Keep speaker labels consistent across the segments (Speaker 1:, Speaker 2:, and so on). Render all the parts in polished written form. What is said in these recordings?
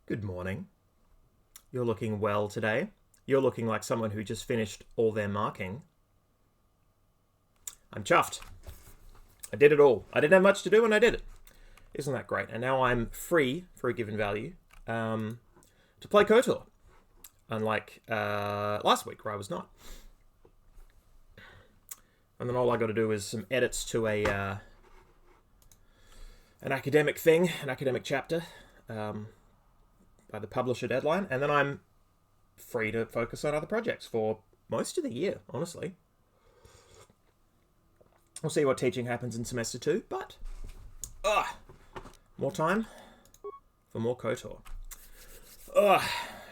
Speaker 1: Good morning. You're looking well today. You're looking like someone who just finished all their marking. I'm chuffed. I did it all. I didn't have much to do and I did it. Isn't that great? And now I'm free for a given value to play KOTOR. Unlike last week where I was not. And then all I got to do is some edits to an academic thing, an academic chapter. By the publisher deadline, and then I'm free to focus on other projects for most of the year, honestly. We'll see what teaching happens in semester 2, but more time for more KOTOR.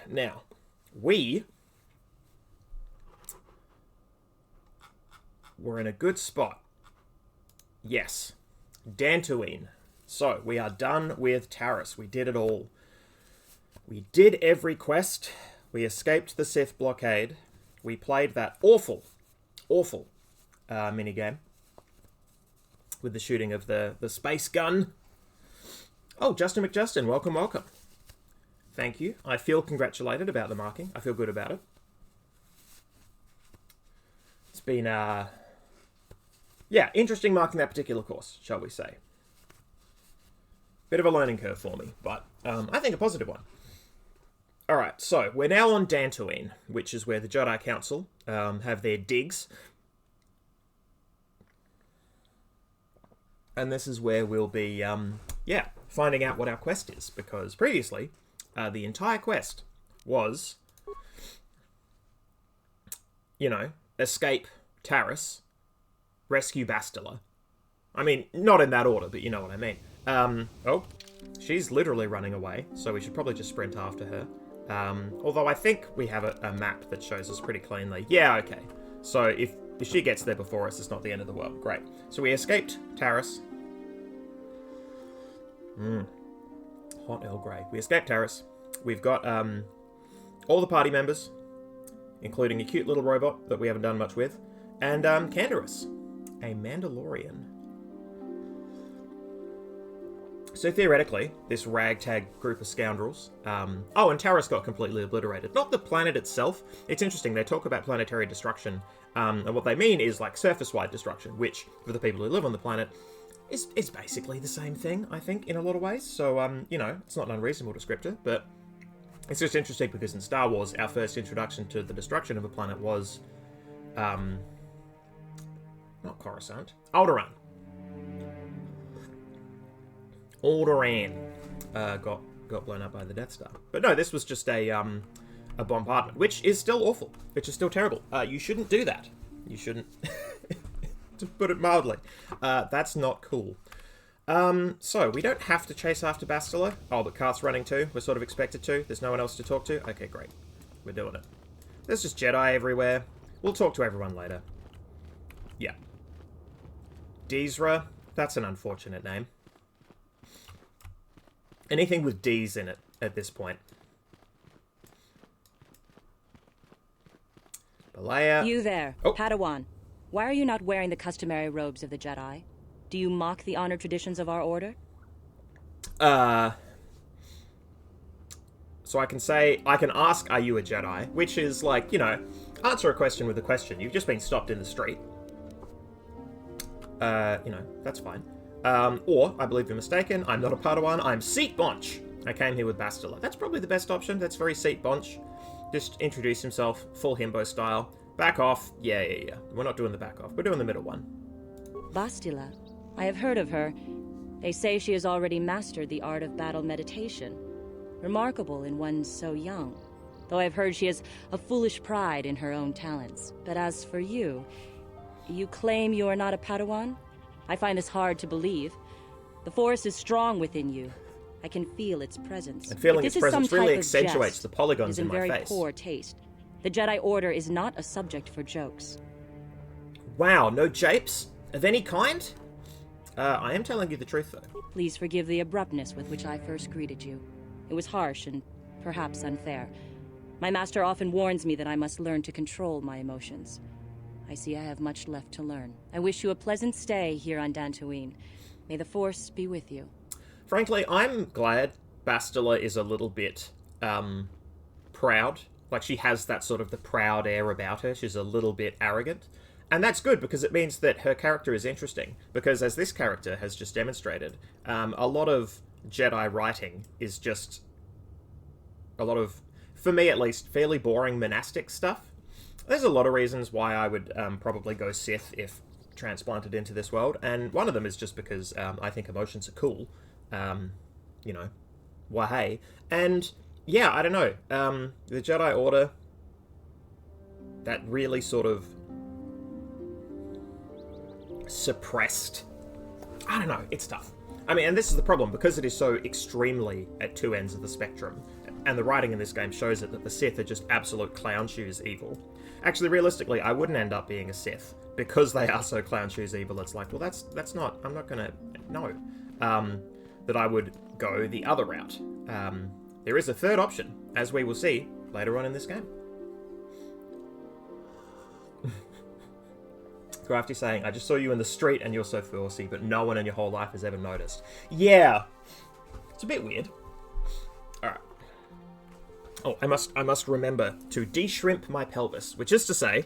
Speaker 1: Now, we were in a good spot. Yes, Dantooine. So, we are done with Taris. We did it all. We did every quest. We escaped the Sith blockade. We played that awful minigame with the shooting of the space gun. Oh, Justin McJustin, welcome. Thank you. I feel congratulated about the marking. I feel good about it. It's been, interesting marking that particular course, shall we say. Bit of a learning curve for me, but I think a positive one. Alright, so we're now on Dantooine, which is where the Jedi Council have their digs. And this is where we'll be, finding out what our quest is. Because previously, the entire quest was, escape Taris, rescue Bastila. I mean, not in that order, but you know what I mean. She's literally running away, so we should probably just sprint after her. Although I think we have a map that shows us pretty cleanly. Yeah, okay. So if she gets there before us, it's not the end of the world. Great. So we escaped Taris. Hot Earl Grey. We escaped Taris. We've got all the party members, including a cute little robot that we haven't done much with, and Canderous, a Mandalorian. So theoretically, this ragtag group of scoundrels... and Taris got completely obliterated. Not the planet itself. It's interesting, they talk about planetary destruction, and what they mean is like surface-wide destruction, which, for the people who live on the planet, is basically the same thing, I think, in a lot of ways. So, it's not an unreasonable descriptor, but it's just interesting because in Star Wars, our first introduction to the destruction of a planet was... not Coruscant. Alderaan. Alderaan got blown up by the Death Star. But no, this was just a bombardment, which is still awful, which is still terrible. You shouldn't do that. You shouldn't, to put it mildly. That's not cool. So, we don't have to chase after Bastila. Oh, but Karth's running too. We're sort of expected to. There's no one else to talk to. Okay, great. We're doing it. There's just Jedi everywhere. We'll talk to everyone later. Yeah. Dezra. That's an unfortunate name. Anything with D's in it at this point. Balea.
Speaker 2: You there, Padawan. Why are you not wearing the customary robes of the Jedi? Do you mock the honored traditions of our order?
Speaker 1: So I can ask, are you a Jedi? Which is like, answer a question with a question. You've just been stopped in the street. That's fine. Or, I believe you're mistaken, I'm not a Padawan, I'm Seat Bonch. I came here with Bastila. That's probably the best option. That's very Seat Bonch. Just introduce himself, full himbo style. Back off. Yeah. We're not doing the back off. We're doing the middle one.
Speaker 2: Bastila. I have heard of her. They say she has already mastered the art of battle meditation. Remarkable in one so young. Though I've heard she has a foolish pride in her own talents. But as for you, you claim you are not a Padawan? I find this hard to believe. The Force is strong within you. I can feel its presence.
Speaker 1: And feeling its presence really accentuates the polygons in my face.
Speaker 2: It is in very poor taste. The Jedi Order is not a subject for jokes.
Speaker 1: Wow, no japes? Of any kind? I am telling you the truth, though.
Speaker 2: Please forgive the abruptness with which I first greeted you. It was harsh and perhaps unfair. My master often warns me that I must learn to control my emotions. I see I have much left to learn. I wish you a pleasant stay here on Dantooine. May the Force be with you.
Speaker 1: Frankly, I'm glad Bastila is a little bit proud. Like, she has that sort of the proud air about her. She's a little bit arrogant. And that's good, because it means that her character is interesting. Because as this character has just demonstrated, a lot of Jedi writing is just a lot of, for me at least, fairly boring monastic stuff. There's a lot of reasons why I would probably go Sith if transplanted into this world, and one of them is just because I think emotions are cool. You know, why hey. And yeah, I don't know. The Jedi Order, that really sort of suppressed, I don't know, it's tough. I mean, and this is the problem, because it is so extremely at two ends of the spectrum, and the writing in this game shows it, that the Sith are just absolute clown shoes evil. Actually, realistically, I wouldn't end up being a Sith, because they are so clown shoes evil. It's like, well, that's not, I'm not gonna, no. That I would go the other route. There is a third option, as we will see later on in this game. Crafty saying, I just saw you in the street and you're so forcey, but no one in your whole life has ever noticed. Yeah. It's a bit weird. Alright. Oh, I must remember to de-shrimp my pelvis, which is to say,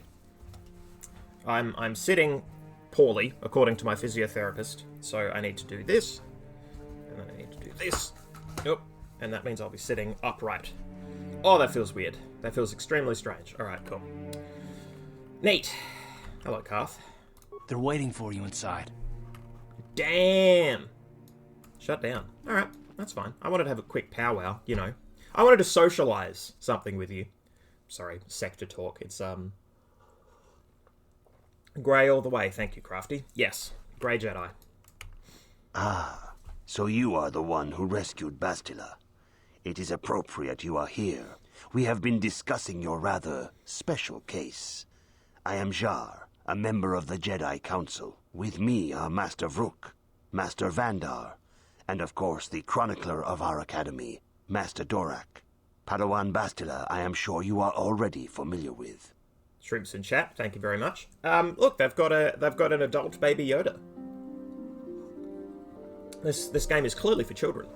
Speaker 1: I'm sitting poorly, according to my physiotherapist, so I need to do this, and then I need to do this. Nope. And that means I'll be sitting upright. Oh, that feels weird. That feels extremely strange. Alright, cool. Neat. Hello, Karth.
Speaker 3: They're waiting for you inside.
Speaker 1: Damn! Shut down. Alright, that's fine. I wanted to have a quick powwow, you know. I wanted to socialize something with you. Sorry, sector talk. It's, Grey all the way. Thank you, Crafty. Yes, Grey Jedi.
Speaker 4: Ah, so you are the one who rescued Bastila. It is appropriate you are here. We have been discussing your rather special case. I am Jar, a member of the Jedi Council. With me are Master Vrook, Master Vandar, and of course the chronicler of our academy, Master Dorak. Padawan Bastila, I am sure you are already familiar with.
Speaker 1: Shrimps in chat, thank you very much. Look, they've got an adult baby Yoda. This game is clearly for children.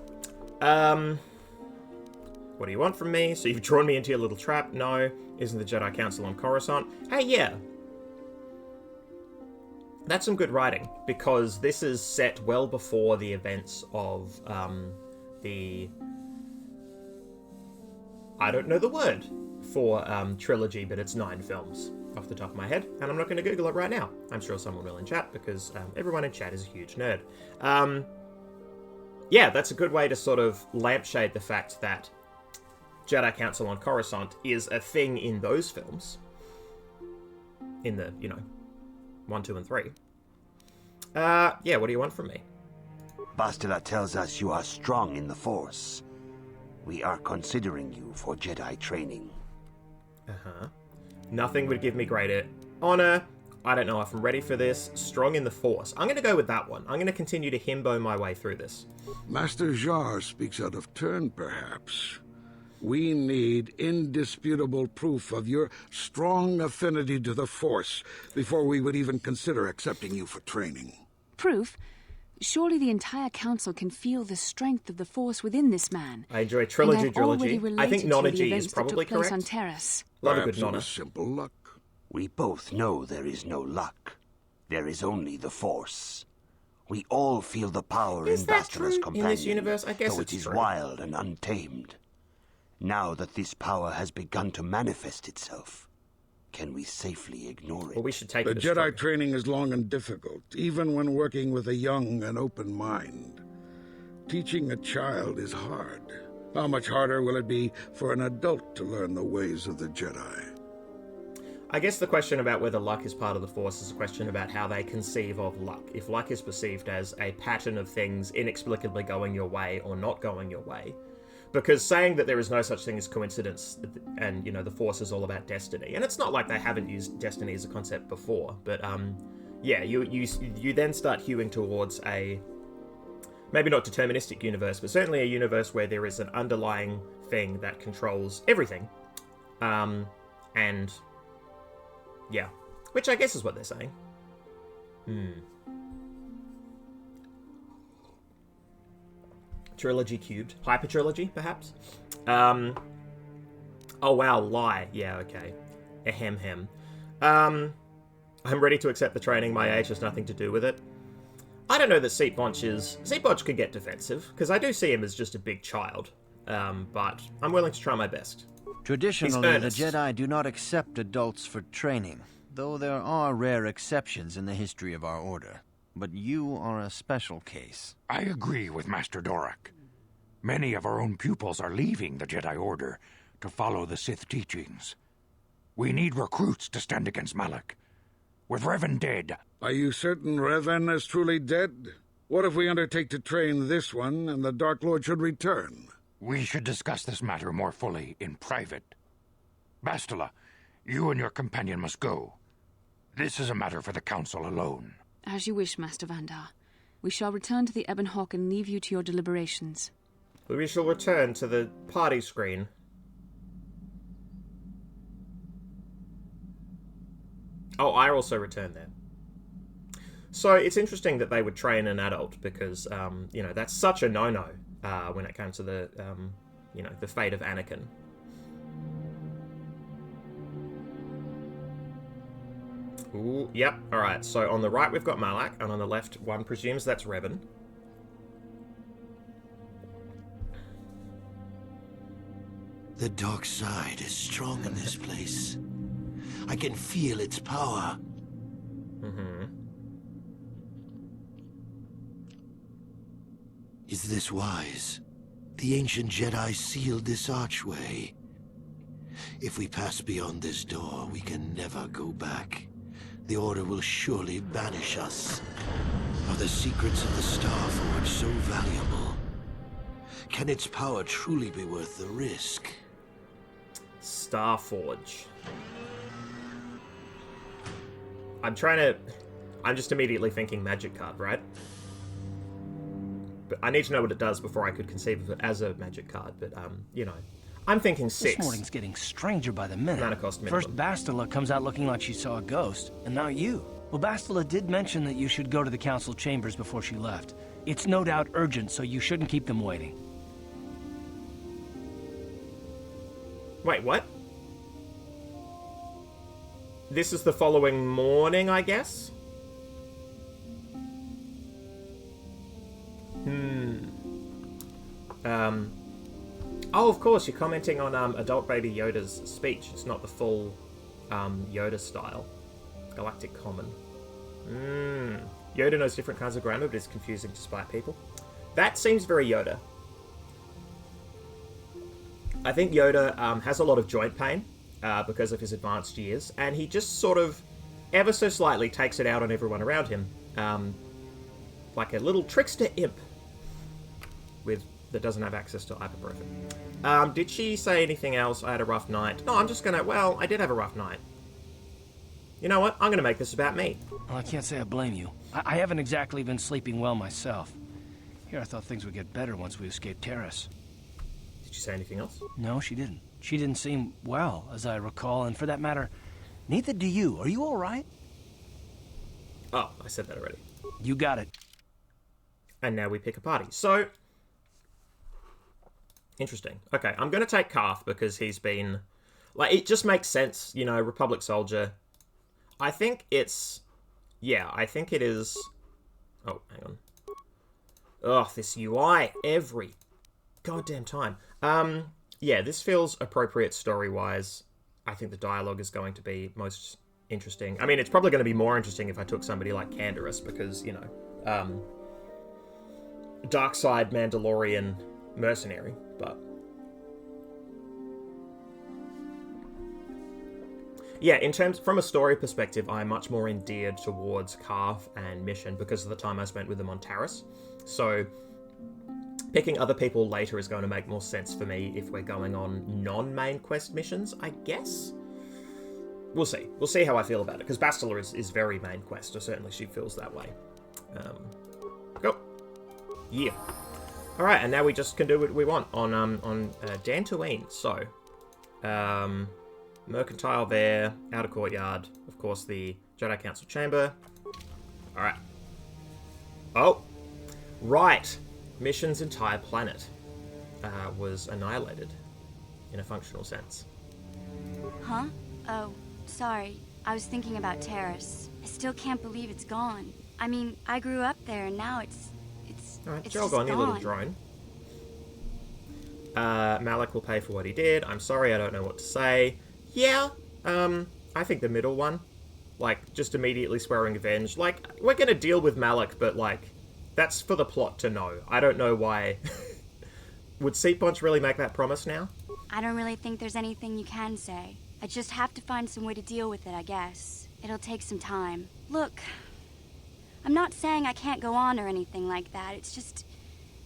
Speaker 1: What do you want from me? So you've drawn me into your little trap? No. Isn't the Jedi Council on Coruscant? Hey, yeah. That's some good writing, because this is set well before the events of the... I don't know the word for trilogy, but it's 9 films off the top of my head, and I'm not going to Google it right now. I'm sure someone will in chat, because everyone in chat is a huge nerd. Yeah, that's a good way to sort of lampshade the fact that Jedi Council on Coruscant is a thing in those films. In the, 1, 2, and 3. Yeah, what do you want from me?
Speaker 4: Bastila tells us you are strong in the Force. We are considering you for Jedi training.
Speaker 1: Uh-huh. Nothing would give me greater honor. I don't know if I'm ready for this. Strong in the Force. I'm going to go with that one. I'm going to continue to himbo my way through this.
Speaker 5: Master Jar speaks out of turn, perhaps. We need indisputable proof of your strong affinity to the Force before we would even consider accepting you for training.
Speaker 6: Proof? Surely the entire council can feel the strength of the Force within this man.
Speaker 1: I enjoy trilogy. I think nonology is probably correct.
Speaker 6: On Terrace.
Speaker 1: Love a good
Speaker 5: Perhaps it
Speaker 1: nonna.
Speaker 5: was simple luck.
Speaker 4: We both know there is no luck. There is only the Force. We all feel the power
Speaker 1: Is
Speaker 4: in
Speaker 1: that
Speaker 4: Bastila's
Speaker 1: true
Speaker 4: companion,
Speaker 1: in this universe? I guess
Speaker 4: though
Speaker 1: it's
Speaker 4: it is
Speaker 1: true.
Speaker 4: wild and untamed. Now that this power has begun to manifest itself, can we safely ignore it?
Speaker 1: Well, we should take
Speaker 5: The
Speaker 1: it as
Speaker 5: Jedi
Speaker 1: true.
Speaker 5: training is long and difficult, even when working with a young and open mind. Teaching a child is hard. How much harder will it be for an adult to learn the ways of the Jedi?
Speaker 1: I guess the question about whether luck is part of the Force is a question about how they conceive of luck. If luck is perceived as a pattern of things inexplicably going your way or not going your way. Because saying that there is no such thing as coincidence and, the Force is all about destiny. And it's not like they haven't used destiny as a concept before. But, yeah, you then start hewing towards a... maybe not deterministic universe, but certainly a universe where there is an underlying thing that controls everything. And... yeah. Which I guess is what they're saying. Trilogy cubed. Hyper trilogy, perhaps? Oh, wow, lie. Yeah, okay. Ahem hem. I'm ready to accept the training. My age has nothing to do with it. I don't know that Seatbonch is... Seatbonch could get defensive, because I do see him as just a big child. But I'm willing to try my best.
Speaker 7: Traditionally, the Jedi do not accept adults for training, though there are rare exceptions in the history of our order. But you are a special case.
Speaker 8: I agree with Master Dorak. Many of our own pupils are leaving the Jedi Order to follow the Sith teachings. We need recruits to stand against Malak. With Revan dead...
Speaker 5: Are you certain Revan is truly dead? What if we undertake to train this one and the Dark Lord should return?
Speaker 8: We should discuss this matter more fully in private. Bastila, you and your companion must go. This is a matter for the Council alone.
Speaker 6: As you wish, Master Vandar. We shall return to the Ebon Hawk and leave you to your deliberations.
Speaker 1: We shall return to the party screen. Oh, I also returned there. So it's interesting that they would train an adult because, you know, that's such a no-no when it comes to the, you know, the fate of Anakin. Ooh, yep. Alright, so on the right we've got Malak, and on the left one presumes that's Revan.
Speaker 9: The dark side is strong in this place. I can feel its power.
Speaker 1: Mm-hmm.
Speaker 9: Is this wise? The ancient Jedi sealed this archway. If we pass beyond this door, we can never go back. The Order will surely banish us. Are the secrets of the Star Forge so valuable? Can its power truly be worth the risk?
Speaker 1: Star Forge. I'm just immediately thinking magic card, right? But I need to know what it does before I could conceive of it as a magic card, but, you know. I'm thinking 6.
Speaker 3: This morning's getting stranger by the minute.
Speaker 1: Mana cost minimum.
Speaker 3: First Bastila comes out looking like she saw a ghost, and now you. Well, Bastila did mention that you should go to the council chambers before she left. It's no doubt urgent, so you shouldn't keep them waiting.
Speaker 1: Wait, what? This is the following morning, I guess? Oh, of course, you're commenting on adult baby Yoda's speech. It's not the full Yoda style. Galactic Common. Yoda knows different kinds of grammar, but it's confusing to spite people. That seems very Yoda. I think Yoda has a lot of joint pain because of his advanced years, and he just sort of, ever so slightly, takes it out on everyone around him. Like a little trickster imp that doesn't have access to ibuprofen. Did she say anything else? I had a rough night. No, I'm just gonna, well, I did have a rough night. You know what? I'm gonna make this about me.
Speaker 3: Well, I can't say I blame you. I haven't exactly been sleeping well myself. Here, I thought things would get better once we escaped Terrace.
Speaker 1: Did she say anything else?
Speaker 3: No, she didn't. She didn't seem well, as I recall, and for that matter, neither do you. Are you all right?
Speaker 1: Oh, I said that already.
Speaker 3: You got it.
Speaker 1: And now we pick a party. So, interesting. Okay, I'm going to take Karth because he's been... Like, it just makes sense, you know, Republic soldier. I think it's... Yeah, I think it is... Oh, hang on. Ugh, this UI every goddamn time. Yeah, this feels appropriate story-wise. I think the dialogue is going to be most interesting. I mean, it's probably going to be more interesting if I took somebody like Canderous because, you know, dark side Mandalorian mercenary, but... Yeah, in terms, from a story perspective, I'm much more endeared towards Karth and Mission because of the time I spent with them on Taris. So, picking other people later is going to make more sense for me if we're going on non-main quest missions, I guess? We'll see. We'll see how I feel about it, because Bastila is very main quest, or certainly she feels that way. Go. Yeah. Alright, and now we just can do what we want on Dantooine. So, Mercantile there, Outer Courtyard, of course the Jedi Council Chamber. Alright. Oh! Right! Mission's entire planet was annihilated in a functional sense.
Speaker 10: Huh? Oh, sorry. I was thinking about Terrace. I still can't believe it's gone. I mean, I grew up there and now it's
Speaker 1: Alright,
Speaker 10: it's
Speaker 1: Joel
Speaker 10: just
Speaker 1: gone, you little
Speaker 10: gone.
Speaker 1: drone. Malik will pay for what he did. I'm sorry, I don't know what to say. Yeah, I think the middle one. Like, just immediately swearing revenge. Like, we're gonna deal with Malik, but, like, that's for the plot to know. I don't know why. Would Seatbunch really make that promise now?
Speaker 10: I don't really think there's anything you can say. I just have to find some way to deal with it, I guess. It'll take some time. Look, I'm not saying I can't go on or anything like that. It's just...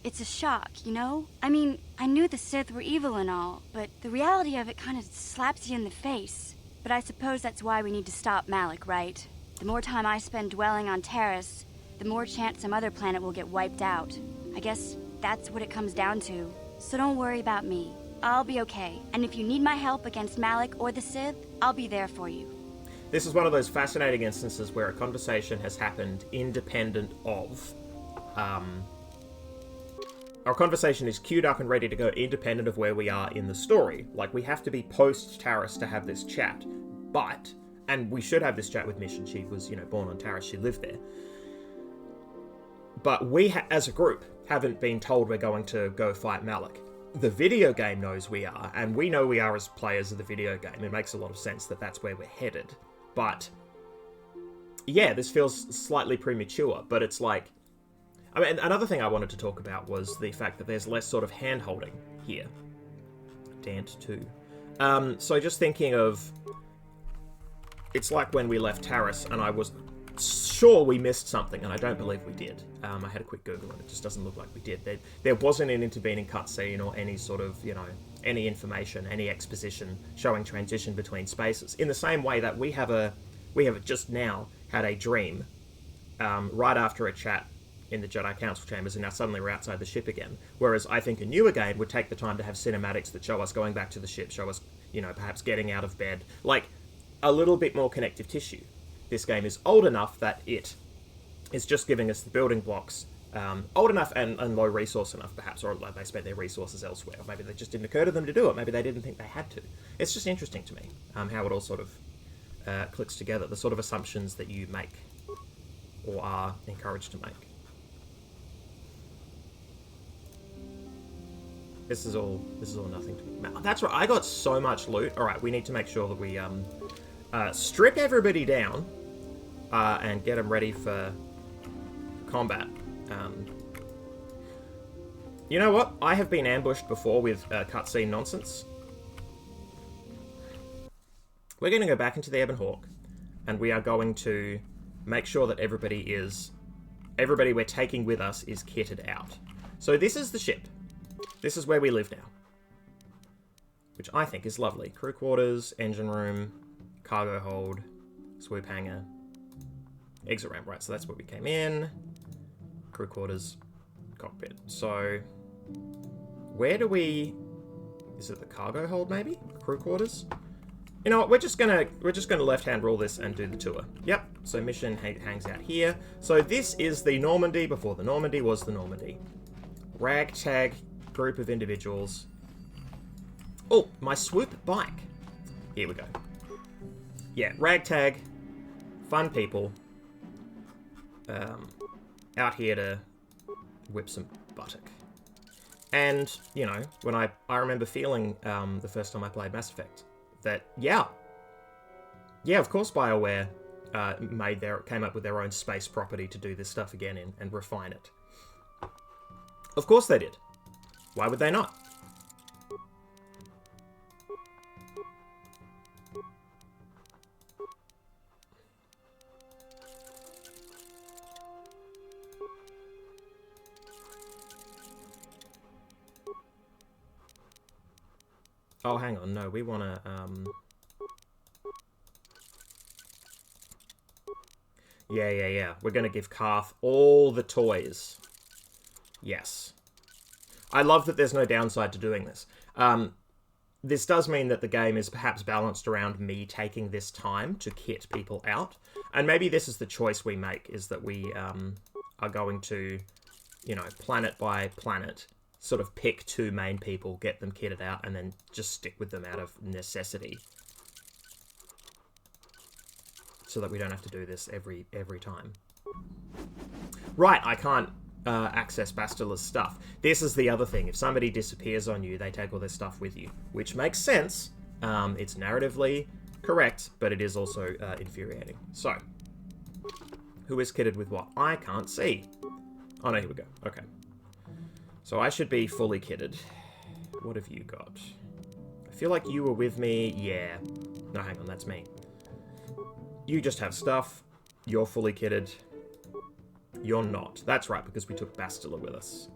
Speaker 10: it's a shock, you know? I mean, I knew the Sith were evil and all, but the reality of it kind of slaps you in the face. But I suppose that's why we need to stop Malik, right? The more time I spend dwelling on Terrace, the more chance some other planet will get wiped out. I guess that's what it comes down to. So don't worry about me. I'll be okay. And if you need my help against Malik or the Sith, I'll be there for you.
Speaker 1: This is one of those fascinating instances where a conversation has happened independent of... Our conversation is queued up and ready to go independent of where we are in the story. Like, we have to be post-Taris to have this chat. But, and we should have this chat with Mission. She was, born on Taris. She lived there. But we, as a group, haven't been told we're going to go fight Malik. The video game knows we are, and we know we are as players of the video game. It makes a lot of sense that that's where we're headed. But, yeah, this feels slightly premature, but it's like... I mean, another thing I wanted to talk about was the fact that there's less sort of hand-holding here. Dant 2. So just thinking of... It's like when we left Taris, and I was sure we missed something, and I don't believe we did. I had a quick Google, and it just doesn't look like we did. There wasn't an intervening cutscene or any sort of, any information, any exposition showing transition between spaces. In the same way that we have just now had a dream right after a chat in the Jedi Council chambers, and now suddenly we're outside the ship again. Whereas I think a newer game would take the time to have cinematics that show us going back to the ship, show us, perhaps getting out of bed. Like, a little bit more connective tissue. This game is old enough that it is just giving us the building blocks. Old enough and low resource enough, perhaps, or like they spent their resources elsewhere. Or maybe they just didn't occur to them to do it. Maybe they didn't think they had to. It's just interesting to me how it all sort of clicks together. The sort of assumptions that you make or are encouraged to make. This is all nothing to me. That's right, I got so much loot. Alright, we need to make sure that we strip everybody down and get them ready for combat. You know what? I have been ambushed before with cutscene nonsense. We're going to go back into the Ebon Hawk, and we are going to make sure that everybody we're taking with us is kitted out. So this is the ship. This is where we live now, which I think is lovely. Crew quarters, engine room, cargo hold, swoop hangar, exit ramp. Right, so that's where we came in. Crew quarters, cockpit. So, where do we... Is it the cargo hold, maybe? Crew quarters? You know what, we're just gonna left-hand rule this and do the tour. Yep, so mission hangs out here. So this is the Normandy before the Normandy was the Normandy. Ragtag group of individuals. Oh, my swoop bike. Here we go. Yeah, ragtag, fun people, out here to whip some buttock. And, when I remember feeling the first time I played Mass Effect, that, yeah, of course BioWare came up with their own space property to do this stuff again and refine it. Of course they did. Why would they not? Oh, hang on. No, we want to... Yeah. We're going to give Karth all the toys. Yes. I love that there's no downside to doing this. This does mean that the game is perhaps balanced around me taking this time to kit people out. And maybe this is the choice we make, is that we are going to you know, planet by planet, sort of pick 2 main people, get them kitted out, and then just stick with them out of necessity. So that we don't have to do this every time. Right, I can't access Bastila's stuff. This is the other thing. If somebody disappears on you, they take all their stuff with you. Which makes sense. It's narratively correct, but it is also infuriating. So, who is kitted with what? I can't see. Oh no, here we go. Okay. So I should be fully kitted. What have you got? I feel like you were with me. Yeah. No, hang on, that's me. You just have stuff. You're fully kitted. You're not. That's right, because we took Bastila with us.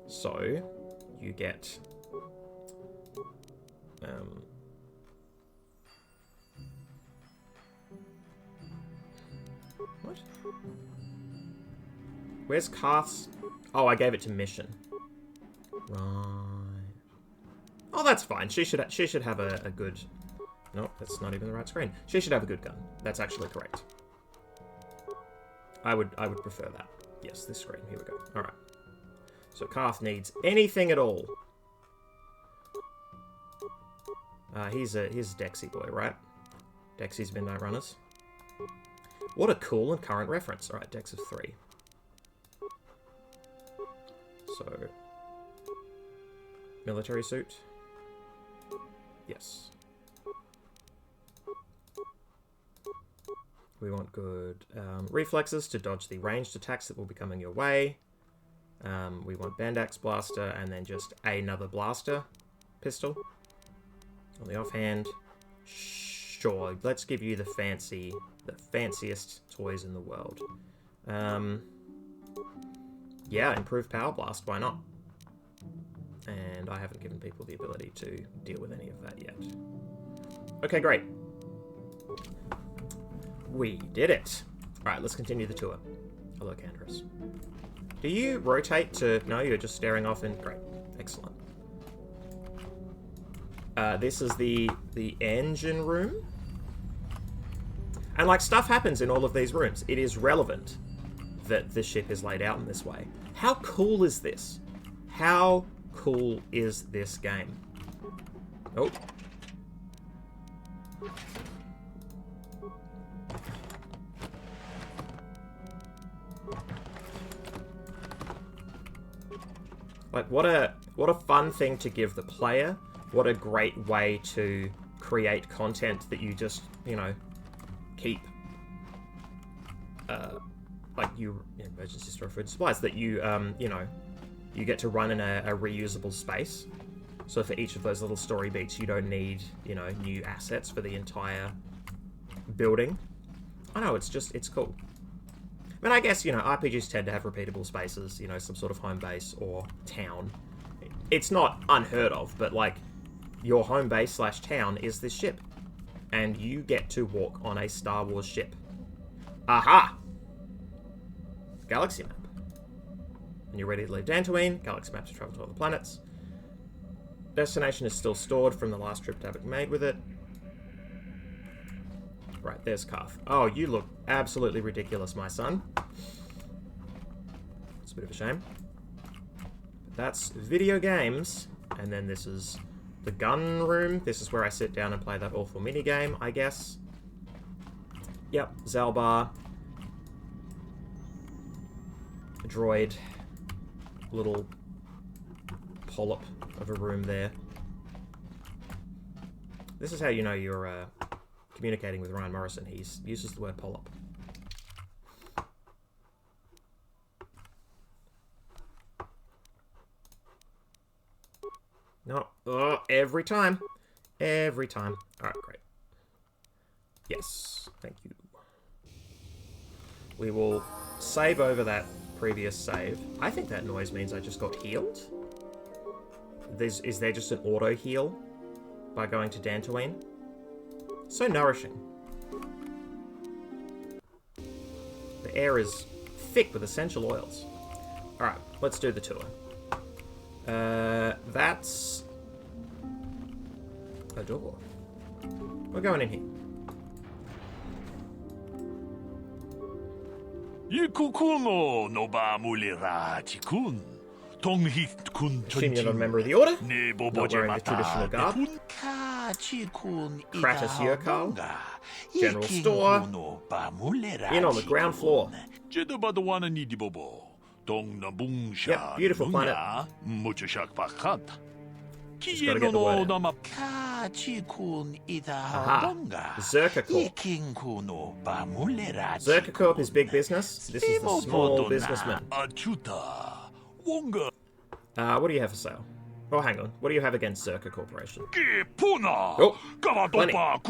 Speaker 1: So, you get... What? Where's Karth's... Oh, I gave it to Mission. Right. Oh, that's fine. She should have a good... No, that's not even the right screen. She should have a good gun. That's actually correct. I would prefer that. Yes, this screen. Here we go. Alright. So Karth needs anything at all. He's a Dexy boy, right? Dexy's Midnight Runners. What a cool and current reference. Alright, Dex of 3. So... Military suit? Yes. We want good reflexes to dodge the ranged attacks that will be coming your way. We want Bandax Blaster and then just another blaster pistol. On the offhand, sure, let's give you the fanciest toys in the world. Yeah, improved Power Blast, why not? And I haven't given people the ability to deal with any of that yet. Okay, great. We did it. Alright, let's continue the tour. Hello, Canderous. Do you rotate to... No, you're just staring off in... Great. Excellent. This is the engine room. And, like, stuff happens in all of these rooms. It is relevant that the ship is laid out in this way. How cool is this? How cool is this game? Oh. Like, what a fun thing to give the player. What a great way to create content that you just, you know, keep. Like, emergency store food supplies that you, you know, you get to run in a reusable space. So for each of those little story beats, you don't need, you know, new assets for the entire building. I know, it's cool. I mean, I guess, you know, RPGs tend to have repeatable spaces, you know, some sort of home base or town. It's not unheard of, but, like, your home base / town is this ship. And you get to walk on a Star Wars ship. Aha! Galaxy map. And you're ready to leave Dantooine. Galaxy map to travel to other planets. Destination is still stored from the last trip Tabak made with it. Right, there's Karth. Oh, you look absolutely ridiculous, my son. It's a bit of a shame. But that's video games. And then this is the gun room. This is where I sit down and play that awful minigame, I guess. Yep, Zalbar. A droid. Little polyp of a room there. This is how you know you're communicating with Ryan Morrison. He uses the word polyp. No, every time. Every time. Alright, great. Yes, thank you. We will save over that previous save. I think that noise means I just got healed. Is there just an auto heal by going to Dantooine? So nourishing. The air is thick with essential oils. Alright, let's do the tour. That's a door. We're going in here.
Speaker 11: 이쿠쿠노 노바물리라지군.
Speaker 1: Assume you're not a member of the Order. Not wearing the traditional garb. Kratos Yurkal. General Store. In on the ground floor. Yep, beautiful planet. Just gotta get the word out. Aha. Zerka Corp. Zerka Corp is big business. This is the small businessman. What do you have for sale? Oh, hang on. What do you have against Zerka Corporation? Oh, plenty. I've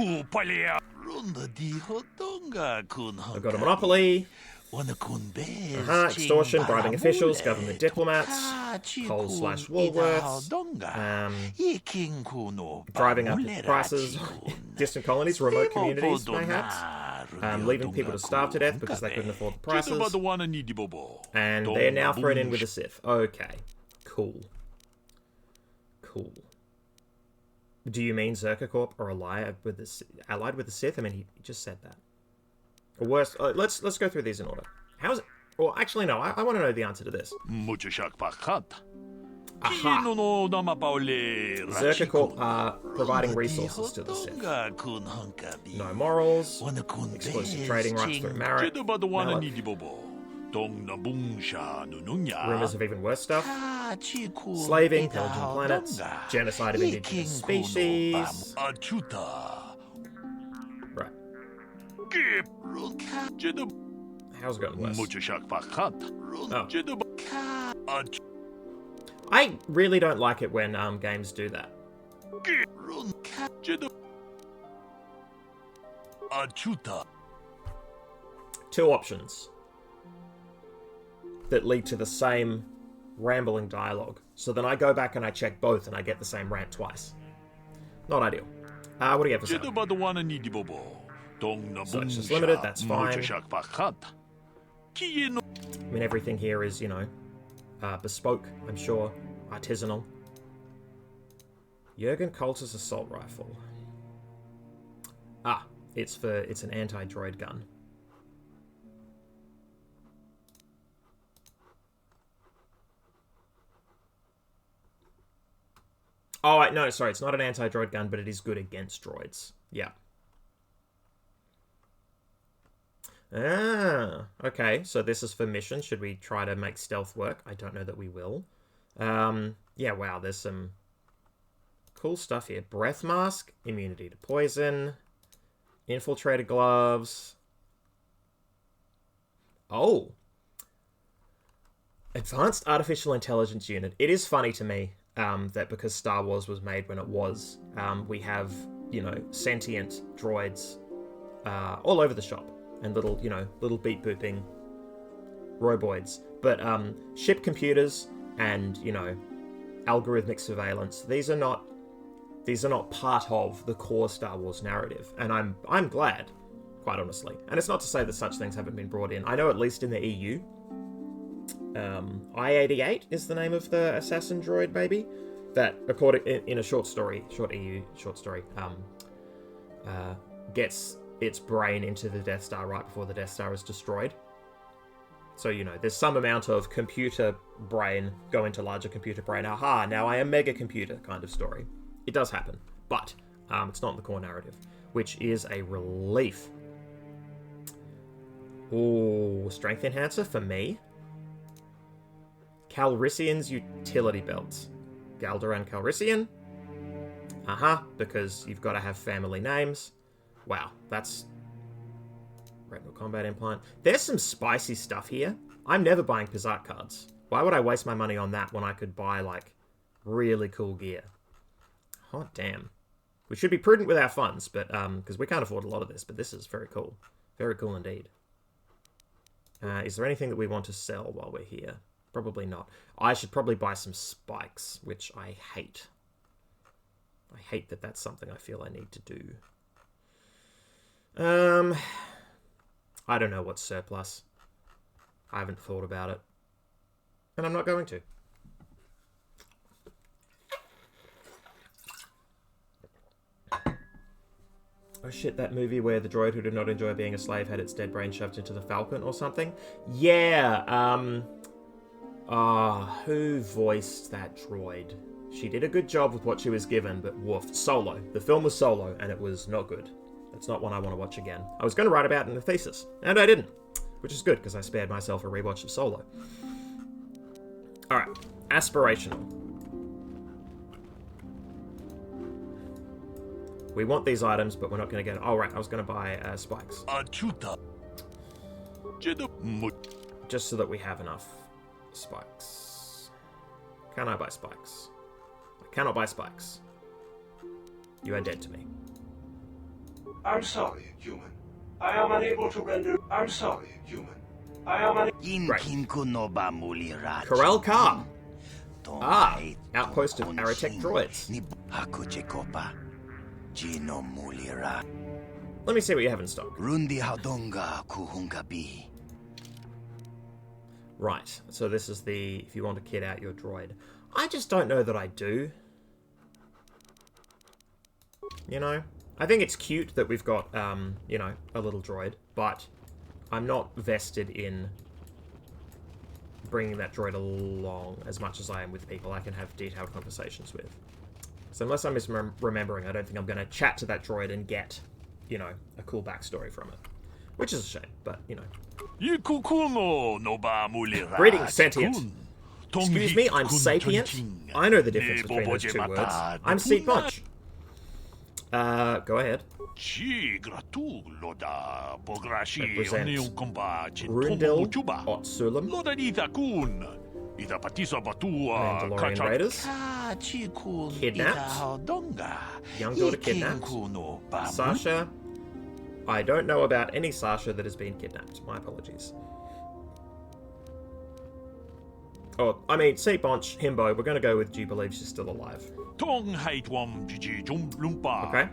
Speaker 1: got a monopoly. Extortion, bribing officials, government diplomats, Coles/Woolworths, driving up prices, distant colonies, remote communities, mayhaps, leaving people to starve to death because they couldn't afford the prices, and they're now thrown in with the Sith. Okay, cool. Do you mean Zerka Corp are allied with the Sith? I mean, he just said that. Or worse, let's go through these in order. How's it? Well, actually, no. I want to know the answer to this. Aha. Zerka Corp are providing resources to the Sith. No morals. Exclusive trading rights through Malak. Rumors of even worse stuff. Slaving, pillaging planets. Genocide of indigenous species. Right. How's it gotten worse? Oh. I really don't like it when games do that. Two options that lead to the same rambling dialogue. So then I go back and I check both and I get the same rant twice. Not ideal. What do you have to say? Search is limited, that's fine. I mean, everything here is, bespoke, I'm sure. Artisanal. Jurgen Coulter's assault rifle. It's an anti-droid gun. Oh, no, sorry, it's not an anti-droid gun, but it is good against droids. Yeah. Okay, so this is for mission. Should we try to make stealth work? I don't know that we will. Yeah, wow, there's some cool stuff here. Breath mask, immunity to poison, infiltrator gloves. Oh. Advanced Artificial Intelligence Unit. It is funny to me that because Star Wars was made when it was, we have, sentient droids all over the shop. And little, little beat-booping roboids. But ship computers and, algorithmic surveillance, these are not part of the core Star Wars narrative. And I'm glad, quite honestly. And it's not to say that such things haven't been brought in. I know at least in the EU, I-88 is the name of the assassin droid, maybe, that, according in a short EU short story, gets its brain into the Death Star right before the Death Star is destroyed. So, there's some amount of computer brain go into larger computer brain. Aha, now I am mega computer kind of story. It does happen, but it's not in the core narrative, which is a relief. Ooh, strength enhancer for me. Calrissian's utility belts. Galderan Calrissian. Because you've got to have family names. Wow, that's... Retinal combat implant. There's some spicy stuff here. I'm never buying Pizzart cards. Why would I waste my money on that when I could buy, really cool gear? Hot damn. We should be prudent with our funds, but, because we can't afford a lot of this, but this is very cool. Very cool indeed. Is there anything that we want to sell while we're here? Probably not. I should probably buy some spikes, which I hate. I hate that that's something I feel I need to do. I don't know what's surplus. I haven't thought about it. And I'm not going to. Oh shit, that movie where the droid who did not enjoy being a slave had its dead brain shoved into the Falcon or something? Yeah, who voiced that droid? She did a good job with what she was given, but woof. Solo. The film was Solo, and it was not good. It's not one I want to watch again. I was going to write about it in the thesis, and I didn't. Which is good, because I spared myself a rewatch of Solo. Alright, aspirational. We want these items, but we're not going to get them. Oh, right, I was going to buy spikes. Just so that we have enough spikes. Can I buy spikes? I cannot buy spikes. You are dead to me.
Speaker 12: I'm sorry, human. I am unable to render... I'm sorry, human. I am unable...
Speaker 1: Corral Car. Ah, outpost of Aratech droids. Let me see what you have in stock. Right, so this is the... if you want to kit out your droid. I just don't know that I do. You know? I think it's cute that we've got, you know, a little droid, but I'm not vested in bringing that droid along as much as I am with people I can have detailed conversations with. So unless I'm misremembering, I don't think I'm going to chat to that droid and get, you know, a cool backstory from it. Which is a shame, but, you know. Greetings, sentient. Excuse me, I'm sapient. I know the difference between those two words. I'm Seat Punch. Go ahead. Represents Rundel Otsulam. Mandalorian Raiders. Kidnapped. Young daughter kidnapped. Sasha. I don't know about any Sasha that has been kidnapped. My apologies. Oh, I mean, Seat Bunch, Himbo, we're going to go with do you believe she's still alive? Okay.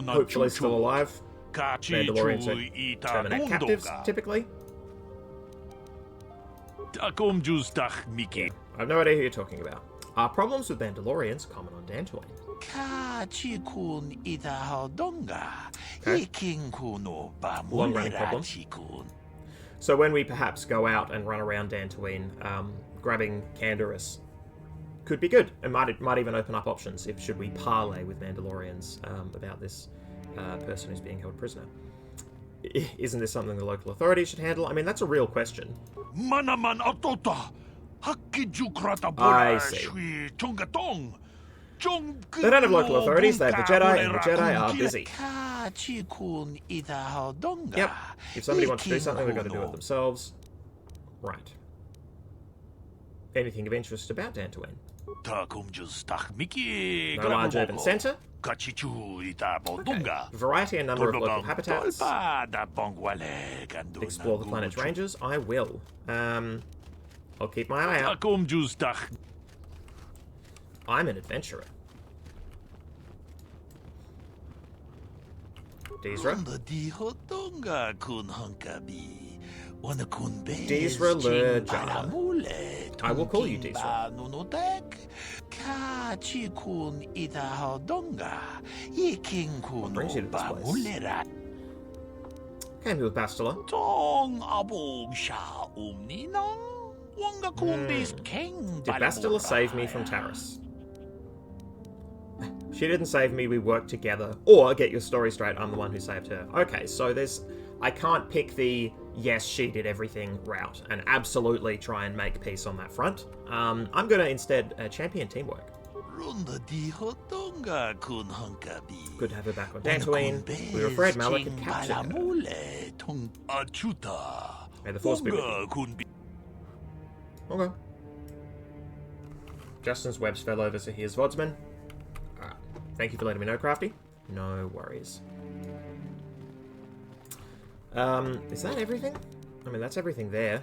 Speaker 1: Hopefully still alive. Mandalorians terminate captives, typically. Yeah, I have no idea who you're talking about. Problems with Mandalorians common on Dantooine. Okay. Long-running problem. So when we perhaps go out and run around Dantooine, grabbing Canderous could be good. It might even open up options if should we parley with Mandalorians about this person who's being held prisoner. Isn't this something the local authorities should handle? I mean, that's a real question. I see. They don't have local authorities, they have the Jedi, and the Jedi are busy. Yep. If somebody wants to do something, they've got to do it themselves. Right. Anything of interest about Dantooine? No large urban centre? Okay. Variety and number of local habitats. Explore the planet's ranges? I will. I'll keep my eye out. I'm an adventurer. Deezra? Deezra Le Jada. I will call you Deezra. What brings you to this place? Came here with Bastila. Did Bastila save me from Taris? She didn't save me, we worked together. Or, get your story straight, I'm the one who saved her. Okay, so there's... I can't pick the yes, she did everything route and absolutely try and make peace on that front. I'm going to instead champion teamwork. Good to have her back on Dantooine. We were afraid Malak had captured her. May the Force be with you. Okay. Justin's webs fell over, so here's Vodsman. Alright. Thank you for letting me know, Crafty. No worries. Is that everything? I mean, that's everything there.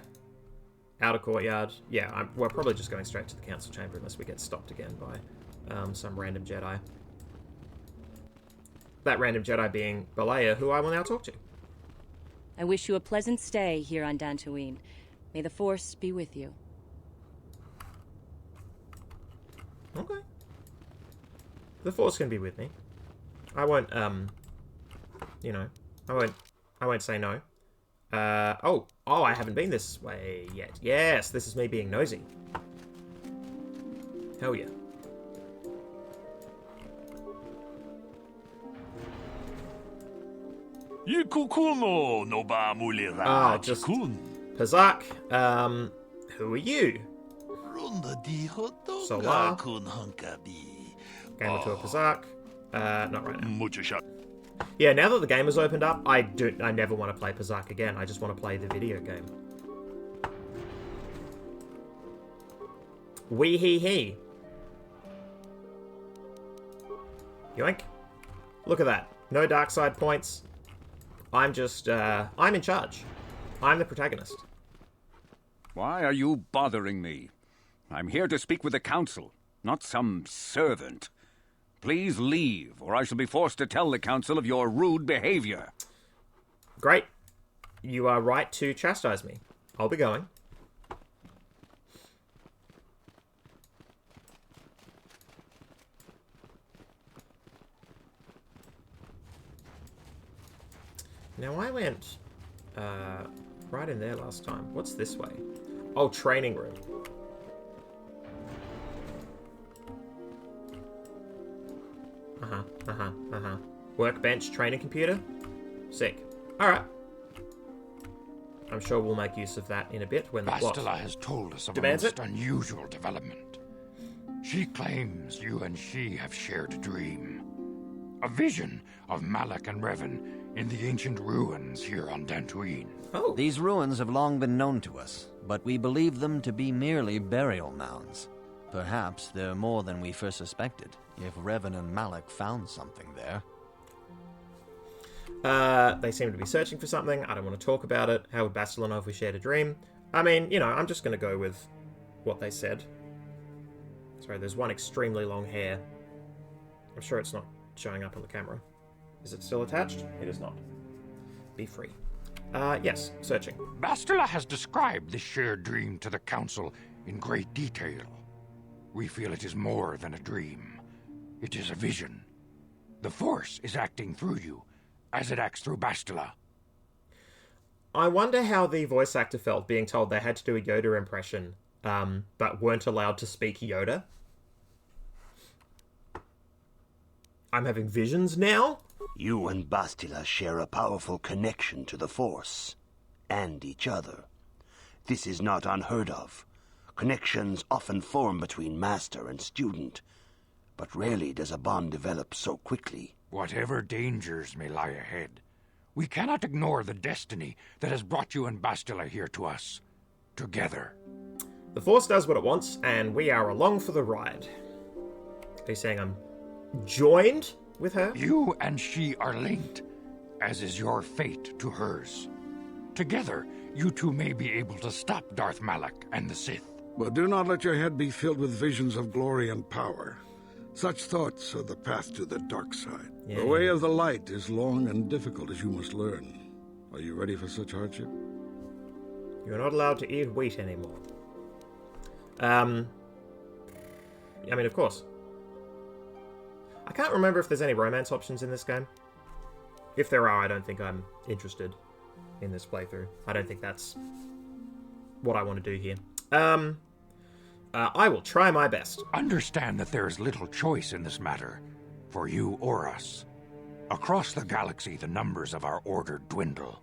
Speaker 1: Outer courtyard. Yeah, we're probably just going straight to the council chamber unless we get stopped again by some random Jedi. That random Jedi being Balea, who I will now talk to.
Speaker 2: I wish you a pleasant stay here on Dantooine. May the Force be with you.
Speaker 1: Okay. The Force can be with me. I won't, you know, I won't say no. Oh, I haven't been this way yet. Yes, this is me being nosy. Hell yeah. Ah, just Pazak. Who are you? Solar. Gamer to a Pazak. Not right now. Yeah, now that the game has opened up, I never want to play Pazak again. I just want to play the video game. Wee hee hee. Yoink. Look at that. No dark side points. I'm just, I'm in charge. I'm the protagonist.
Speaker 13: Why are you bothering me? I'm here to speak with the council, not some servant. Please leave, or I shall be forced to tell the council of your rude behavior.
Speaker 1: Great. You are right to chastise me. I'll be going. Now I went right in there last time. What's this way? Oh, training room. Workbench, training computer. Sick. Alright. I'm sure we'll make use of that in a bit when the plot
Speaker 8: Bastila has told us of a
Speaker 1: demands
Speaker 8: most
Speaker 1: it.
Speaker 8: unusual development. She claims you and she have shared a dream. A vision of Malak and Revan in the ancient ruins here on Dantooine.
Speaker 1: Oh.
Speaker 7: These ruins have long been known to us, but we believe them to be merely burial mounds. Perhaps they're more than we first suspected, if Revan and Malak found something there.
Speaker 1: They seem to be searching for something. I don't want to talk about it. How would Bastila know if we shared a dream? I mean, you know, I'm just going to go with what they said. Sorry, there's one extremely long hair. I'm sure it's not showing up on the camera. Is it still attached? It is not. Be free. Yes, searching.
Speaker 8: Bastila has described this shared dream to the council in great detail. We feel it is more than a dream. It is a vision. The Force is acting through you, as it acts through Bastila.
Speaker 1: I wonder how the voice actor felt being told they had to do a Yoda impression, but weren't allowed to speak Yoda. I'm having visions now?
Speaker 4: You and Bastila share a powerful connection to the Force, and each other. This is not unheard of. Connections often form between master and student, but rarely does a bond develop so quickly.
Speaker 8: Whatever dangers may lie ahead, we cannot ignore the destiny that has brought you and Bastila here to us, together.
Speaker 1: The Force does what it wants, and we are along for the ride. Are you saying I'm joined with her?
Speaker 8: You and she are linked, as is your fate to hers. Together, you two may be able to stop Darth Malak and the Sith.
Speaker 5: But do not let your head be filled with visions of glory and power. Such thoughts are the path to the dark side.
Speaker 1: Yeah.
Speaker 5: The way of the light is long and difficult, as you must learn. Are you ready for such hardship?
Speaker 1: You're not allowed to eat wheat anymore. I mean, of course. I can't remember if there's any romance options in this game. If there are, I don't think I'm interested in this playthrough. I don't think that's what I want to do here. I will try my best.
Speaker 8: Understand that there is little choice in this matter, for you or us. Across the galaxy, the numbers of our order dwindle.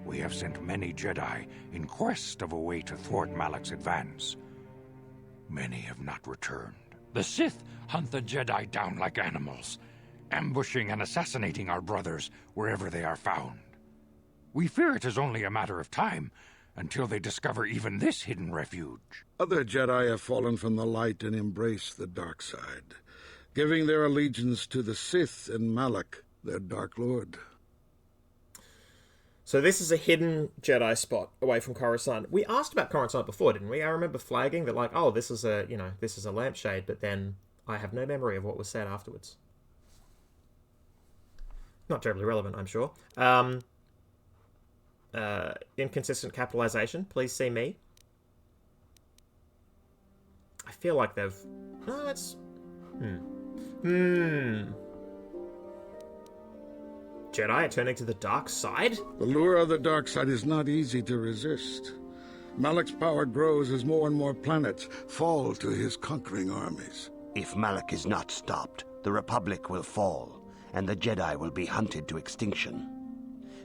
Speaker 8: We have sent many Jedi in quest of a way to thwart Malak's advance. Many have not returned. The Sith hunt the Jedi down like animals, ambushing and assassinating our brothers wherever they are found. We fear it is only a matter of time until they discover even this hidden refuge.
Speaker 5: Other Jedi have fallen from the light and embraced the dark side, giving their allegiance to the Sith and Malak, their Dark Lord.
Speaker 1: So this is a hidden Jedi spot away from Coruscant. We asked about Coruscant before, didn't we? I remember flagging that, like, oh, this is a, you know, this is a lampshade, but then I have no memory of what was said afterwards. Not terribly relevant, I'm sure. Inconsistent capitalization. Please see me. I feel like they've... No, it's... Jedi turning to the dark side?
Speaker 5: The lure of the dark side is not easy to resist. Malak's power grows as more and more planets fall to his conquering armies.
Speaker 4: If Malak is not stopped, the Republic will fall, and the Jedi will be hunted to extinction.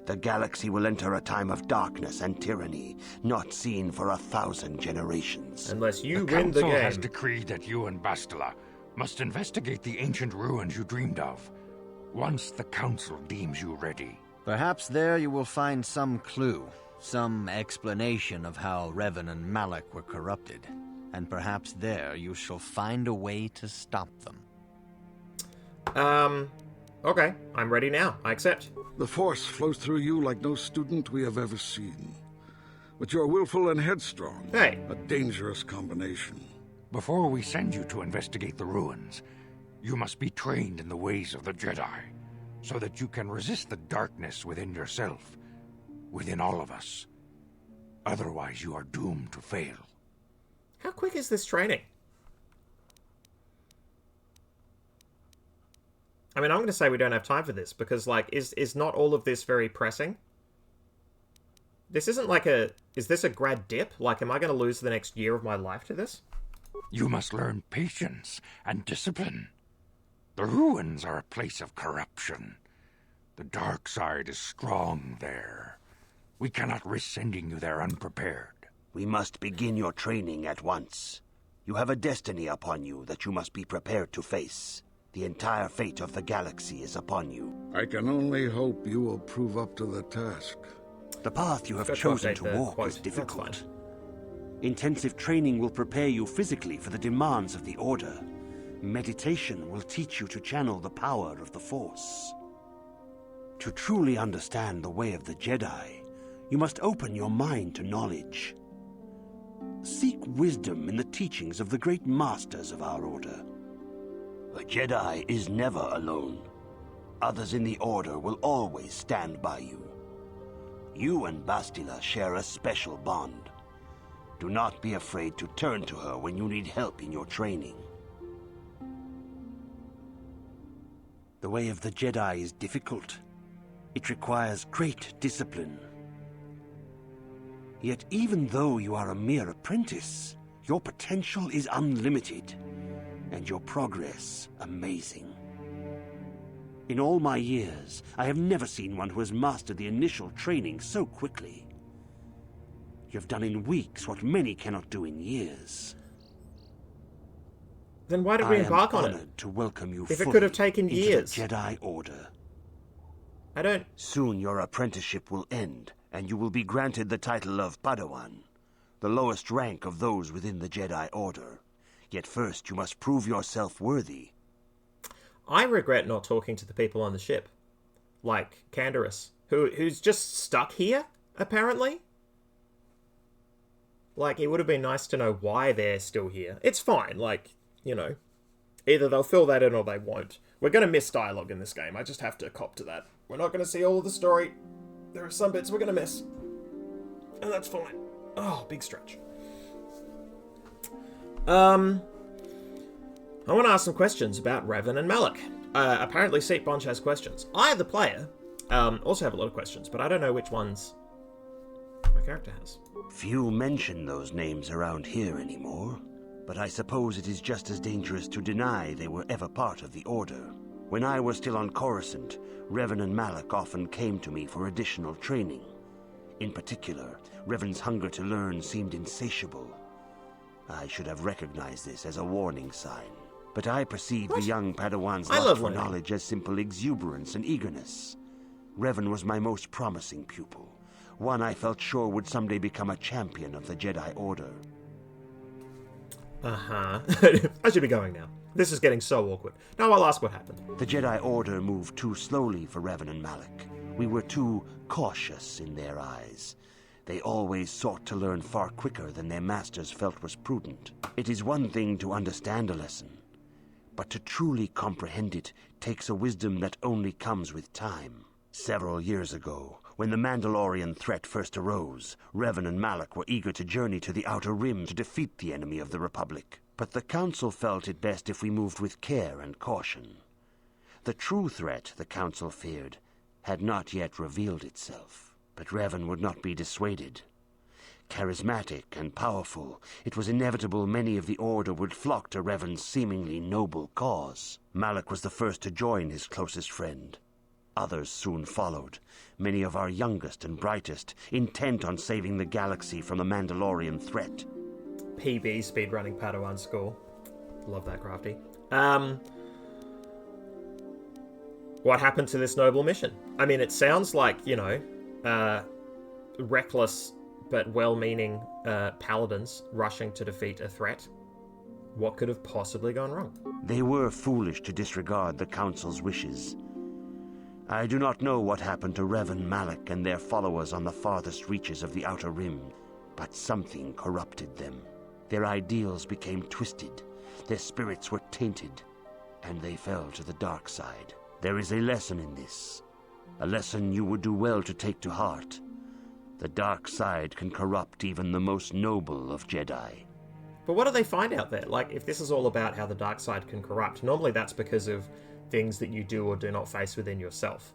Speaker 4: The galaxy will enter a time of darkness and tyranny, not seen for 1,000 generations.
Speaker 1: Unless you
Speaker 8: the
Speaker 1: win the
Speaker 8: Council
Speaker 1: game.
Speaker 8: has decreed that you and Bastila must investigate the ancient ruins you dreamed of, once the Council deems you ready.
Speaker 7: Perhaps there you will find some clue, some explanation of how Revan and Malak were corrupted. And perhaps there you shall find a way to stop them.
Speaker 1: Okay, I'm ready now. I accept.
Speaker 5: The Force flows through you like no student we have ever seen. But you're willful and headstrong.
Speaker 1: Hey.
Speaker 5: A dangerous combination.
Speaker 8: Before we send you to investigate the ruins, you must be trained in the ways of the Jedi, so that you can resist the darkness within yourself, within all of us. Otherwise, you are doomed to fail.
Speaker 1: How quick is this training? I mean, I'm going to say we don't have time for this, because, like, is not all of this very pressing? This isn't like a... Is this a grad dip? Like, am I going to lose the next year of my life to this?
Speaker 8: You must learn patience and discipline. The ruins are a place of corruption. The dark side is strong there. We cannot risk sending you there unprepared.
Speaker 4: We must begin your training at once. You have a destiny upon you that you must be prepared to face. The entire fate of the galaxy is upon you.
Speaker 5: I can only hope you will prove up to the task.
Speaker 4: The path you have chosen to walk is difficult. Intensive training will prepare you physically for the demands of the Order. Meditation will teach you to channel the power of the Force. To truly understand the way of the Jedi, you must open your mind to knowledge. Seek wisdom in the teachings of the great masters of our Order. A Jedi is never alone. Others in the Order will always stand by you. You and Bastila share a special bond. Do not be afraid to turn to her when you need help in your training. The way of the Jedi is difficult. It requires great discipline. Yet even though you are a mere apprentice, your potential is unlimited, and your progress amazing. In all my years, I have never seen one who has mastered the initial training so quickly. You have done in weeks what many cannot do in years.
Speaker 1: Then why did we embark on it?
Speaker 4: I am honored to welcome you
Speaker 1: if it could have taken
Speaker 4: into
Speaker 1: years.
Speaker 4: the Jedi Order.
Speaker 1: I don't...
Speaker 4: Soon your apprenticeship will end, and you will be granted the title of Padawan, the lowest rank of those within the Jedi Order. Yet first you must prove yourself worthy.
Speaker 1: I regret not talking to the people on the ship. Like Canderous, who's just stuck here, apparently. Like, it would have been nice to know why they're still here. It's fine, like, you know. Either they'll fill that in or they won't. We're going to miss dialogue in this game. I just have to cop to that. We're not going to see all of the story. There are some bits we're going to miss. And that's fine. Oh, big stretch. I want to ask some questions about Revan and Malak. Apparently Seat Bunch has questions. I, the player, also have a lot of questions, but I don't know which ones my character has.
Speaker 4: Few mention those names around here anymore, but I suppose it is just as dangerous to deny they were ever part of the Order. When I was still on Coruscant, Revan and Malak often came to me for additional training. In particular, Revan's hunger to learn seemed insatiable. I should have recognized this as a warning sign, but I perceived the young Padawan's lust for knowledge as simple exuberance and eagerness. Revan was my most promising pupil, one I felt sure would someday become a champion of the Jedi Order.
Speaker 1: Uh-huh. I should be going now. This is getting so awkward. Now I'll ask what happened.
Speaker 4: The Jedi Order moved too slowly for Revan and Malak. We were too cautious in their eyes. They always sought to learn far quicker than their masters felt was prudent. It is one thing to understand a lesson, but to truly comprehend it takes a wisdom that only comes with time. Several years ago, when the Mandalorian threat first arose, Revan and Malak were eager to journey to the Outer Rim to defeat the enemy of the Republic. But the Council felt it best if we moved with care and caution. The true threat the Council feared had not yet revealed itself, but Revan would not be dissuaded. Charismatic and powerful, it was inevitable many of the Order would flock to Revan's seemingly noble cause. Malak was the first to join his closest friend. Others soon followed, many of our youngest and brightest, intent on saving the galaxy from the Mandalorian threat.
Speaker 1: PB, speedrunning Padawan school. Love that, Crafty. What happened to this noble mission? I mean, it sounds like, reckless but well-meaning paladins rushing to defeat a threat. What could have possibly gone wrong?
Speaker 4: They were foolish to disregard the Council's wishes. I do not know what happened to Revan, Malak, and their followers on the farthest reaches of the Outer Rim, but something corrupted them. Their ideals became twisted, their spirits were tainted, and they fell to the dark side. There is a lesson in this, a lesson you would do well to take to heart. The dark side can corrupt even the most noble of Jedi.
Speaker 1: But what do they find out there? Like, if this is all about how the dark side can corrupt, normally that's because of things that you do or do not face within yourself,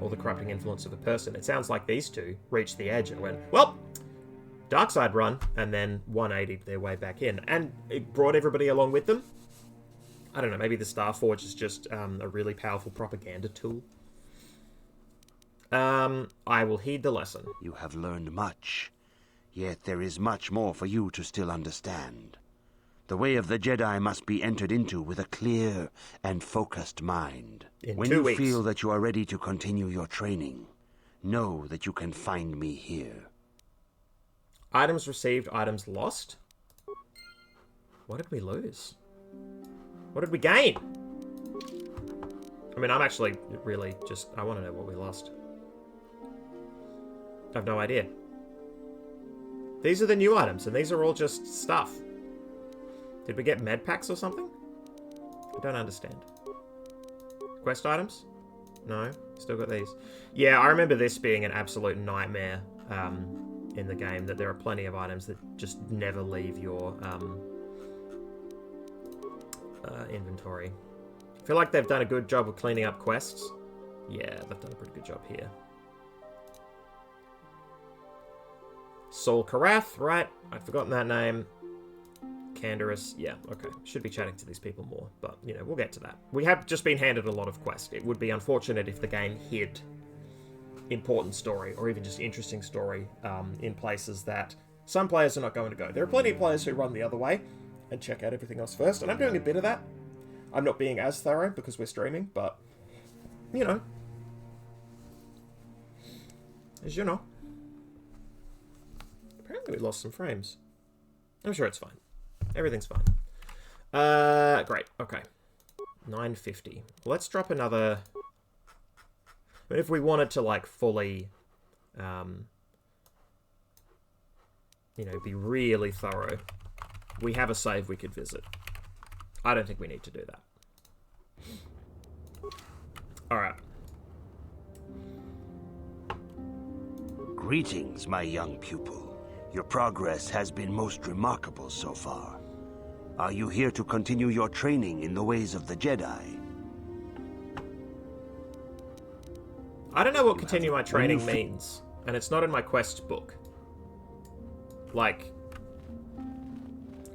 Speaker 1: or the corrupting influence of a person. It sounds like these two reached the edge and went, well, dark side run, and then 180'd their way back in. And it brought everybody along with them. I don't know, maybe the Starforge is just a really powerful propaganda tool. I will heed the lesson.
Speaker 4: You have learned much, yet there is much more for you to still understand. The way of the Jedi must be entered into with a clear and focused mind. When you feel that you are ready to continue your training, know that you can find me here.
Speaker 1: Items received, items lost? What did we lose? What did we gain? I mean, I'm actually really just... I want to know what we lost. I have no idea. These are the new items, and these are all just stuff. Did we get med packs or something? I don't understand. Quest items? No, still got these. Yeah, I remember this being an absolute nightmare in the game, that there are plenty of items that just never leave your inventory. I feel like they've done a good job of cleaning up quests. Yeah, they've done a pretty good job here. Sol Karath, right? I'd forgotten that name. Canderous, yeah, okay. Should be chatting to these people more, but, we'll get to that. We have just been handed a lot of quests. It would be unfortunate if the game hid important story, or even just interesting story, in places that some players are not going to go. There are plenty of players who run the other way and check out everything else first, and I'm doing a bit of that. I'm not being as thorough because we're streaming, but, as you know. Apparently we lost some frames. I'm sure it's fine. Everything's fine. Great. Okay. 950. Let's drop another... But if we wanted to, fully, be really thorough, we have a save we could visit. I don't think we need to do that. Alright.
Speaker 4: Greetings, my young pupil. Your progress has been most remarkable so far. Are you here to continue your training in the ways of the Jedi?
Speaker 1: I don't know what continue my training means, and it's not in my quest book.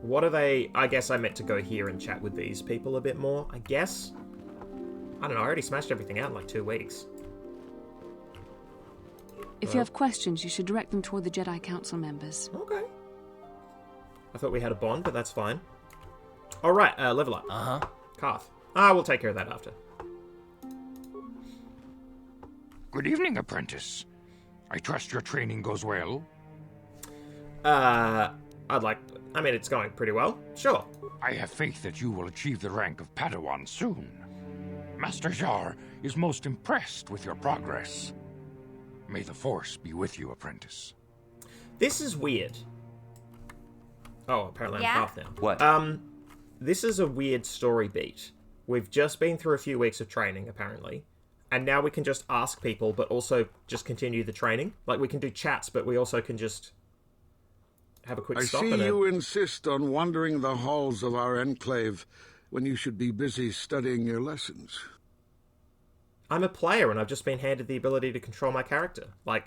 Speaker 1: What are they... I guess I meant to go here and chat with these people a bit more, I guess? I don't know, I already smashed everything out in 2 weeks.
Speaker 6: If you have questions, you should direct them toward the Jedi Council members.
Speaker 1: Okay. I thought we had a bond, but that's fine. Alright, level up.
Speaker 3: Uh-huh.
Speaker 1: Karth. We'll take care of that after.
Speaker 8: Good evening, apprentice. I trust your training goes well?
Speaker 1: It's going pretty well. Sure.
Speaker 8: I have faith that you will achieve the rank of Padawan soon. Master Jar is most impressed with your progress. May the Force be with you, apprentice.
Speaker 1: This is weird. Oh, apparently I'm Karth now.
Speaker 7: What?
Speaker 1: This is a weird story beat. We've just been through a few weeks of training, apparently. And now we can just ask people, but also just continue the training. We can do chats, but we also can just have a quick
Speaker 5: I
Speaker 1: stop.
Speaker 5: see you insist on wandering the halls of our enclave when you should be busy studying your lessons.
Speaker 1: I'm a player, and I've just been handed the ability to control my character. Like,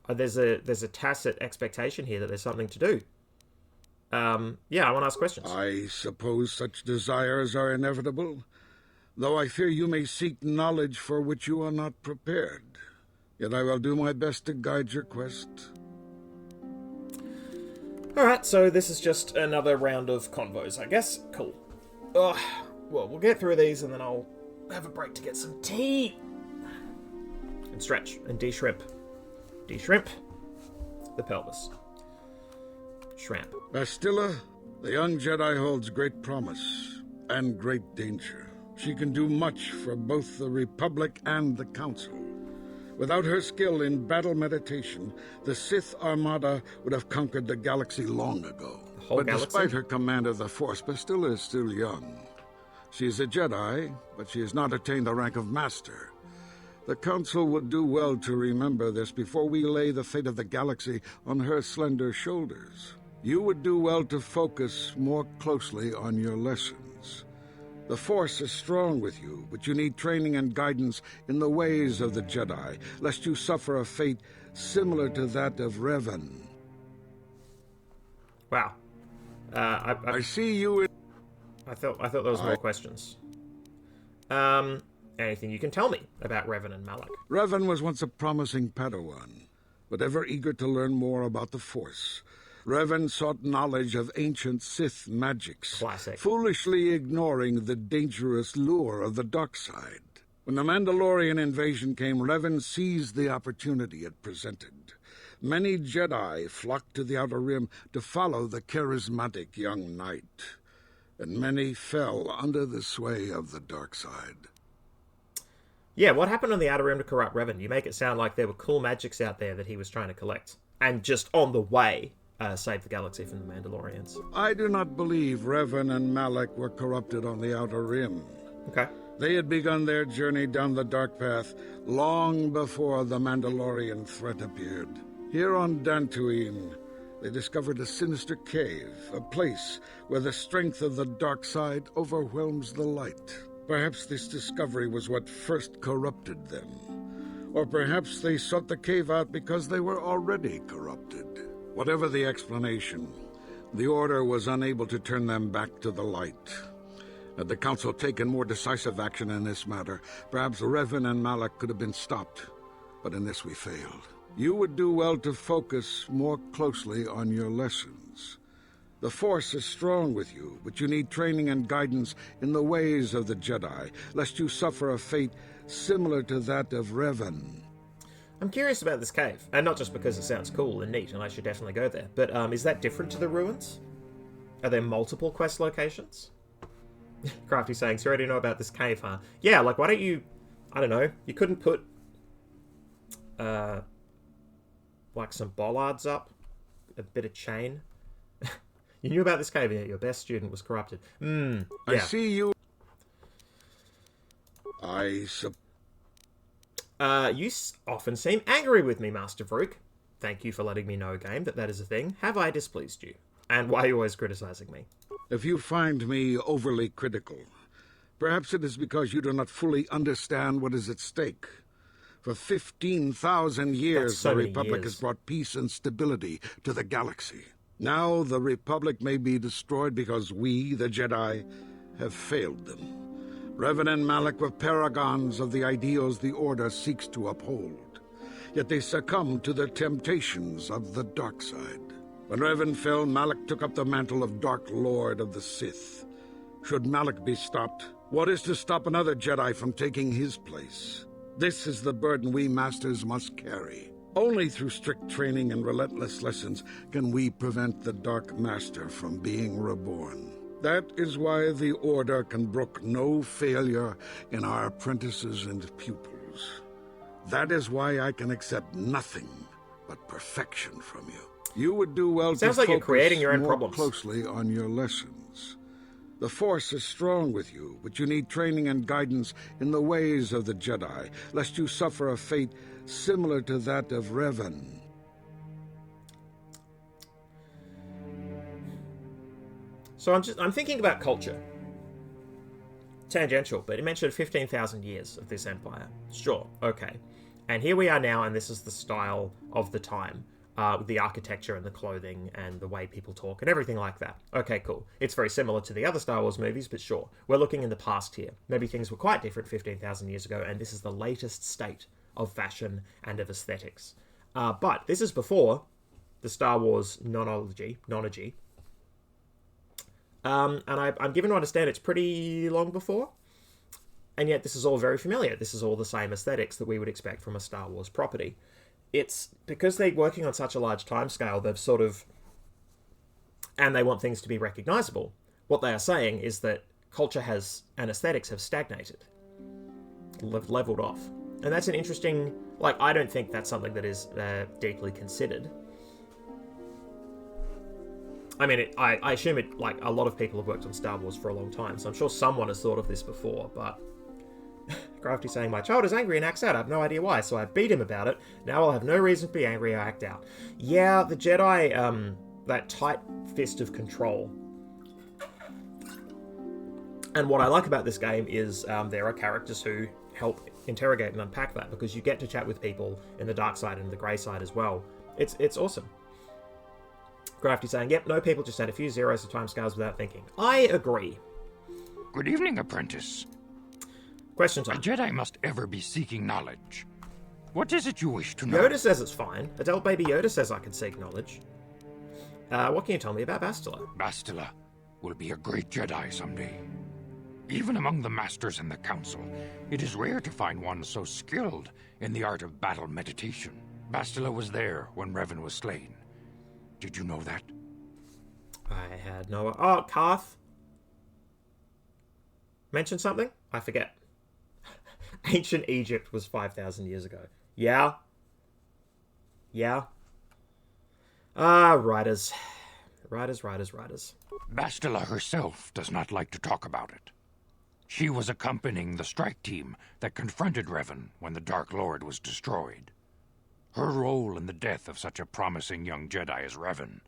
Speaker 1: there's a tacit expectation here that there's something to do. Yeah, I want to ask questions.
Speaker 5: I suppose such desires are inevitable, though I fear you may seek knowledge for which you are not prepared. Yet I will do my best to guide your quest.
Speaker 1: Alright, so this is just another round of convos, I guess. Cool. Well, we'll get through these, and then I'll have a break to get some tea. And stretch, and de-shrimp. De-shrimp the pelvis. Shrimp.
Speaker 5: Bastila, the young Jedi holds great promise and great danger. She can do much for both the Republic and the Council. Without her skill in battle meditation, the Sith Armada would have conquered the galaxy long ago. But despite her command of the Force, Bastila is still young. She is a Jedi, but she has not attained the rank of Master. The Council would do well to remember this before we lay the fate of the galaxy on her slender shoulders. You would do well to focus more closely on your lessons. The Force is strong with you, but you need training and guidance in the ways of the Jedi, lest you suffer a fate similar to that of Revan.
Speaker 1: Wow.
Speaker 5: I see you in...
Speaker 1: I thought there was more questions. Anything you can tell me about Revan and Malak?
Speaker 5: Revan was once a promising Padawan, but ever eager to learn more about the Force. Revan sought knowledge of ancient Sith magics, foolishly ignoring the dangerous lure of the dark side. When the Mandalorian invasion came, Revan seized the opportunity it presented. Many Jedi flocked to the Outer Rim to follow the charismatic young knight, and many fell under the sway of the dark side.
Speaker 1: Yeah, what happened on the Outer Rim to corrupt Revan? You make it sound like there were cool magics out there that he was trying to collect, and just on the way... save the galaxy from the Mandalorians.
Speaker 5: I do not believe Revan and Malak were corrupted on the Outer Rim.
Speaker 1: Okay.
Speaker 5: They had begun their journey down the dark path long before the Mandalorian threat appeared. Here on Dantooine, they discovered a sinister cave, a place where the strength of the dark side overwhelms the light. Perhaps this discovery was what first corrupted them. Or perhaps they sought the cave out because they were already corrupted. Whatever the explanation, the Order was unable to turn them back to the light. Had the Council taken more decisive action in this matter, perhaps Revan and Malak could have been stopped. But in this we failed. You would do well to focus more closely on your lessons. The Force is strong with you, but you need training and guidance in the ways of the Jedi, lest you suffer a fate similar to that of Revan.
Speaker 1: I'm curious about this cave, and not just because it sounds cool and neat, and I should definitely go there, but is that different to the ruins? Are there multiple quest locations? Crafty saying, so you already know about this cave, huh? Yeah, like, why don't you... I don't know, you couldn't put... like, some bollards up? A bit of chain? You knew about this cave, yeah, your best student was corrupted. Yeah.
Speaker 5: I see you...
Speaker 1: You often seem angry with me, Master Vrook. Thank you for letting me know, game, that is a thing. Have I displeased you? And why are you always criticizing me?
Speaker 5: If you find me overly critical, perhaps it is because you do not fully understand what is at stake. For 15,000 years, the Republic has brought peace and stability to the galaxy. Now the Republic may be destroyed because we, the Jedi, have failed them. Revan and Malak were paragons of the ideals the Order seeks to uphold. Yet they succumbed to the temptations of the dark side. When Revan fell, Malak took up the mantle of Dark Lord of the Sith. Should Malak be stopped, what is to stop another Jedi from taking his place? This is the burden we Masters must carry. Only through strict training and relentless lessons can we prevent the Dark Master from being reborn. That is why the Order can brook no failure in our apprentices and pupils. That is why I can accept nothing but perfection from you. You would do well to
Speaker 1: focus you're creating your own
Speaker 5: more
Speaker 1: problems.
Speaker 5: Closely on your lessons. The Force is strong with you, but you need training and guidance in the ways of the Jedi, lest you suffer a fate similar to that of Revan.
Speaker 1: So I'm thinking about culture. Tangential, but it mentioned 15,000 years of this empire. Sure, okay. And here we are now, and this is the style of the time. With the architecture and the clothing and the way people talk and everything like that. Okay, cool. It's very similar to the other Star Wars movies, but sure. We're looking in the past here. Maybe things were quite different 15,000 years ago, and this is the latest state of fashion and of aesthetics. But this is before the Star Wars nonology. And I'm given to understand it's pretty long before. And yet this is all very familiar. This is all the same aesthetics that we would expect from a Star Wars property. It's because they're working on such a large timescale, they've sort of... And they want things to be recognisable. What they are saying is that culture has... and aesthetics have stagnated. Leveled off. And that's an interesting... Like, I don't think that's something that is deeply considered. I mean, I assume it... Like, a lot of people have worked on Star Wars for a long time, so I'm sure someone has thought of this before, but... Crafty saying, my child is angry and acts out. I have no idea why, so I beat him about it. Now I'll have no reason to be angry or act out. Yeah, the Jedi, that tight fist of control. And what I like about this game is there are characters who help interrogate and unpack that, because you get to chat with people in the dark side and the grey side as well. It's awesome. Crafty saying, yep, no people just add a few zeros to timescales without thinking. I agree.
Speaker 8: Good evening, apprentice.
Speaker 1: Question time.
Speaker 8: A Jedi must ever be seeking knowledge. What is it you wish to know?
Speaker 1: Yoda says it's fine. Adult baby Yoda says I can seek knowledge. What can you tell me about Bastila?
Speaker 8: Bastila will be a great Jedi someday. Even among the Masters and the Council, it is rare to find one so skilled in the art of battle meditation. Bastila was there when Revan was slain. Did you know that?
Speaker 1: I had no... Oh, Karth? Mention something? I forget. Ancient Egypt was 5,000 years ago. Yeah? Yeah? Writers. Writers.
Speaker 8: Bastila herself does not like to talk about it. She was accompanying the strike team that confronted Revan when the Dark Lord was destroyed. Her role in the death of such a promising young Jedi as Revan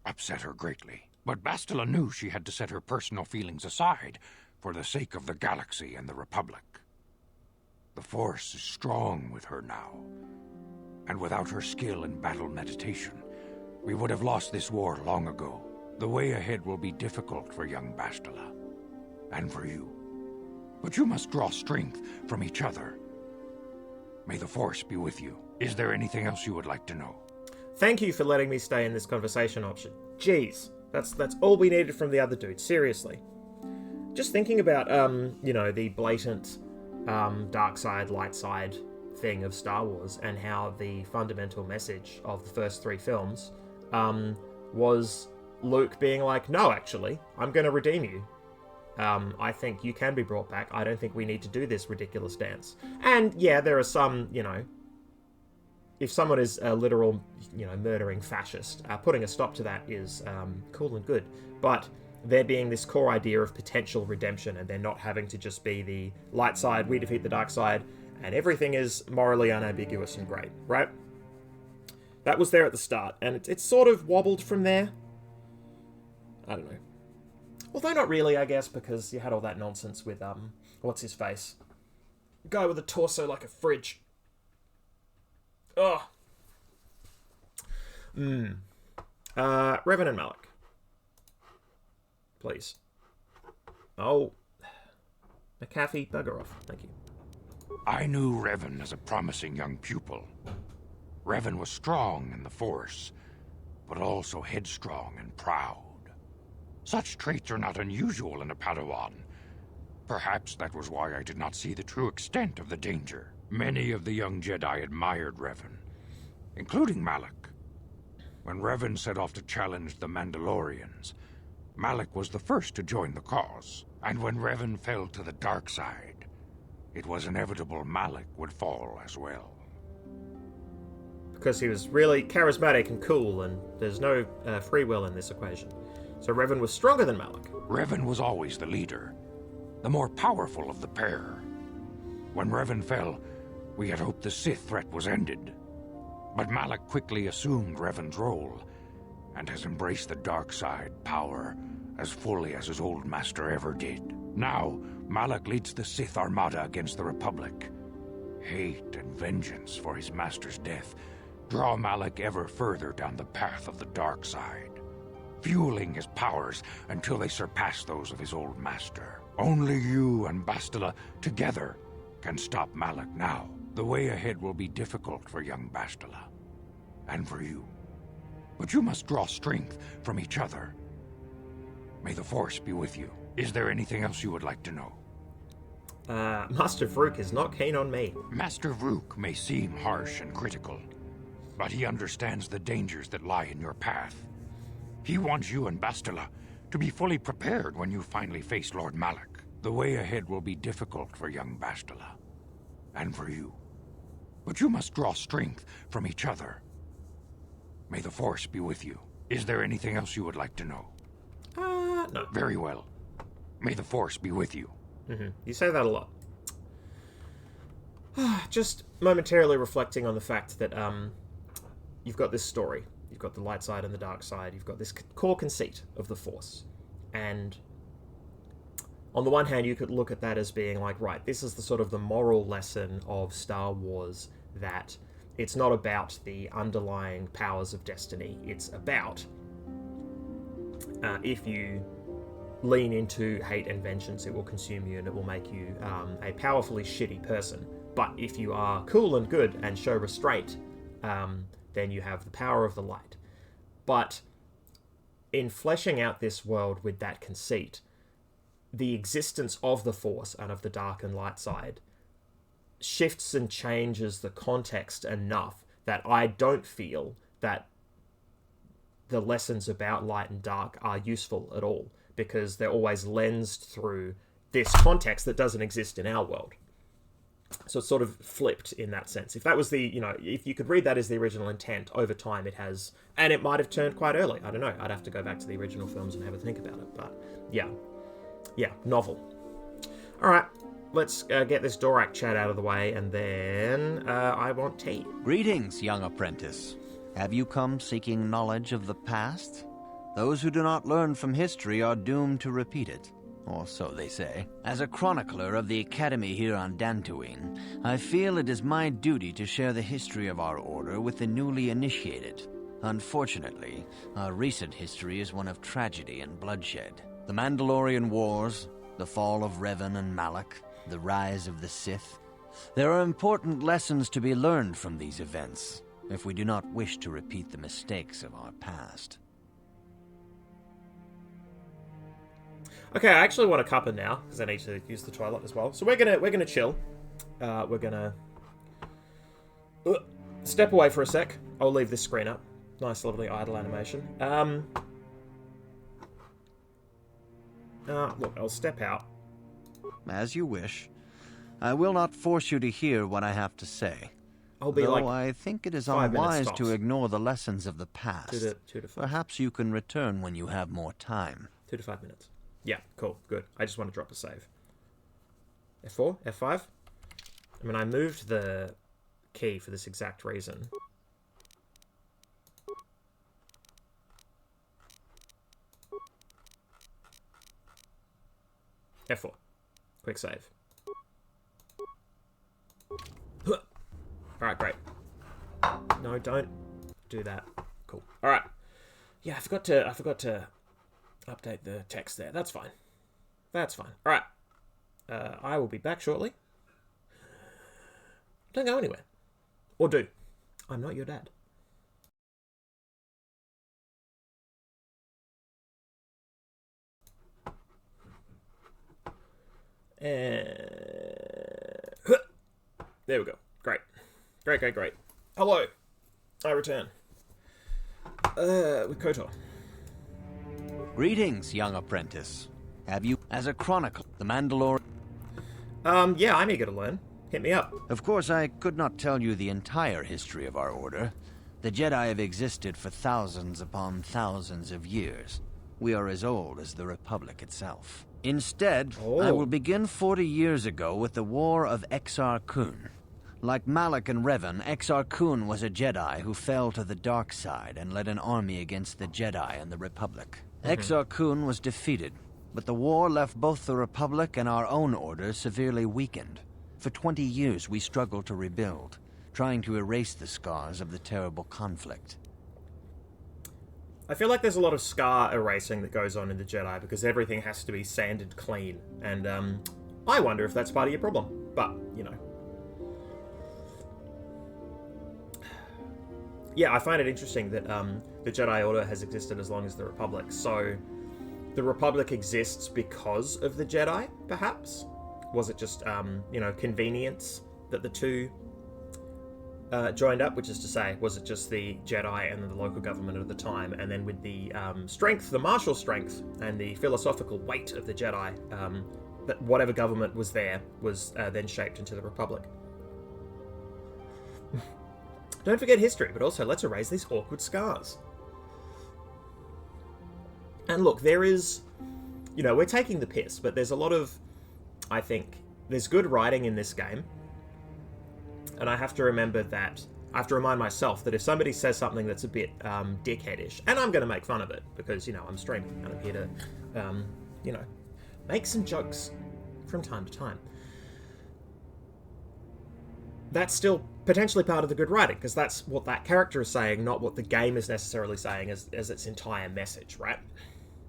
Speaker 8: upset her greatly. But Bastila knew she had to set her personal feelings aside for the sake of the galaxy and the Republic. The Force is strong with her now, and without her skill in battle meditation, we would have lost this war long ago. The way ahead will be difficult for young Bastila, and for you. But you must draw strength from each other. May the Force be with you. Is there anything else you would like to know?
Speaker 1: Thank you for letting me stay in this conversation option. Jeez, that's all we needed from the other dude, seriously. Just thinking about, the blatant dark side, light side thing of Star Wars, and how the fundamental message of the first 3 films was Luke being like, no, actually, I'm going to redeem you. I think you can be brought back. I don't think we need to do this ridiculous dance. And yeah, there are some, if someone is a literal, murdering fascist, putting a stop to that is cool and good. But there being this core idea of potential redemption, and there not having to just be the light side, we defeat the dark side, and everything is morally unambiguous and great, right? That was there at the start, and it's sort of wobbled from there. I don't know. Although not really, I guess, because you had all that nonsense with, what's his face? The guy with a torso like a fridge. Ugh. Revan and Malak. Please. Oh. McAfee, bugger off. Thank you.
Speaker 8: I knew Revan as a promising young pupil. Revan was strong in the Force, but also headstrong and proud. Such traits are not unusual in a Padawan. Perhaps that was why I did not see the true extent of the danger. Many of the young Jedi admired Revan, including Malak. When Revan set off to challenge the Mandalorians, Malak was the first to join the cause. And when Revan fell to the dark side, it was inevitable Malak would fall as well.
Speaker 1: Because he was really charismatic and cool, and there's no free will in this equation. So Revan was stronger than Malak.
Speaker 8: Revan was always the leader, the more powerful of the pair. When Revan fell, we had hoped the Sith threat was ended. But Malak quickly assumed Revan's role, and has embraced the dark side, power, as fully as his old master ever did. Now, Malak leads the Sith Armada against the Republic. Hate and vengeance for his master's death draw Malak ever further down the path of the dark side, fueling his powers until they surpass those of his old master. Only you and Bastila together can stop Malak now. The way ahead will be difficult for young Bastila, and for you. But you must draw strength from each other. May the Force be with you. Is there anything else you would like to know?
Speaker 1: Master Vrook is not keen on me.
Speaker 8: Master Vrook may seem harsh and critical, but he understands the dangers that lie in your path. He wants you and Bastila to be fully prepared when you finally face Lord Malak. The way ahead will be difficult for young Bastila, and for you. But you must draw strength from each other. May the Force be with you. Is there anything else you would like to know?
Speaker 1: No.
Speaker 8: Very well. May the Force be with you.
Speaker 1: You say that a lot. Just momentarily reflecting on the fact that you've got this story. You've got the light side and the dark side. You've got this core conceit of the Force. And on the one hand, you could look at that as being like, right, this is the sort of the moral lesson of Star Wars, that it's not about the underlying powers of destiny. It's about if you lean into hate and vengeance, it will consume you and it will make you a powerfully shitty person. But if you are cool and good and show restraint, then you have the power of the light. But in fleshing out this world with that conceit, the existence of the Force and of the dark and light side shifts and changes the context enough that I don't feel that the lessons about light and dark are useful at all, because they're always lensed through this context that doesn't exist in our world. So it's sort of flipped in that sense. If that was the, if you could read that as the original intent, over time it has, and it might have turned quite early. I don't know. I'd have to go back to the original films and have a think about it. But yeah, novel. All right, let's get this Doorak chat out of the way, and then I want tea.
Speaker 7: Greetings, young apprentice. Have you come seeking knowledge of the past? Those who do not learn from history are doomed to repeat it, or so they say. As a chronicler of the Academy here on Dantooine, I feel it is my duty to share the history of our order with the newly initiated. Unfortunately, our recent history is one of tragedy and bloodshed. The Mandalorian Wars, the fall of Revan and Malak, the rise of the Sith. There are important lessons to be learned from these events, if we do not wish to repeat the mistakes of our past.
Speaker 1: Okay, I actually want a cuppa now, because I need to use the toilet as well. So we're gonna chill. We're gonna step away for a sec. I'll leave this screen up. Nice, lovely idle animation. Look, I'll step out.
Speaker 7: As you wish. I will not force you to hear what I have to say.
Speaker 1: I'll be
Speaker 7: Though
Speaker 1: like
Speaker 7: I think it is
Speaker 1: 5 minutes
Speaker 7: unwise
Speaker 1: tops.
Speaker 7: to ignore the lessons of the past.
Speaker 1: 2 to 5.
Speaker 7: Perhaps you can return when you have more time.
Speaker 1: 2 to 5 minutes. Yeah, cool, good. I just want to drop a save. F4? F5? I mean, I moved the key for this exact reason. F4. Quick save. Alright, great. No, don't do that. Cool. Alright. Yeah, I forgot to update the text there. That's fine. That's fine. Alright. I will be back shortly. Don't go anywhere. Or do. I'm not your dad. There we go. Great. Great. Hello. I return. With KOTOR.
Speaker 7: Greetings, young apprentice. Have you, as a chronicle, the Mandalorian...
Speaker 1: Yeah, I'm eager to learn. Hit me up.
Speaker 7: Of course, I could not tell you the entire history of our order. The Jedi have existed for thousands upon thousands of years. We are as old as the Republic itself. Instead, I will begin 40 years ago with the War of Exar Kun. Like Malak and Revan, Exar Kun was a Jedi who fell to the dark side and led an army against the Jedi and the Republic. Exar Kun was defeated, but the war left both the Republic and our own order severely weakened. For 20 years we struggled to rebuild, trying to erase the scars of the terrible conflict.
Speaker 1: I feel like there's a lot of scar erasing that goes on in the Jedi because everything has to be sanded clean, and I wonder if that's part of your problem, but, you know. Yeah, I find it interesting that the Jedi Order has existed as long as the Republic, so the Republic exists because of the Jedi, perhaps? Was it just, you know, convenience that the two joined up, which is to say, was it just the Jedi and the local government at the time, and then with the strength, the martial strength, and the philosophical weight of the Jedi, that whatever government was there was then shaped into the Republic? Don't forget history, but also let's erase these awkward scars. And look, there is, you know, we're taking the piss, but there's a lot of, I think, there's good writing in this game. And I have to remember that, I have to remind myself that if somebody says something that's a bit dickheadish, and I'm going to make fun of it, because, you know, I'm streaming, and I'm here to, you know, make some jokes from time to time. That's still potentially part of the good writing, because that's what that character is saying, not what the game is necessarily saying as its entire message, right?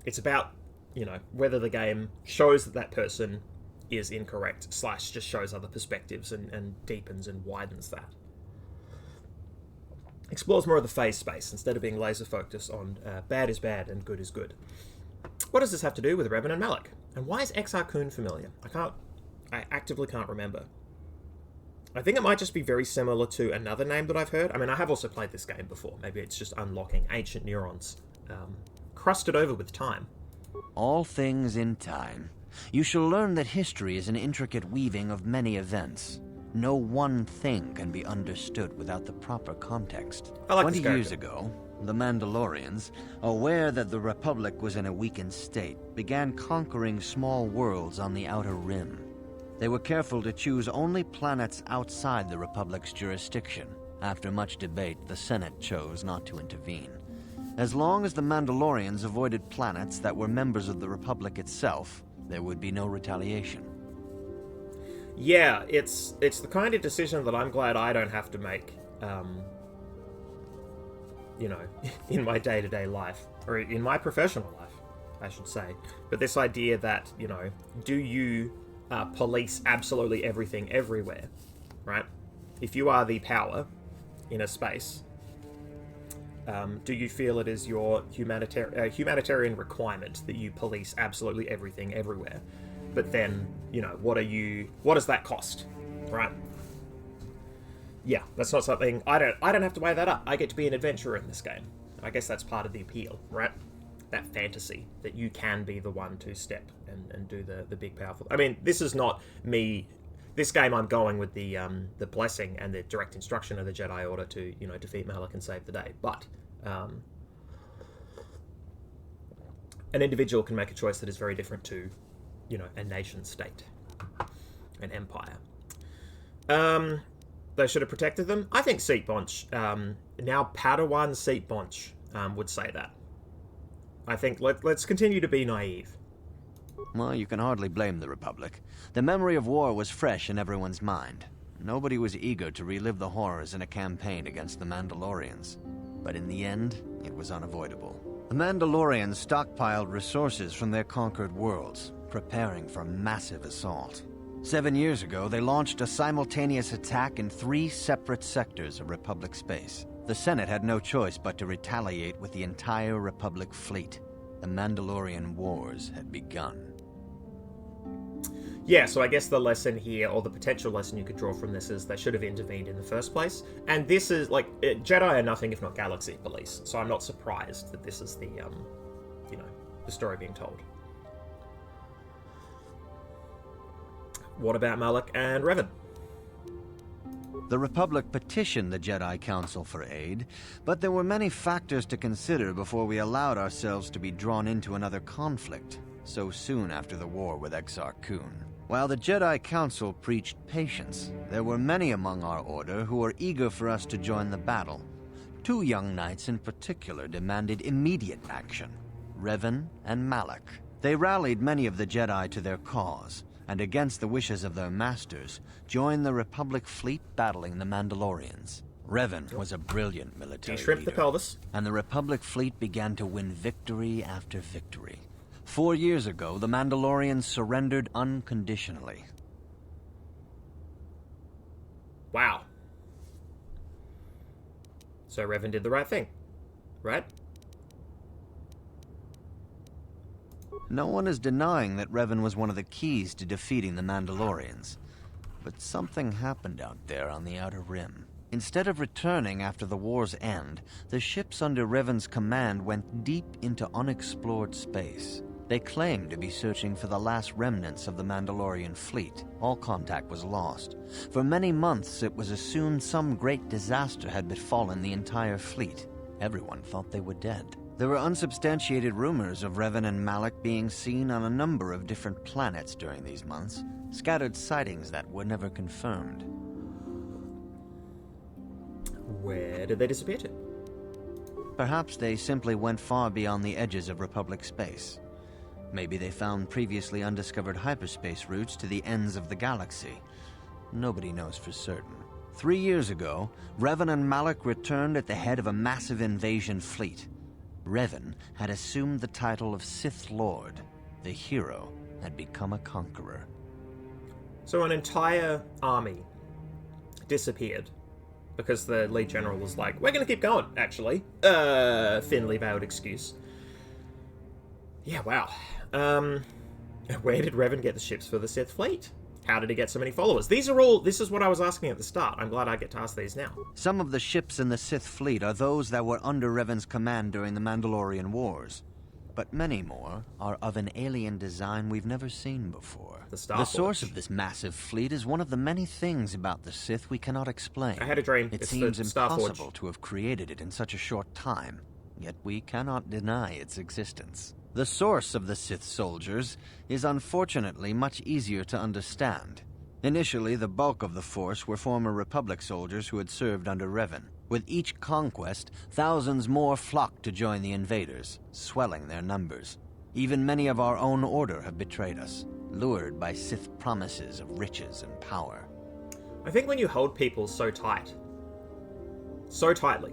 Speaker 1: It's about, you know, whether the game shows that that person is incorrect, / just shows other perspectives and deepens and widens that. Explores more of the phase space instead of being laser focused on bad is bad and good is good. What does this have to do with Revan and Malak? And why is Exar Kun familiar? I actively can't remember. I think it might just be very similar to another name that I've heard. I mean, I have also played this game before. Maybe it's just unlocking ancient neurons, crusted over with time.
Speaker 7: All things in time. You shall learn that history is an intricate weaving of many events. No one thing can be understood without the proper context. 20 years ago, the Mandalorians, aware that the Republic was in a weakened state, began conquering small worlds on the Outer Rim. They were careful to choose only planets outside the Republic's jurisdiction. After much debate, the Senate chose not to intervene. As long as the Mandalorians avoided planets that were members of the Republic itself, there would be no retaliation.
Speaker 1: Yeah, it's the kind of decision that I'm glad I don't have to make, you know, in my day-to-day life, or in my professional life, I should say. But this idea that, you know, do you police absolutely everything everywhere, right? If you are the power in a space, do you feel it is your humanitarian requirement that you police absolutely everything everywhere? But then, you know, what does that cost, right? Yeah, that's not something, I don't have to weigh that up. I get to be an adventurer in this game. I guess that's part of the appeal, right? That fantasy, that you can be the one to step and do the big powerful. I mean, this is not me. This game, I'm going with the blessing and the direct instruction of the Jedi Order to, you know, defeat Malak and save the day. But an individual can make a choice that is very different to, you know, a nation state, an empire. They should have protected them. I think Seat Bonch, now Padawan Seat Bonch, would say that. I think let's continue to be naive.
Speaker 7: Well, you can hardly blame the Republic. The memory of war was fresh in everyone's mind. Nobody was eager to relive the horrors in a campaign against the Mandalorians. But in the end, it was unavoidable. The Mandalorians stockpiled resources from their conquered worlds, preparing for a massive assault. 7 years ago, they launched a simultaneous attack in 3 separate sectors of Republic space. The Senate had no choice but to retaliate with the entire Republic fleet. The Mandalorian Wars had begun.
Speaker 1: Yeah, so I guess the lesson here, or the potential lesson you could draw from this, is they should have intervened in the first place. And this is, like, Jedi are nothing if not galaxy police, so I'm not surprised that this is the, you know, the story being told. What about Malak and Revan?
Speaker 7: The Republic petitioned the Jedi Council for aid, but there were many factors to consider before we allowed ourselves to be drawn into another conflict, so soon after the war with Exar Kun. While the Jedi Council preached patience, there were many among our order who were eager for us to join the battle. 2 young knights in particular demanded immediate action, Revan and Malak. They rallied many of the Jedi to their cause, and against the wishes of their masters, joined the Republic fleet battling the Mandalorians. Revan was a brilliant military
Speaker 1: De-shrimp the
Speaker 7: leader,
Speaker 1: pelvis.
Speaker 7: and the Republic fleet began to win victory after victory. 4 years ago, the Mandalorians surrendered unconditionally.
Speaker 1: Wow. So Revan did the right thing, right?
Speaker 7: No one is denying that Revan was one of the keys to defeating the Mandalorians. But something happened out there on the Outer Rim. Instead of returning after the war's end, the ships under Revan's command went deep into unexplored space. They claimed to be searching for the last remnants of the Mandalorian fleet. All contact was lost. For many months, it was assumed some great disaster had befallen the entire fleet. Everyone thought they were dead. There were unsubstantiated rumors of Revan and Malak being seen on a number of different planets during these months, scattered sightings that were never confirmed.
Speaker 1: Where did they disappear to?
Speaker 7: Perhaps they simply went far beyond the edges of Republic space. Maybe they found previously undiscovered hyperspace routes to the ends of the galaxy. Nobody knows for certain. 3 years ago, Revan and Malak returned at the head of a massive invasion fleet. Revan had assumed the title of Sith Lord. The hero had become a conqueror.
Speaker 1: So an entire army disappeared because the lead general was like, we're going to keep going, actually. Thinly veiled excuse. Yeah, wow. Where did Revan get the ships for the Sith fleet? How did he get so many followers? This is what I was asking at the start. I'm glad I get to ask these now.
Speaker 7: Some of the ships in the Sith fleet are those that were under Revan's command during the Mandalorian Wars. But many more are of an alien design we've never seen before. The source of this massive fleet is one of the many things about the Sith we cannot explain.
Speaker 1: I had a dream.
Speaker 7: It
Speaker 1: It's
Speaker 7: seems
Speaker 1: the
Speaker 7: impossible
Speaker 1: Starforge.
Speaker 7: to have created it in such a short time, yet we cannot deny its existence. The source of the Sith soldiers is unfortunately much easier to understand. Initially, the bulk of the force were former Republic soldiers who had served under Revan. With each conquest, thousands more flocked to join the invaders, swelling their numbers. Even many of our own order have betrayed us, lured by Sith promises of riches and power.
Speaker 1: I think when you hold people so tightly,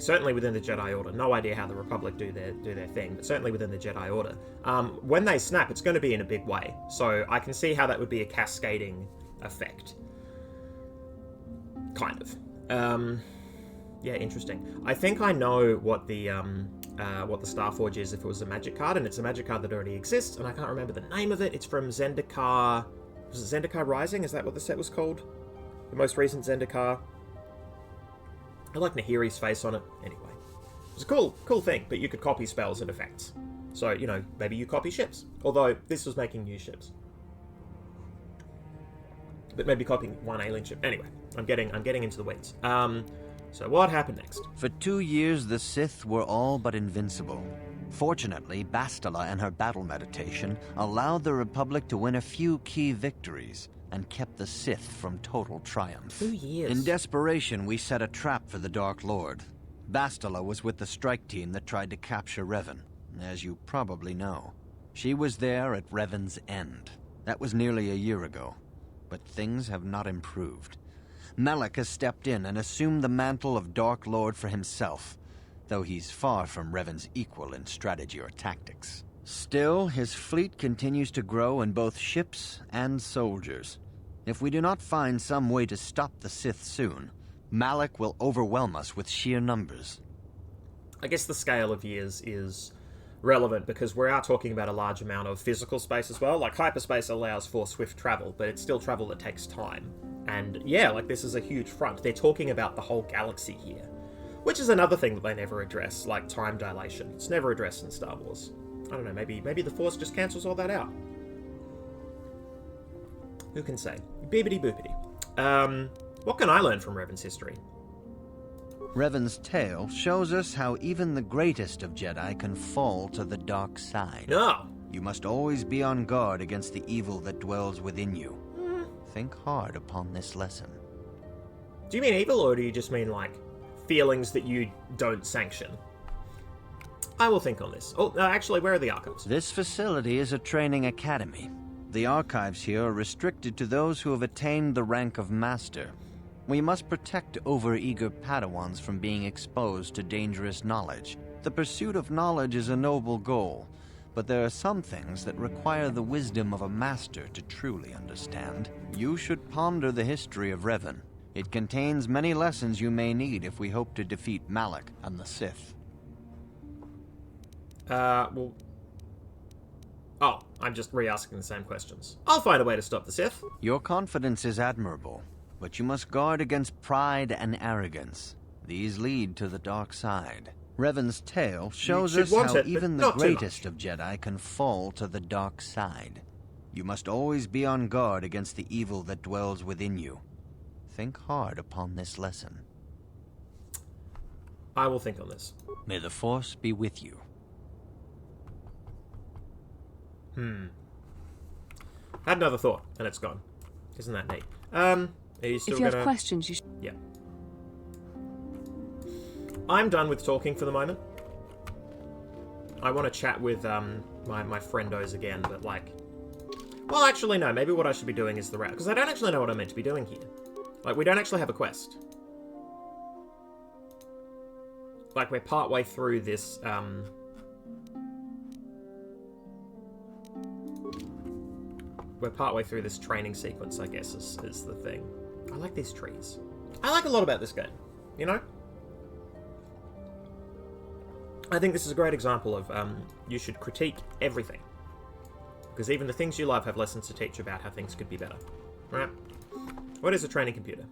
Speaker 1: certainly within the Jedi Order, no idea how the Republic do their thing, but certainly within the Jedi Order, when they snap, it's going to be in a big way. So I can see how that would be a cascading effect. Kind of. Yeah, interesting. I think I know what the Starforge is if it was a magic card, and it's a magic card that already exists, and I can't remember the name of it. It's from Zendikar. Was it Zendikar Rising? Is that what the set was called? The most recent Zendikar. I like Nahiri's face on it. Anyway, it's a cool thing, but you could copy spells and effects. So, you know, maybe you copy ships. Although, this was making new ships. But maybe copying one alien ship. Anyway, I'm getting into the weeds. So what happened next?
Speaker 7: For 2 years, the Sith were all but invincible. Fortunately, Bastila and her battle meditation allowed the Republic to win a few key victories and kept the Sith from total triumph.
Speaker 1: 2 years.
Speaker 7: In desperation, we set a trap for the Dark Lord. Bastila was with the strike team that tried to capture Revan, as you probably know. She was there at Revan's end. That was nearly a year ago, but things have not improved. Malak has stepped in and assumed the mantle of Dark Lord for himself, though he's far from Revan's equal in strategy or tactics. Still, his fleet continues to grow in both ships and soldiers. If we do not find some way to stop the Sith soon, Malak will overwhelm us with sheer numbers.
Speaker 1: I guess the scale of years is relevant because we are talking about a large amount of physical space as well. Like, hyperspace allows for swift travel, but it's still travel that takes time. And yeah, like, this is a huge front. They're talking about the whole galaxy here, which is another thing that they never address, like time dilation. It's never addressed in Star Wars. I don't know, maybe the Force just cancels all that out. Who can say? Bibbidi boopity. What can I learn from Revan's history?
Speaker 7: Revan's tale shows us how even the greatest of Jedi can fall to the dark side.
Speaker 1: No!
Speaker 7: You must always be on guard against the evil that dwells within you. Think hard upon this lesson.
Speaker 1: Do you mean evil, or do you just mean, like, feelings that you don't sanction? I will think on this. Oh, actually, where are the archives?
Speaker 7: This facility is a training academy. The archives here are restricted to those who have attained the rank of master. We must protect overeager Padawans from being exposed to dangerous knowledge. The pursuit of knowledge is a noble goal, but there are some things that require the wisdom of a master to truly understand. You should ponder the history of Revan. It contains many lessons you may need if we hope to defeat Malak and the Sith.
Speaker 1: Well... Oh, I'm just re-asking the same questions. I'll find a way to stop the Sith.
Speaker 7: Your confidence is admirable, but you must guard against pride and arrogance. These lead to the dark side. Revan's tale shows us how even the greatest of Jedi can fall to the dark side. You must always be on guard against the evil that dwells within you. Think hard upon this lesson.
Speaker 1: I will think on this.
Speaker 7: May the Force be with you.
Speaker 1: Had another thought, and it's gone. Isn't that neat? Are you still
Speaker 6: if you have questions, you should...
Speaker 1: Yeah. I'm done with talking for the moment. I want to chat with my friendos again, but like... Well, actually, no. Maybe what I should be doing is the route. Because I don't actually know what I'm meant to be doing here. Like, we don't actually have a quest. Like, we're partway through this... We're partway through this training sequence, I guess, is the thing. I like these trees. I like a lot about this game, you know? I think this is a great example of you should critique everything. Because even the things you love have lessons to teach you about how things could be better. Right? What is a training computer?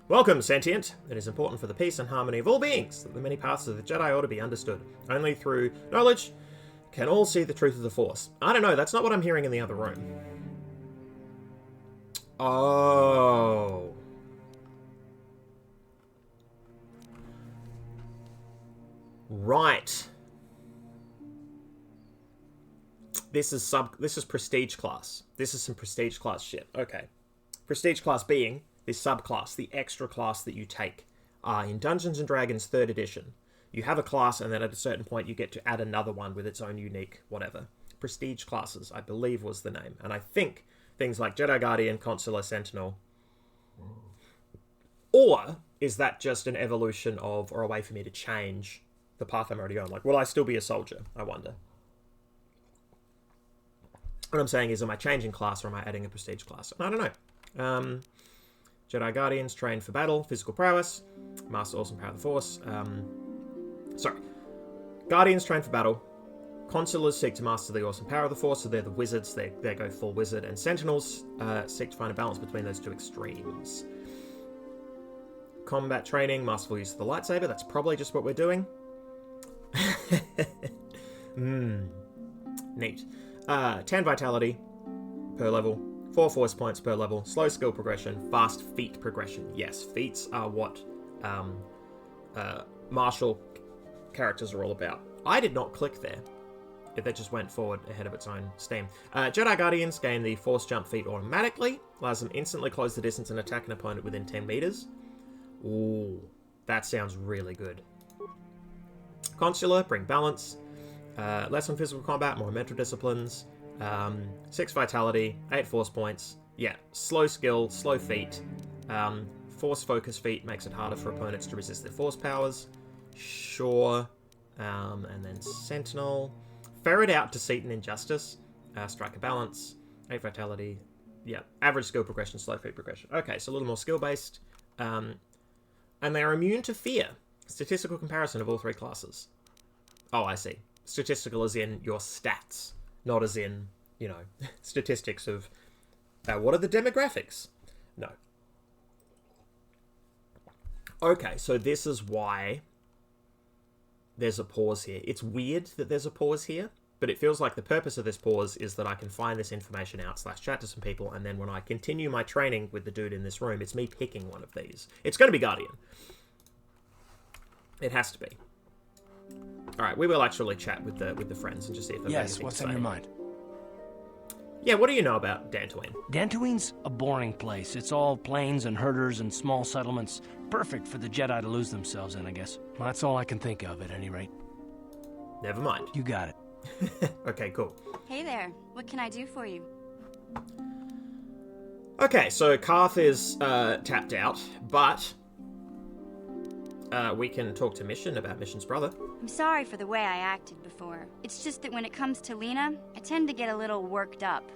Speaker 1: Welcome, sentient. It is important for the peace and harmony of all beings that the many paths of the Jedi ought to be understood. Only through knowledge can all see the truth of the Force. I don't know, that's not what I'm hearing in the other room. Oh. Right. This is prestige class. This is some prestige class shit. Okay. Prestige class being this subclass, the extra class that you take. In Dungeons & Dragons 3rd edition, you have a class, and then at a certain point you get to add another one with its own unique whatever. Prestige classes, I believe, was the name. And I think things like Jedi Guardian, Consular, Sentinel. Or is that just an evolution of, or a way for me to change the path I'm already on? Like, will I still be a soldier? I wonder. What I'm saying is, am I changing class or am I adding a prestige class? I don't know. Jedi Guardians train for battle, physical prowess, master awesome power of the Force. Guardians train for battle. Consulars seek to master the awesome power of the Force, so they're the wizards. They go full wizard. And Sentinels seek to find a balance between those two extremes. Combat training, masterful use of the lightsaber. That's probably just what we're doing. Neat. 10 vitality per level. 4 force points per level. Slow skill progression. Fast feat progression. Yes, feats are what martial characters are all about. I did not click there. That just went forward ahead of its own steam. Jedi Guardians gain the Force Jump feat automatically. Allows them instantly close the distance and attack an opponent within 10 meters. Ooh, that sounds really good. Consular, bring balance. Less on physical combat, more mental disciplines. 6 vitality, 8 force points. Yeah, slow skill, slow feat. Force focus feat makes it harder for opponents to resist their force powers. Sure. And then Sentinel. Ferret out deceit and injustice. Strike a balance. 8 vitality. Yeah, average skill progression, slow feat progression. Okay, so a little more skill-based. And they're immune to fear. Statistical comparison of all 3 classes. Oh, I see. Statistical as in your stats. Not as in, you know, statistics of what are the demographics? No. Okay, so this is why there's a pause here. It's weird that there's a pause here, but it feels like the purpose of this pause is that I can find this information out / chat to some people, and then when I continue my training with the dude in this room, it's me picking one of these. It's going to be Guardian. It has to be. All right, we will actually chat with the friends and just see if they've
Speaker 3: Yes, what's on your mind?
Speaker 1: Yeah, what do you know about Dantooine?
Speaker 3: Dantooine's a boring place. It's all plains and herders and small settlements. Perfect for the Jedi to lose themselves in, I guess. Well, that's all I can think of, at any rate.
Speaker 1: Never mind.
Speaker 3: You got it.
Speaker 1: Okay, cool.
Speaker 10: Hey there. What can I do for you?
Speaker 1: Okay, so Karth is tapped out, but we can talk to Mission about Mission's brother.
Speaker 10: I'm sorry for the way I acted before. It's just that when it comes to Lena, I tend to get a little worked up.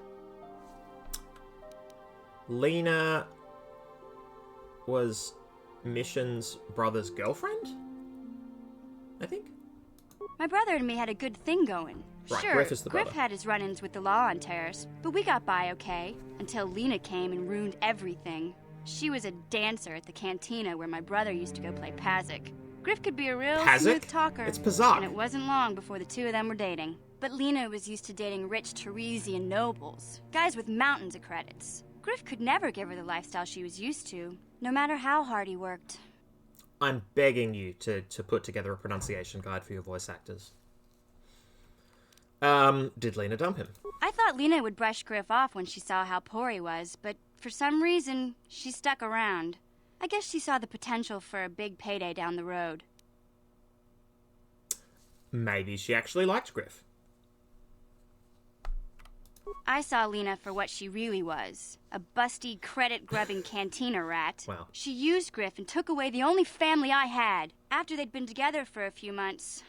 Speaker 1: Lena was Mission's brother's girlfriend? I think?
Speaker 10: My brother and me had a good thing going.
Speaker 1: Right,
Speaker 10: Sure,
Speaker 1: Griff is the
Speaker 10: Griff
Speaker 1: brother.
Speaker 10: had his run-ins with the law on Terrace, but we got by okay, until Lena came and ruined everything. She was a dancer at the cantina where my brother used to go play Pazzik. Griff could be a real
Speaker 1: Pazzik?
Speaker 10: smooth talker.
Speaker 1: It's Pazak.
Speaker 10: And it wasn't long before the two of them were dating. But Lena was used to dating rich Teresian nobles, guys with mountains of credits. Griff could never give her the lifestyle she was used to, no matter how hard he worked.
Speaker 1: I'm begging you to put together a pronunciation guide for your voice actors. Did Lena dump him?
Speaker 10: I thought Lena would brush Griff off when she saw how poor he was, but for some reason, she stuck around. I guess she saw the potential for a big payday down the road.
Speaker 1: Maybe she actually liked Griff.
Speaker 10: I saw Lena for what she really was, a busty, credit-grubbing cantina rat.
Speaker 1: Wow.
Speaker 10: She used Griff and took away the only family I had. After they'd been together for a few months,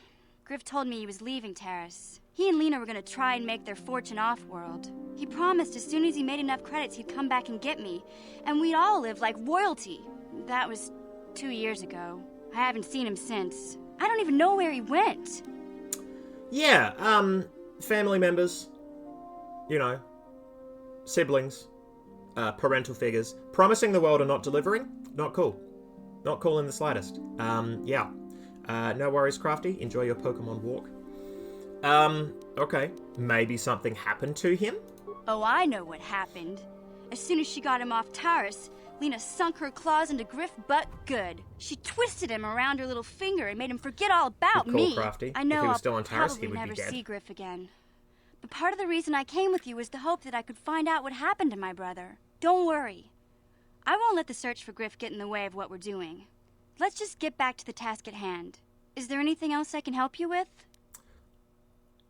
Speaker 10: Griff told me he was leaving Terrace. He and Lena were going to try and make their fortune off-world. He promised as soon as he made enough credits he'd come back and get me, and we'd all live like royalty. That was 2 years ago. I haven't seen him since. I don't even know where he went.
Speaker 1: Yeah, family members, you know, siblings, parental figures, promising the world and not delivering, not cool. Not cool in the slightest. Yeah. No worries, Crafty. Enjoy your Pokemon walk. Okay. Maybe something happened to him?
Speaker 10: Oh, I know what happened. As soon as she got him off Taurus, Lena sunk her claws into Griff butt good. She twisted him around her little finger and made him forget all about
Speaker 1: Good call,
Speaker 10: me.
Speaker 1: Crafty.
Speaker 10: I know
Speaker 1: If he was
Speaker 10: I'll
Speaker 1: still on Taurus, he
Speaker 10: probably
Speaker 1: would be
Speaker 10: never
Speaker 1: dead.
Speaker 10: see Griff again. But part of the reason I came with you was the hope that I could find out what happened to my brother. Don't worry. I won't let the search for Griff get in the way of what we're doing. Let's just get back to the task at hand. Is there anything else I can help you with?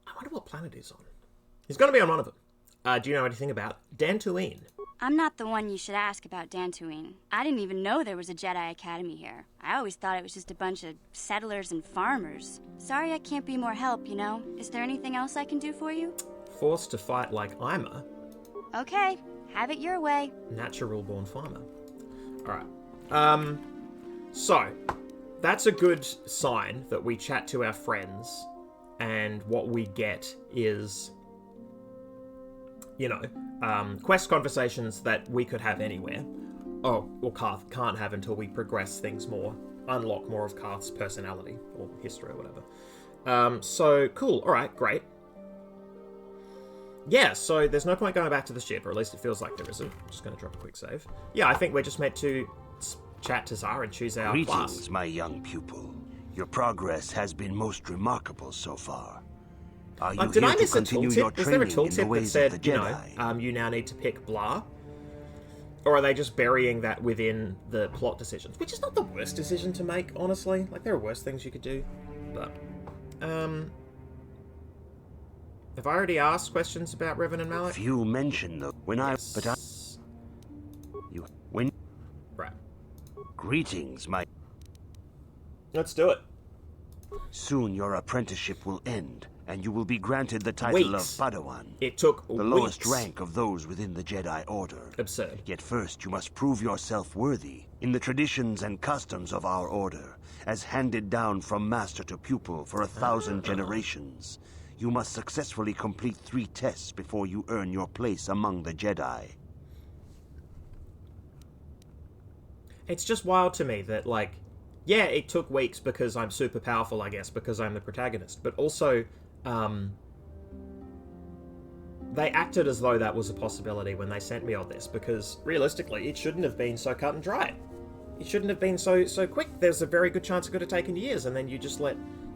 Speaker 1: I wonder what planet he's on. He's going to be on one of them. Do you know anything about Dantooine?
Speaker 10: I'm not the one you should ask about Dantooine. I didn't even know there was a Jedi Academy here. I always thought it was just a bunch of settlers and farmers. Sorry I can't be more help, you know? Is there anything else I can do for you?
Speaker 1: Forced to fight like I'm a
Speaker 10: Okay, have it your way.
Speaker 1: natural-born farmer. Alright. So, that's a good sign that we chat to our friends, and what we get is, you know, quest conversations that we could have anywhere. Oh, or Karth can't have until we progress things more, unlock more of Karth's personality, or history, or whatever. So, cool, alright, great. Yeah, so there's no point going back to the ship, or at least it feels like there isn't. I'm just going to drop a quick save. Yeah, I think we're just meant to chat to Zara and choose our class.
Speaker 4: Greetings, my young pupil. Your progress has been most remarkable so far. Are you
Speaker 1: Did
Speaker 4: here
Speaker 1: I
Speaker 4: to
Speaker 1: miss a
Speaker 4: continue your
Speaker 1: tooltip? Is there a
Speaker 4: training in the
Speaker 1: tooltip that
Speaker 4: ways
Speaker 1: said,
Speaker 4: of the Jedi?
Speaker 1: you now need to pick blah? Or are they just burying that within the plot decisions? Which is not the worst decision to make, honestly. Like, there are worse things you could do. But, have I already asked questions about Revan and Malak?
Speaker 4: Few mention them when
Speaker 1: Yes. Right.
Speaker 4: Greetings, my...
Speaker 1: Let's do it.
Speaker 4: Soon your apprenticeship will end, and you will be granted the title
Speaker 1: Weeks.
Speaker 4: of Padawan.
Speaker 1: It took
Speaker 4: the lowest
Speaker 1: weeks.
Speaker 4: rank of those within the Jedi Order.
Speaker 1: Absurd.
Speaker 4: Yet first you must prove yourself worthy in the traditions and customs of our order, as handed down from master to pupil for 1,000 generations. You must successfully complete 3 tests before you earn your place among the Jedi.
Speaker 1: It's just wild to me that, like, yeah, it took weeks because I'm super powerful, I guess, because I'm the protagonist, but also, they acted as though that was a possibility when they sent me on this, because realistically, it shouldn't have been so cut and dry. It shouldn't have been so quick. There's a very good chance it could have taken years, and then you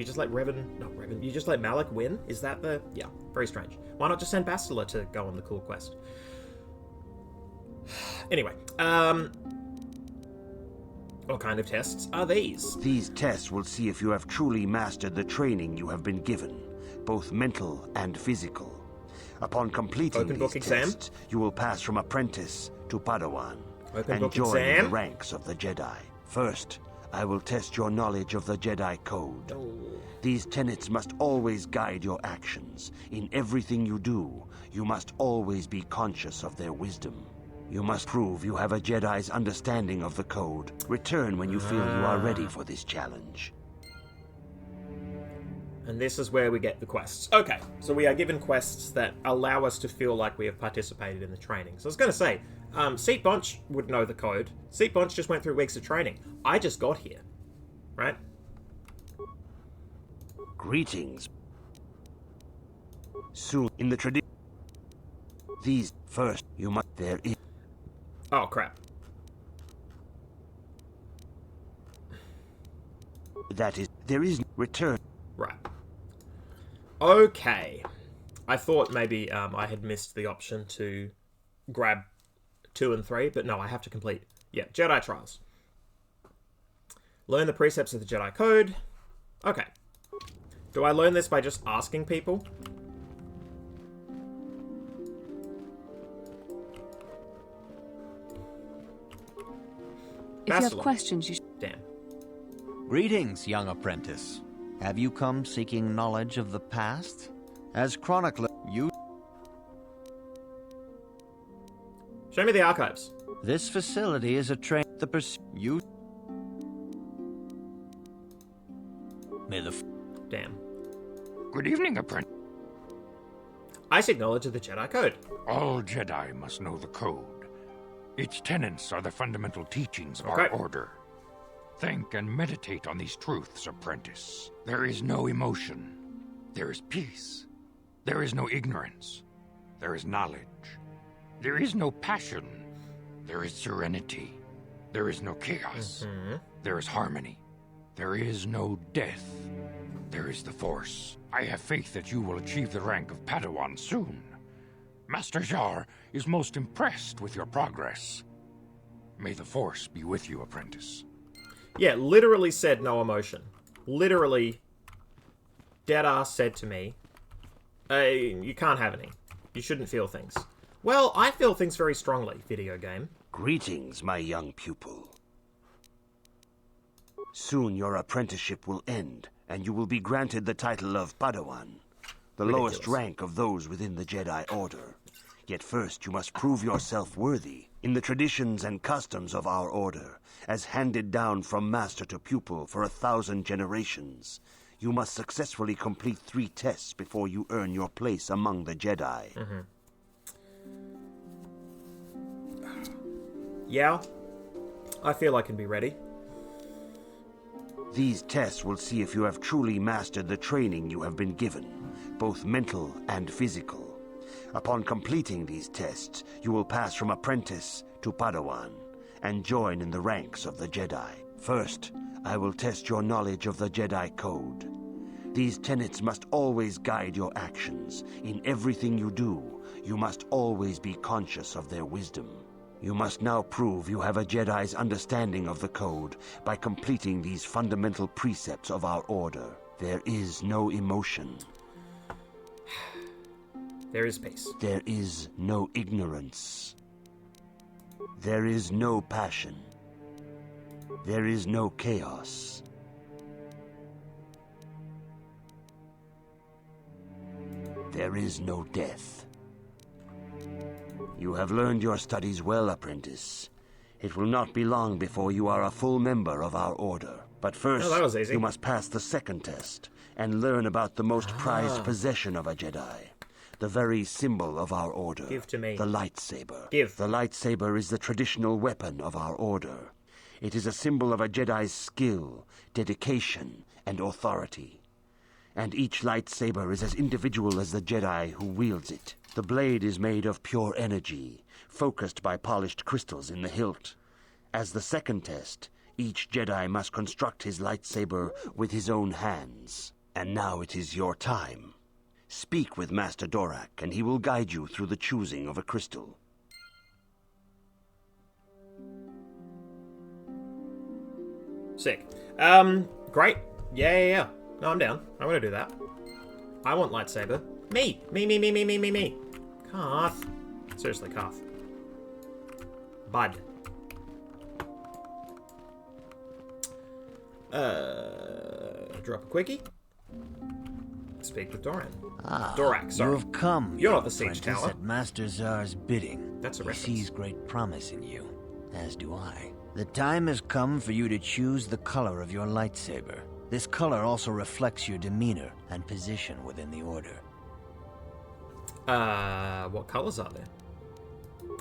Speaker 1: You just let Revan, you just let Malik win? Is that the... Yeah, very strange. Why not just send Bastila to go on the cool quest? Anyway, what kind of tests are these?
Speaker 4: These tests will see if you have truly mastered the training you have been given, both mental and physical. Upon completing these tests, you will pass from apprentice to Padawan and join the ranks of the Jedi. First, I will test your knowledge of the Jedi Code. These tenets must always guide your actions. In everything you do, you must always be conscious of their wisdom. You must prove you have a Jedi's understanding of the Code. Return when you feel you are ready for this challenge.
Speaker 1: And this is where we get the quests. Okay, so we are given quests that allow us to feel like we have participated in the training. So I was going to say, Seat Bunch would know the code. Seat Bunch just went through weeks of training. I just got here, right?
Speaker 4: Greetings. Soon, in the tradition, these first, you must, there is...
Speaker 1: Oh, crap.
Speaker 4: That is, there is return.
Speaker 1: Right. Okay. I thought maybe I had missed the option to grab 2 and 3, but no, I have to complete. Yeah, Jedi Trials. Learn the precepts of the Jedi Code. Okay. Do I learn this by just asking people?
Speaker 6: If you have questions, you should...
Speaker 1: Damn.
Speaker 7: Greetings, young apprentice. Have you come seeking knowledge of the past? As chronicler, you...
Speaker 1: Show me the archives.
Speaker 7: This facility is a train... The you... May the...
Speaker 1: Damn.
Speaker 8: Good evening, apprentice.
Speaker 1: I seek knowledge of the Jedi Code.
Speaker 8: All Jedi must know the Code. Its tenets are the fundamental teachings of our order. Think and meditate on these truths, apprentice. There is no emotion. There is peace. There is no ignorance. There is knowledge. There is no passion. There is serenity. There is no chaos. There is harmony. There is no death. There is the Force. I have faith that you will achieve the rank of Padawan soon. Master Jar is most impressed with your progress. May the Force be with you, apprentice.
Speaker 1: Yeah, literally said no emotion. Literally, deadass said to me, you can't have any. You shouldn't feel things. Well, I feel things very strongly, video game.
Speaker 4: Greetings, my young pupil. Soon your apprenticeship will end, and you will be granted the title of Padawan, the lowest rank of those within the Jedi Order. Yet first you must prove yourself worthy in the traditions and customs of our order, as handed down from master to pupil for 1,000 generations. You must successfully complete 3 tests before you earn your place among the Jedi.
Speaker 1: Yeah, I feel I can be ready.
Speaker 4: These tests will see if you have truly mastered the training you have been given, both mental and physical. Upon completing these tests, you will pass from apprentice to Padawan and join in the ranks of the Jedi. First, I will test your knowledge of the Jedi Code. These tenets must always guide your actions. In everything you do, you must always be conscious of their wisdom. You must now prove you have a Jedi's understanding of the Code by completing these fundamental precepts of our order. There is no emotion.
Speaker 1: There is peace.
Speaker 4: There is no ignorance. There is no passion. There is no chaos. There is no death. You have learned your studies well, apprentice. It will not be long before you are a full member of our order. But first,
Speaker 1: that was easy.
Speaker 4: You must pass the second test and learn about the most prized possession of a Jedi. The very symbol of our order.
Speaker 1: Give to me.
Speaker 4: The lightsaber.
Speaker 1: Give.
Speaker 4: The lightsaber is the traditional weapon of our order. It is a symbol of a Jedi's skill, dedication, and authority. And each lightsaber is as individual as the Jedi who wields it. The blade is made of pure energy, focused by polished crystals in the hilt. As the second test, Each Jedi must construct his lightsaber with his own hands. And now it is your time. Speak with Master Dorak, and he will guide you through the choosing of a crystal.
Speaker 1: Sick. Great. Yeah. No, I'm down. I want to do that. I want lightsaber. Me. Carth. Seriously, Carth. Bud. Drop a quickie. Speak with Doran. Dorak, sorry.
Speaker 7: You have come.
Speaker 1: You're not the siege
Speaker 7: apprentice,
Speaker 1: tower.
Speaker 7: At Master Zar's bidding.
Speaker 1: That's a
Speaker 7: He
Speaker 1: reference.
Speaker 7: sees great promise in you, as do I. The time has come for you to choose the color of your lightsaber. This color also reflects your demeanor and position within the Order.
Speaker 1: What colors are there?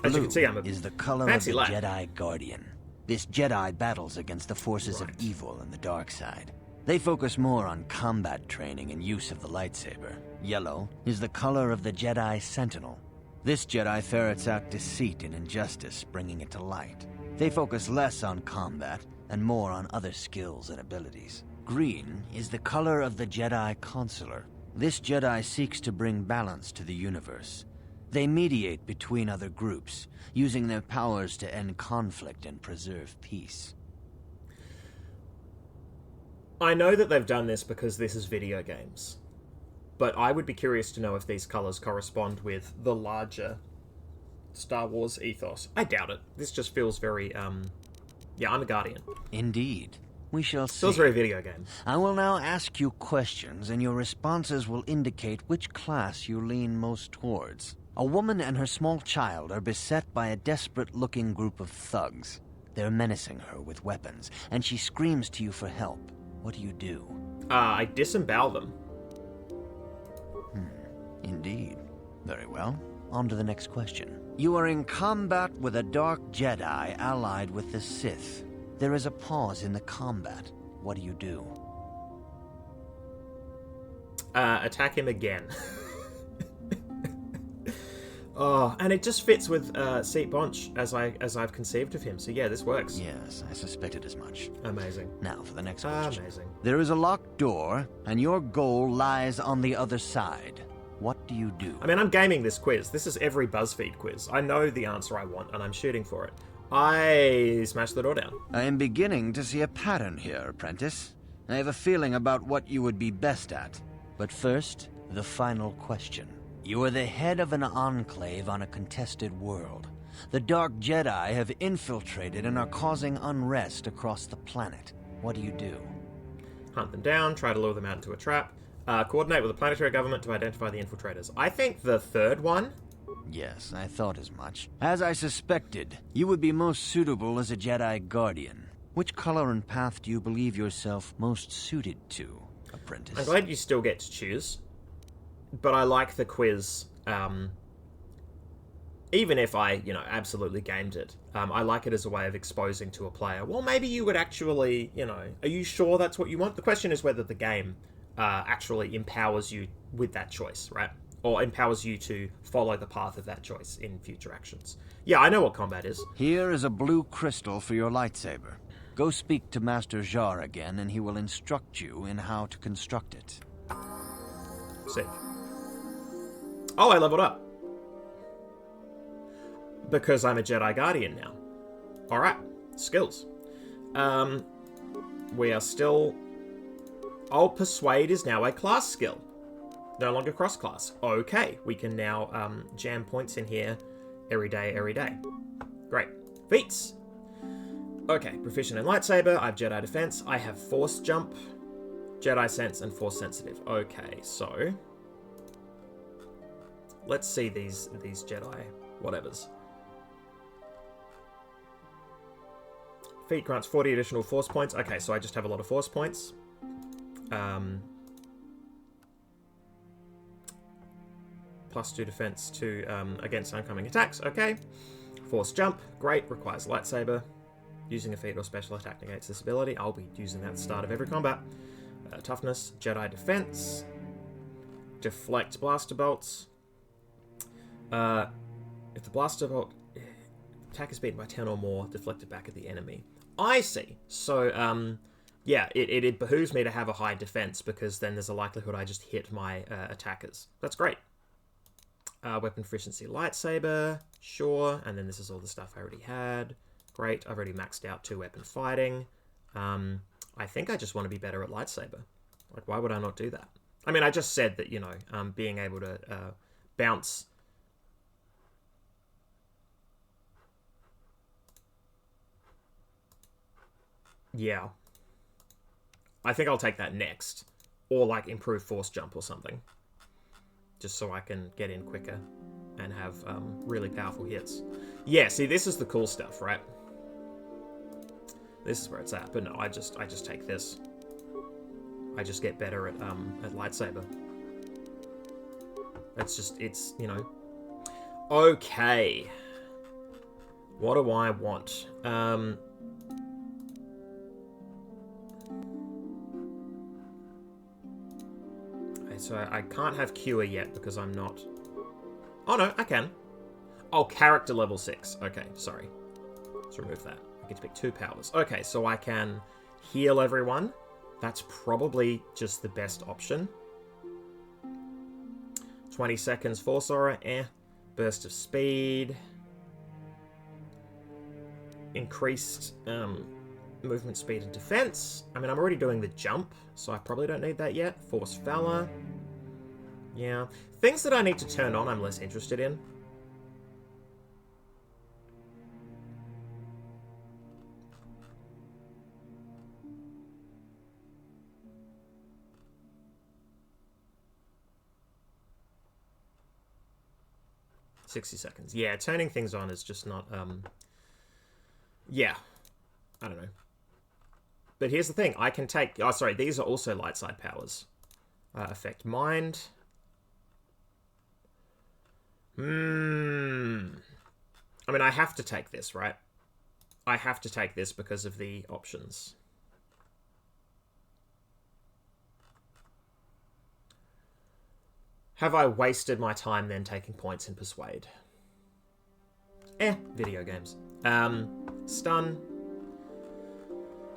Speaker 1: As you can see, I'm a
Speaker 7: is the color
Speaker 1: fancy
Speaker 7: of the
Speaker 1: lad.
Speaker 7: Jedi Guardian. This Jedi battles against the forces of evil and the dark side. They focus more on combat training and use of the lightsaber. Yellow is the color of the Jedi Sentinel. This Jedi ferrets out deceit and injustice, bringing it to light. They focus less on combat and more on other skills and abilities. Green is the color of the Jedi Consular. This Jedi seeks to bring balance to the universe. They mediate between other groups, using their powers to end conflict and preserve peace.
Speaker 1: I know that they've done this because this is video games, but I would be curious to know if these colors correspond with the larger Star Wars ethos. I doubt it. This just feels very, yeah, I'm a Guardian.
Speaker 7: Indeed. We shall see.
Speaker 1: Feels very video game.
Speaker 7: I will now ask you questions, and your responses will indicate which class you lean most towards. A woman and her small child are beset by a desperate-looking group of thugs. They're menacing her with weapons, and she screams to you for help. What do you do?
Speaker 1: I disembowel them.
Speaker 7: Indeed. Very well. On to the next question. You are in combat with a dark Jedi allied with the Sith. There is a pause in the combat. What do you do?
Speaker 1: Attack him again. Oh, and it just fits with Seat Bonch as I've conceived of him. So yeah, this works.
Speaker 7: Yes, I suspected as much.
Speaker 1: Amazing.
Speaker 7: Now for the next question.
Speaker 1: Amazing.
Speaker 7: There is a locked door, and your goal lies on the other side. What do you do?
Speaker 1: I mean, I'm gaming this quiz. This is every BuzzFeed quiz. I know the answer I want, and I'm shooting for it. I smash the door down.
Speaker 7: I am beginning to see a pattern here, apprentice. I have a feeling about what you would be best at. But first, the final question. You are the head of an enclave on a contested world. The Dark Jedi have infiltrated and are causing unrest across the planet. What do you do?
Speaker 1: Hunt them down, try to lure them out into a trap, coordinate with the planetary government to identify the infiltrators. I think the third one.
Speaker 7: Yes, I thought as much. As I suspected, you would be most suitable as a Jedi Guardian. Which color and path do you believe yourself most suited to, apprentice?
Speaker 1: I'm glad you still get to choose, but I like the quiz. Even if I, absolutely gamed it, I like it as a way of exposing to a player. Well, maybe you would actually, are you sure that's what you want? The question is whether the game actually empowers you with that choice, right? Or empowers you to follow the path of that choice in future actions. Yeah, I know what combat is.
Speaker 7: Here is a blue crystal for your lightsaber. Go speak to Master Jar again, and he will instruct you in how to construct it.
Speaker 1: Sick. Oh, I leveled up. Because I'm a Jedi Guardian now. Alright, skills. We are still... Oh, Persuade is now a class skill. No longer cross-class. Okay, we can now jam points in here every day. Great. Feats. Okay, proficient in lightsaber. I have Jedi defense. I have force jump, Jedi sense, and force sensitive. Okay, so let's see these Jedi whatevers. Feat grants 40 additional force points. Okay, so I just have a lot of force points. Plus 2 defense to against oncoming attacks. Okay. Force jump. Great. Requires lightsaber. Using a feat or special attack negates this ability. I'll be using that at the start of every combat. Toughness. Jedi defense. Deflect blaster bolts. If the blaster bolt attack is beaten by 10 or more, deflect it back at the enemy. I see. So, yeah, it behooves me to have a high defense because then there's a likelihood I just hit my attackers. That's great. Weapon efficiency, lightsaber, sure. And then this is all the stuff I already had. Great, I've already maxed out 2-weapon fighting. I think I just want to be better at lightsaber. Like, why would I not do that? I mean, I just said that, you know, being able to bounce... Yeah. I think I'll take that next. Or, like, improve force jump or something. Just so I can get in quicker and have really powerful hits. Yeah, see, this is the cool stuff, right? This is where it's at. But no, I just take this. I just get better at lightsaber. It's, you know. Okay. What do I want? So I can't have cure yet because I'm not... Oh, no, I can. Oh, character level 6. Okay, sorry. Let's remove that. I get to pick 2 powers. Okay, so I can heal everyone. That's probably just the best option. 20 seconds Force Aura, Burst of speed. Increased movement speed and defense. I mean, I'm already doing the jump, so I probably don't need that yet. Force Valor. Yeah. Things that I need to turn on, I'm less interested in. $60 seconds. Yeah, turning things on is just not, yeah. I don't know. But here's the thing. I can take... Oh, sorry. These are also light side powers. Affect mind. I mean, I have to take this, right? I have to take this because of the options. Have I wasted my time then taking points in Persuade? Video games. Stun.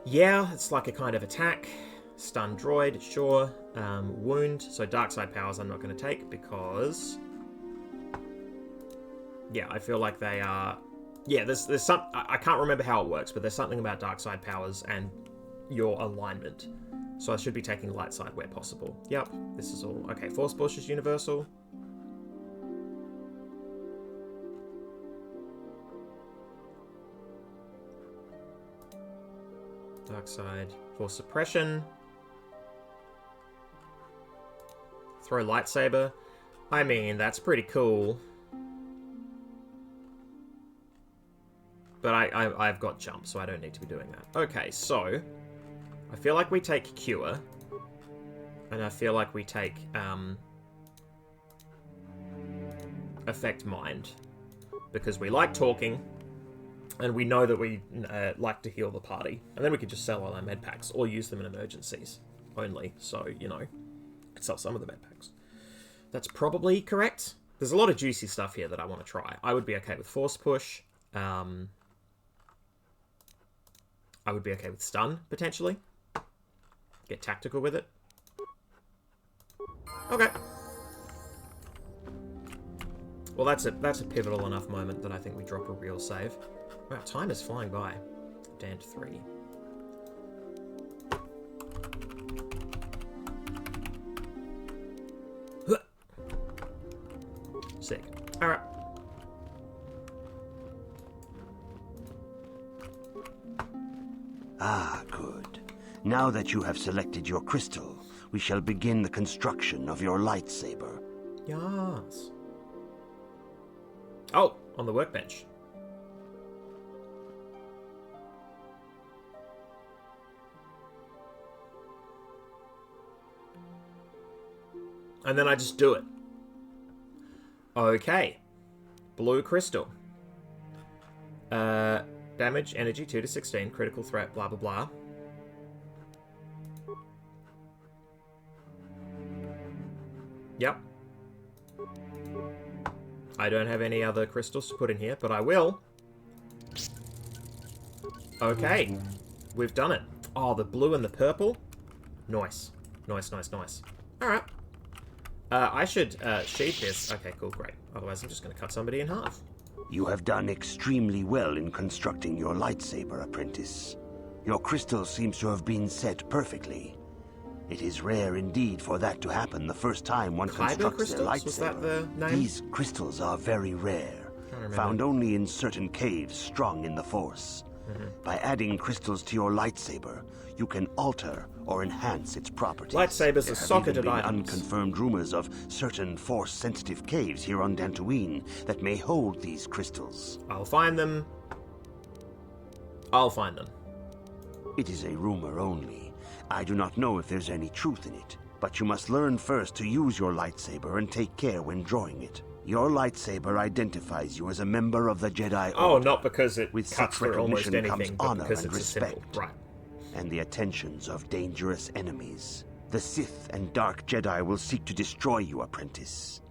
Speaker 1: Yeah, it's like a kind of attack. Stun droid, sure. Wound. So dark side powers I'm not going to take because... Yeah, I feel like they are... Yeah, there's some... I can't remember how it works, but there's something about dark side powers and your alignment. So I should be taking light side where possible. Yep, this is all... Okay, Force Push is universal. Dark side. Force suppression. Throw lightsaber. I mean, that's pretty cool. But I've got jump, so I don't need to be doing that. Okay, so... I feel like we take Cure. And I feel like we take, Affect Mind. Because we like talking. And we know that we like to heal the party. And then we could just sell all our med packs. Or use them in emergencies. Only. So, you know. Could sell some of the med packs. That's probably correct. There's a lot of juicy stuff here that I want to try. I would be okay with Force Push. I would be okay with Stun, potentially. Get tactical with it. Okay. Well, that's a pivotal enough moment that I think we drop a real save. Wow, time is flying by. Dant 3. Sick. Alright.
Speaker 4: Ah, good. Now that you have selected your crystal, we shall begin the construction of your lightsaber.
Speaker 1: Yes. Oh, on the workbench. And then I just do it. Okay. Blue crystal. Damage, energy, 2 to 16, critical threat, blah, blah, blah. Yep. I don't have any other crystals to put in here, but I will. Okay. We've done it. Oh, the blue and the purple. Nice. Nice, nice, nice. Alright. I should sheath this. Okay, cool, great. Otherwise, I'm just going to cut somebody in half.
Speaker 4: You have done extremely well in constructing your lightsaber, apprentice. Your crystal seems to have been set perfectly. It is rare indeed for that to happen the first time one constructs a lightsaber.
Speaker 1: Was that the name?
Speaker 4: These crystals are very rare, found only in certain caves strong in the Force. By adding crystals to your lightsaber, you can alter or enhance its properties.
Speaker 1: Lightsabers are socketed
Speaker 4: there have
Speaker 1: items.
Speaker 4: been unconfirmed rumors of certain Force-sensitive caves here on Dantooine that may hold these crystals.
Speaker 1: I'll find them. I'll find them.
Speaker 4: It is a rumor only. I do not know if there's any truth in it, but you must learn first to use your lightsaber and take care when drawing it. Your lightsaber identifies you as a member of the Jedi Order.
Speaker 1: Oh, not because it
Speaker 4: With
Speaker 1: cuts
Speaker 4: such
Speaker 1: through almost
Speaker 4: recognition
Speaker 1: anything,
Speaker 4: comes
Speaker 1: but
Speaker 4: honor
Speaker 1: because
Speaker 4: and
Speaker 1: it's a symbol.
Speaker 4: respect.
Speaker 1: Right.
Speaker 4: And the attentions of dangerous enemies. The Sith and Dark Jedi will seek to destroy you, apprentice.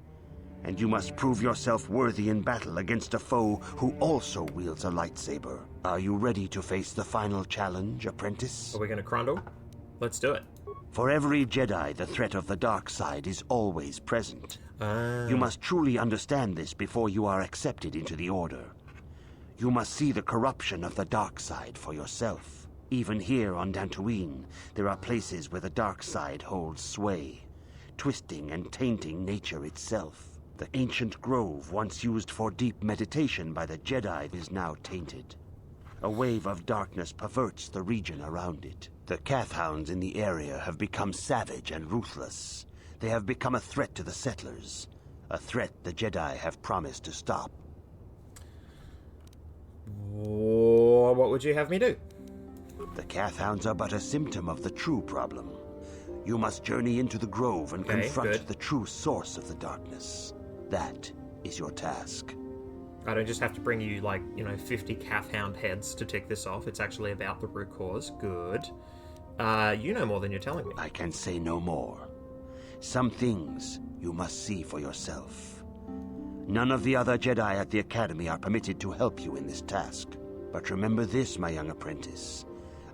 Speaker 4: And you must prove yourself worthy in battle against a foe who also wields a lightsaber. Are you ready to face the final challenge, apprentice?
Speaker 1: Are we going to crundle? Let's do it.
Speaker 4: For every Jedi, the threat of the dark side is always present. You must truly understand this before you are accepted into the Order. You must see the corruption of the dark side for yourself. Even here on Dantooine, there are places where the dark side holds sway, twisting and tainting nature itself. The ancient grove, once used for deep meditation by the Jedi, is now tainted. A wave of darkness perverts the region around it. The Kathhounds in the area have become savage and ruthless. They have become a threat to the settlers. A threat the Jedi have promised to stop.
Speaker 1: What would you have me do?
Speaker 4: The Kathhounds are but a symptom of the true problem. You must journey into the grove and confront the true source of the darkness. That is your task.
Speaker 1: I don't just have to bring you, 50 Kathhound heads to tick this off. It's actually about the root cause. Good. You know more than you're telling me.
Speaker 4: I can say no more. Some things you must see for yourself. None of the other Jedi at the Academy are permitted to help you in this task. But remember this, my young apprentice.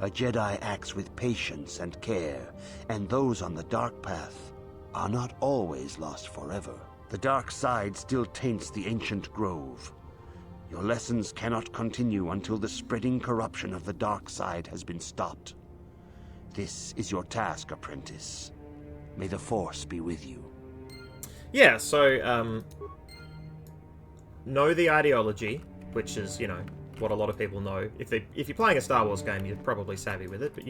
Speaker 4: A Jedi acts with patience and care, and those on the dark path are not always lost forever. The dark side still taints the ancient grove. Your lessons cannot continue until the spreading corruption of the dark side has been stopped. This is your task, apprentice. May the Force be with you.
Speaker 1: Yeah, so, know the ideology, which is, what a lot of people know. If you're playing a Star Wars game, you're probably savvy with it, but,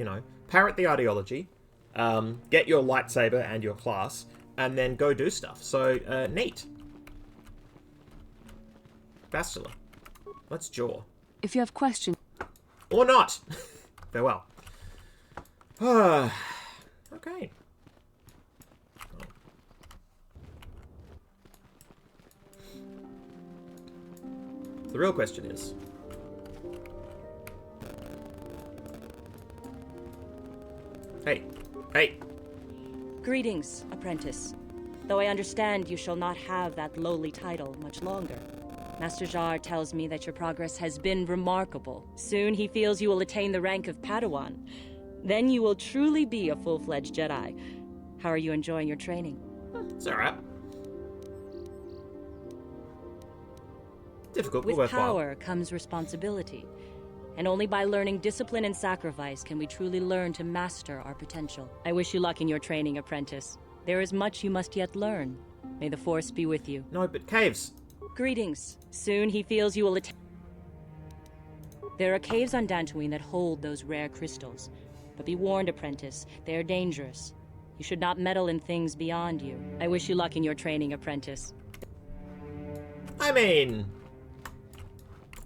Speaker 1: parrot the ideology, get your lightsaber and your class, and then go do stuff. So, neat. Bastila. Let's jaw.
Speaker 6: If you have questions...
Speaker 1: Or not! Farewell. Okay. The real question is... Hey. Hey.
Speaker 2: Greetings, apprentice. Though I understand you shall not have that lowly title much longer. Master Jar tells me that your progress has been remarkable. Soon he feels you will attain the rank of Padawan. Then you will truly be a full-fledged Jedi. How are you enjoying your training?
Speaker 1: It's alright. Difficult, but
Speaker 2: With
Speaker 1: worthwhile.
Speaker 2: power comes responsibility. And only by learning discipline and sacrifice can we truly learn to master our potential. I wish you luck in your training, apprentice. There is much you must yet learn. May the Force be with you.
Speaker 1: No, but caves.
Speaker 2: Greetings. Soon he feels you will attain... There are caves on Dantooine that hold those rare crystals. But be warned, apprentice, they are dangerous. You should not meddle in things beyond you. I wish you luck in your training, apprentice.
Speaker 1: I mean...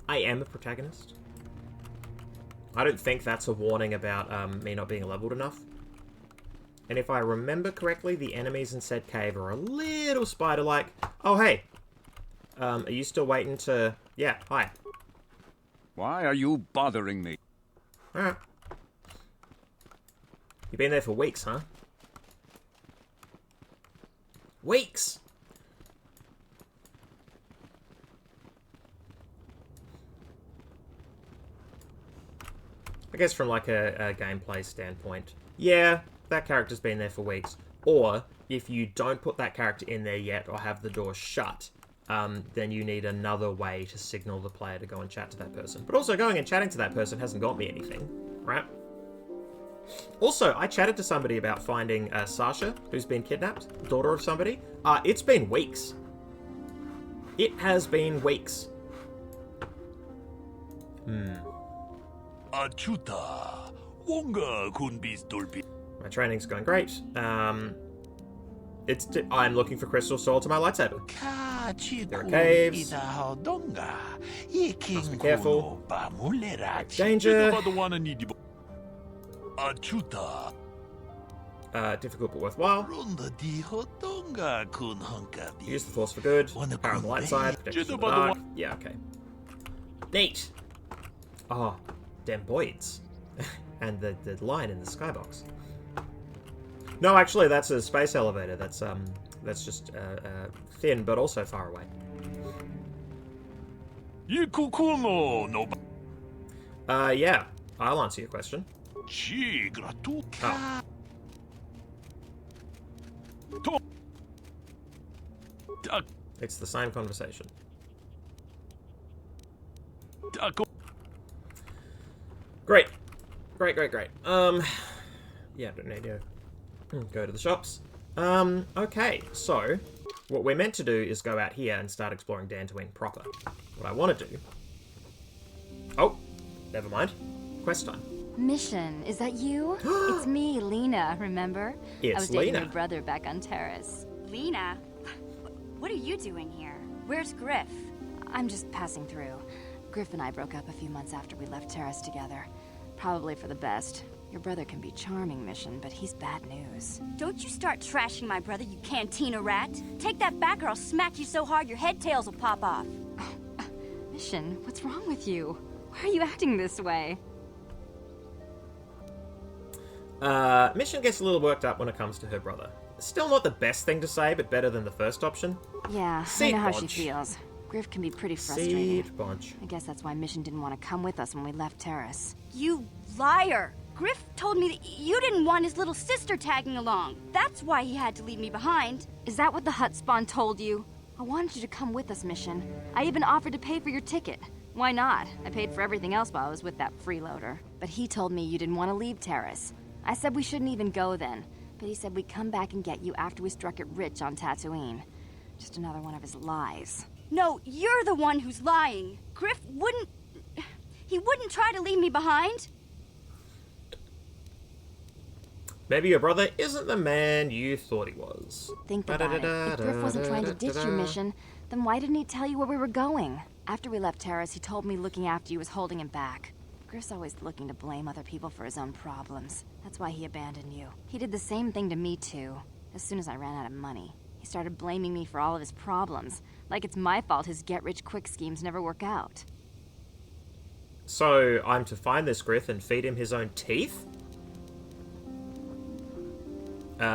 Speaker 1: I am a protagonist. I don't think that's a warning about me not being leveled enough. And if I remember correctly, the enemies in said cave are a little spider-like. Oh, hey. Are you still waiting to... Yeah, hi.
Speaker 13: Why are you bothering me?
Speaker 1: Alright. You've been there for weeks, huh? Weeks! I guess from like a gameplay standpoint, yeah, that character's been there for weeks. Or if you don't put that character in there yet or have the door shut, then you need another way to signal the player to go and chat to that person. But also going and chatting to that person hasn't got me anything, right? Also, I chatted to somebody about finding Sasha, who's been kidnapped, daughter of somebody. It's been weeks. It has been weeks.
Speaker 11: Achuta, wonga kunbis dolpi.
Speaker 1: My training's going great. I'm looking for crystal to alter my lightsaber. There are caves. Must be careful. Danger.
Speaker 11: Achuta.
Speaker 1: Difficult but worthwhile. Use the force for good. Power on the light side. Protection from the dark. Yeah, okay. Neat. Oh, damn boids. And the line in the skybox. No, actually, that's a space elevator. That's just thin, but also far away. Yeah, I'll answer your question. Oh. It's the same conversation. Great. Great. Yeah, don't need to go to the shops. Okay, so what we're meant to do is go out here and start exploring Dantooine proper. What I want to do... Oh, never mind. Quest time.
Speaker 10: Mission, is that you? It's me, Lena, remember?
Speaker 1: It's
Speaker 10: I was dating
Speaker 1: Lena.
Speaker 10: your brother back on Terrace. Lena? What are you doing here? Where's Griff? I'm just passing through. Griff and I broke up a few months after we left Terrace together. Probably for the best. Your brother can be charming, Mission, but he's bad news.
Speaker 14: Don't you start trashing my brother, you cantina rat. Take that back or I'll smack you so hard your head tails will pop off.
Speaker 10: Mission, what's wrong with you? Why are you acting this way?
Speaker 1: Mission gets a little worked up when it comes to her brother. Still not the best thing to say, but better than the first option.
Speaker 10: Yeah, I know how she feels. Griff can be pretty frustrating.
Speaker 1: Seed bunch.
Speaker 10: I guess that's why Mission didn't want to come with us when we left Terrace.
Speaker 14: You liar! Griff told me that you didn't want his little sister tagging along. That's why he had to leave me behind.
Speaker 10: Is that what the Hutt Spawn told you? I wanted you to come with us, Mission. I even offered to pay for your ticket. Why not? I paid for everything else while I was with that freeloader. But he told me you didn't want to leave Terrace. I said we shouldn't even go then. But he said we'd come back and get you after we struck it rich on Dantooine. Just another one of his lies.
Speaker 14: No, you're the one who's lying. Griff wouldn't... He wouldn't try to leave me behind.
Speaker 1: Maybe your brother isn't the man you thought he was.
Speaker 10: Think about it. If Griff wasn't trying to ditch you, Mission, then why didn't he tell you where we were going? After we left Terrace, he told me looking after you was holding him back. Griff's always looking to blame other people for his own problems. That's why he abandoned you. He did the same thing to me, too. As soon as I ran out of money, he started blaming me for all of his problems. Like it's my fault his get-rich-quick schemes never work out.
Speaker 1: So, I'm to find this Griff and feed him his own teeth?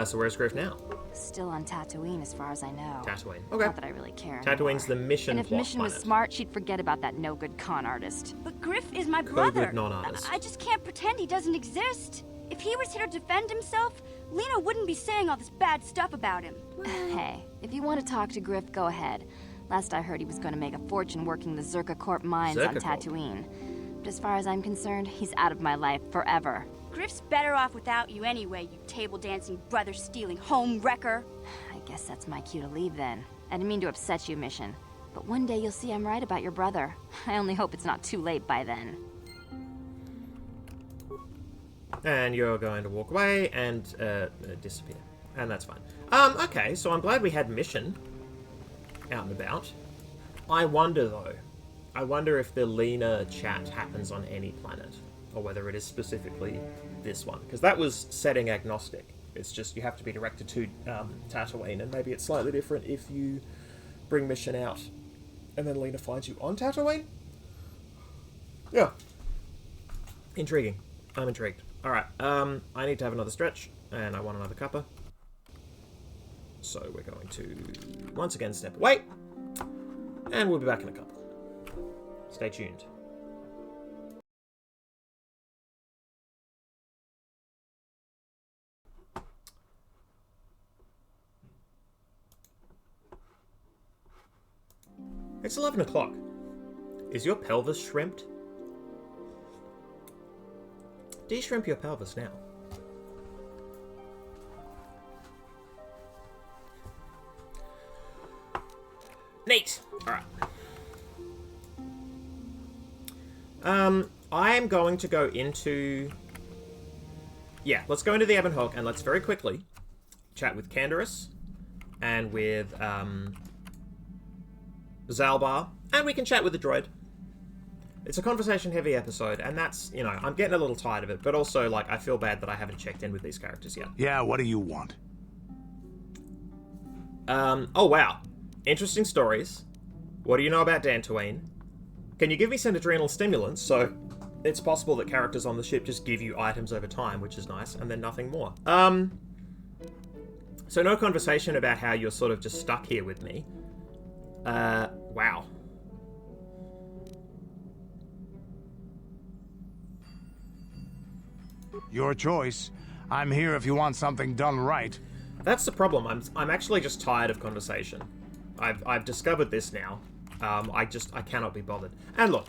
Speaker 1: So where's Griff now?
Speaker 10: Still on Dantooine, as far as I know.
Speaker 1: Dantooine. Okay.
Speaker 10: Not that I really care
Speaker 1: Dantooine's the mission
Speaker 10: And if
Speaker 1: plot
Speaker 10: Mission was
Speaker 1: planet.
Speaker 10: smart, she'd forget about that no-good con artist.
Speaker 14: But Griff is my brother.
Speaker 1: Good non-artist.
Speaker 14: I just can't pretend he doesn't exist. If he was here to defend himself, Lena wouldn't be saying all this bad stuff about him.
Speaker 10: Hey, if you want to talk to Griff, go ahead. Last I heard, he was going to make a fortune working the Zerka Corp mines on
Speaker 1: Zerka Corp.
Speaker 10: Dantooine. But as far as I'm concerned, he's out of my life forever.
Speaker 14: Griff's better off without you anyway, you table-dancing, brother-stealing home wrecker.
Speaker 10: I guess that's my cue to leave then. I didn't mean to upset you, Mission. But one day you'll see I'm right about your brother. I only hope it's not too late by then.
Speaker 1: And you're going to walk away and disappear. And that's fine. Okay, so I'm glad we had Mission out and about. I wonder, though. I wonder if the Lena chat happens on any planet. Or whether it is specifically this one. Because that was setting agnostic. It's just you have to be directed to Dantooine. And maybe it's slightly different if you bring Mission out. And then Lena finds you on Dantooine? Yeah. Intriguing. I'm intrigued. Alright, I need to have another stretch, and I want another cuppa. So we're going to, once again, step away, and we'll be back in a couple. Stay tuned. It's 11 o'clock. Is your pelvis shrimped? De-shrimp your pelvis now. Neat. Alright. I'm going to go into... Yeah, let's go into the Ebon Hawk, and let's very quickly chat with Canderous and with Zalbar, and we can chat with the droid. It's a conversation-heavy episode, and that's, you know, I'm getting a little tired of it, but also, like, I feel bad that I haven't checked in with these characters yet.
Speaker 11: Yeah, what do you want?
Speaker 1: Oh, wow. Interesting stories. What do you know about Dantooine? Can you give me some adrenal stimulants, so it's possible that characters on the ship just give you items over time, which is nice, and then nothing more. So no conversation about how you're sort of just stuck here with me. Wow.
Speaker 11: Your choice. I'm here if you want something done right.
Speaker 1: That's the problem. I'm actually just tired of conversation. I've discovered this now. I cannot be bothered. And look,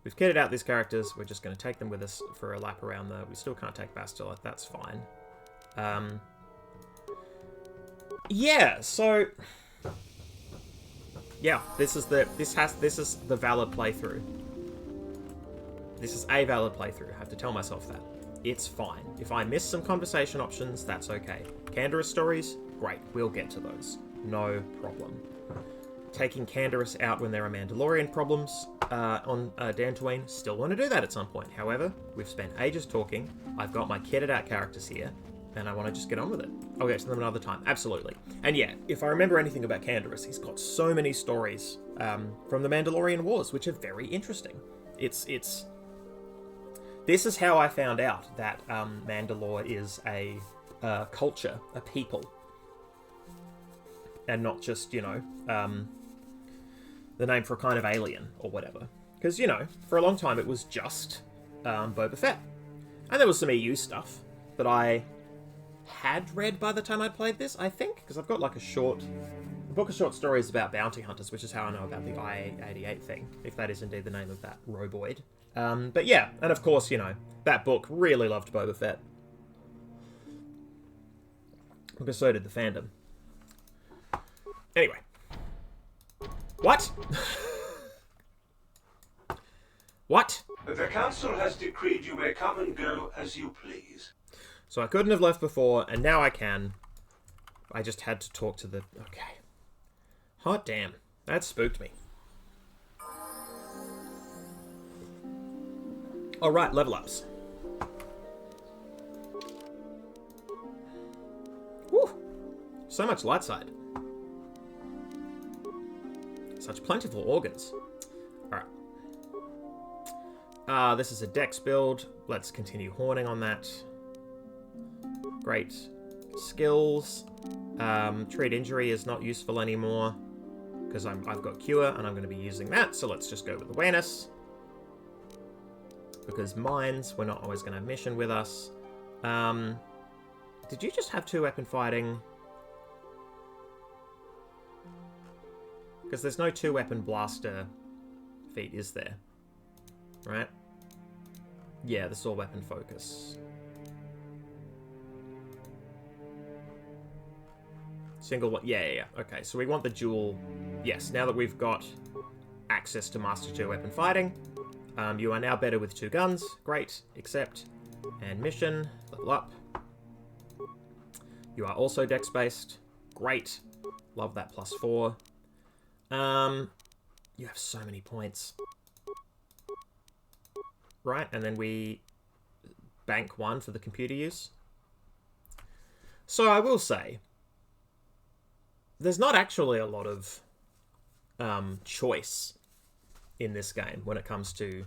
Speaker 1: we've kitted out these characters. We're just going to take them with us for a lap around the... We still can't take Bastila. That's fine. Yeah. So, yeah. This is the valid playthrough. This is a valid playthrough. I have to tell myself that. It's fine. If I miss some conversation options, that's okay. Canderous stories, great. We'll get to those. No problem. Taking Canderous out when there are Mandalorian problems on Dantooine, still want to do that at some point. However, we've spent ages talking. I've got my kitted out characters here, and I want to just get on with it. I'll get to them another time. Absolutely. And yeah, if I remember anything about Canderous, he's got so many stories from the Mandalorian Wars, which are very interesting. This is how I found out that Mandalore is a culture, a people, and not just, you know, the name for a kind of alien or whatever. Because, you know, for a long time it was just Boba Fett. And there was some EU stuff that I had read by the time I'd played this, I think, because I've got like a book of short stories about bounty hunters, which is how I know about the I-88 thing, if that is indeed the name of that roboid. But yeah, and of course, you know, that book really loved Boba Fett. Because so did the fandom. Anyway. What? What?
Speaker 12: The council has decreed you may come and go as you please.
Speaker 1: So I couldn't have left before, and now I can. I just had to talk to the... Okay. Hot damn. That spooked me. Alright, level ups. Whew. So much light side. Such plentiful organs. Alright. This is a dex build. Let's continue horning on that. Great. Skills. Treat injury is not useful anymore. Because I've got cure and I'm going to be using that. So let's just go with awareness. Because mines, we're not always going to have mission with us. Did you just have 2-weapon fighting? Because there's no 2-weapon blaster feat, is there? Right? Yeah, this is all weapon focus. Single, yeah. Okay, so we want the dual... Yes, now that we've got access to Master 2-weapon fighting, you are now better with 2 guns. Great. Accept. And mission. Level up. You are also dex-based. Great. Love that +4. You have so many points. Right, and then we bank 1 for the computer use. So I will say, there's not actually a lot of choice in this game when it comes to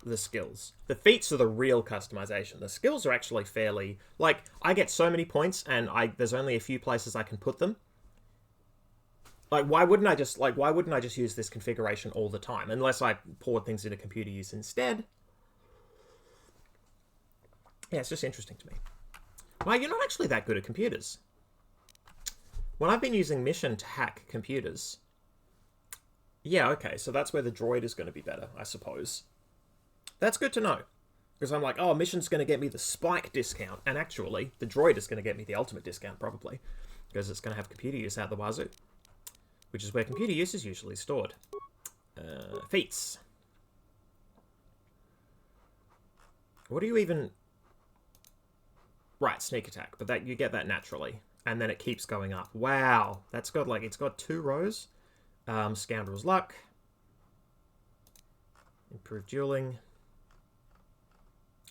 Speaker 1: the skills. The feats are the real customization. The skills are actually fairly... Like, I get so many points, and there's only a few places I can put them. Like, why wouldn't I just use this configuration all the time? Unless I poured things into computer use instead. Yeah, it's just interesting to me. Well, you're not actually that good at computers. When I've been using Mission to hack computers, Yeah, okay, so that's where the droid is going to be better, I suppose. That's good to know. Because I'm like, oh, mission's going to get me the spike discount. And actually, the droid is going to get me the ultimate discount, probably. Because it's going to have computer use out the wazoo. Which is where computer use is usually stored. Feats. What do you even... Right, sneak attack. But that you get that naturally. And then it keeps going up. Wow. That's got, like, it's got 2 rows. Scoundrel's Luck. Improved dueling.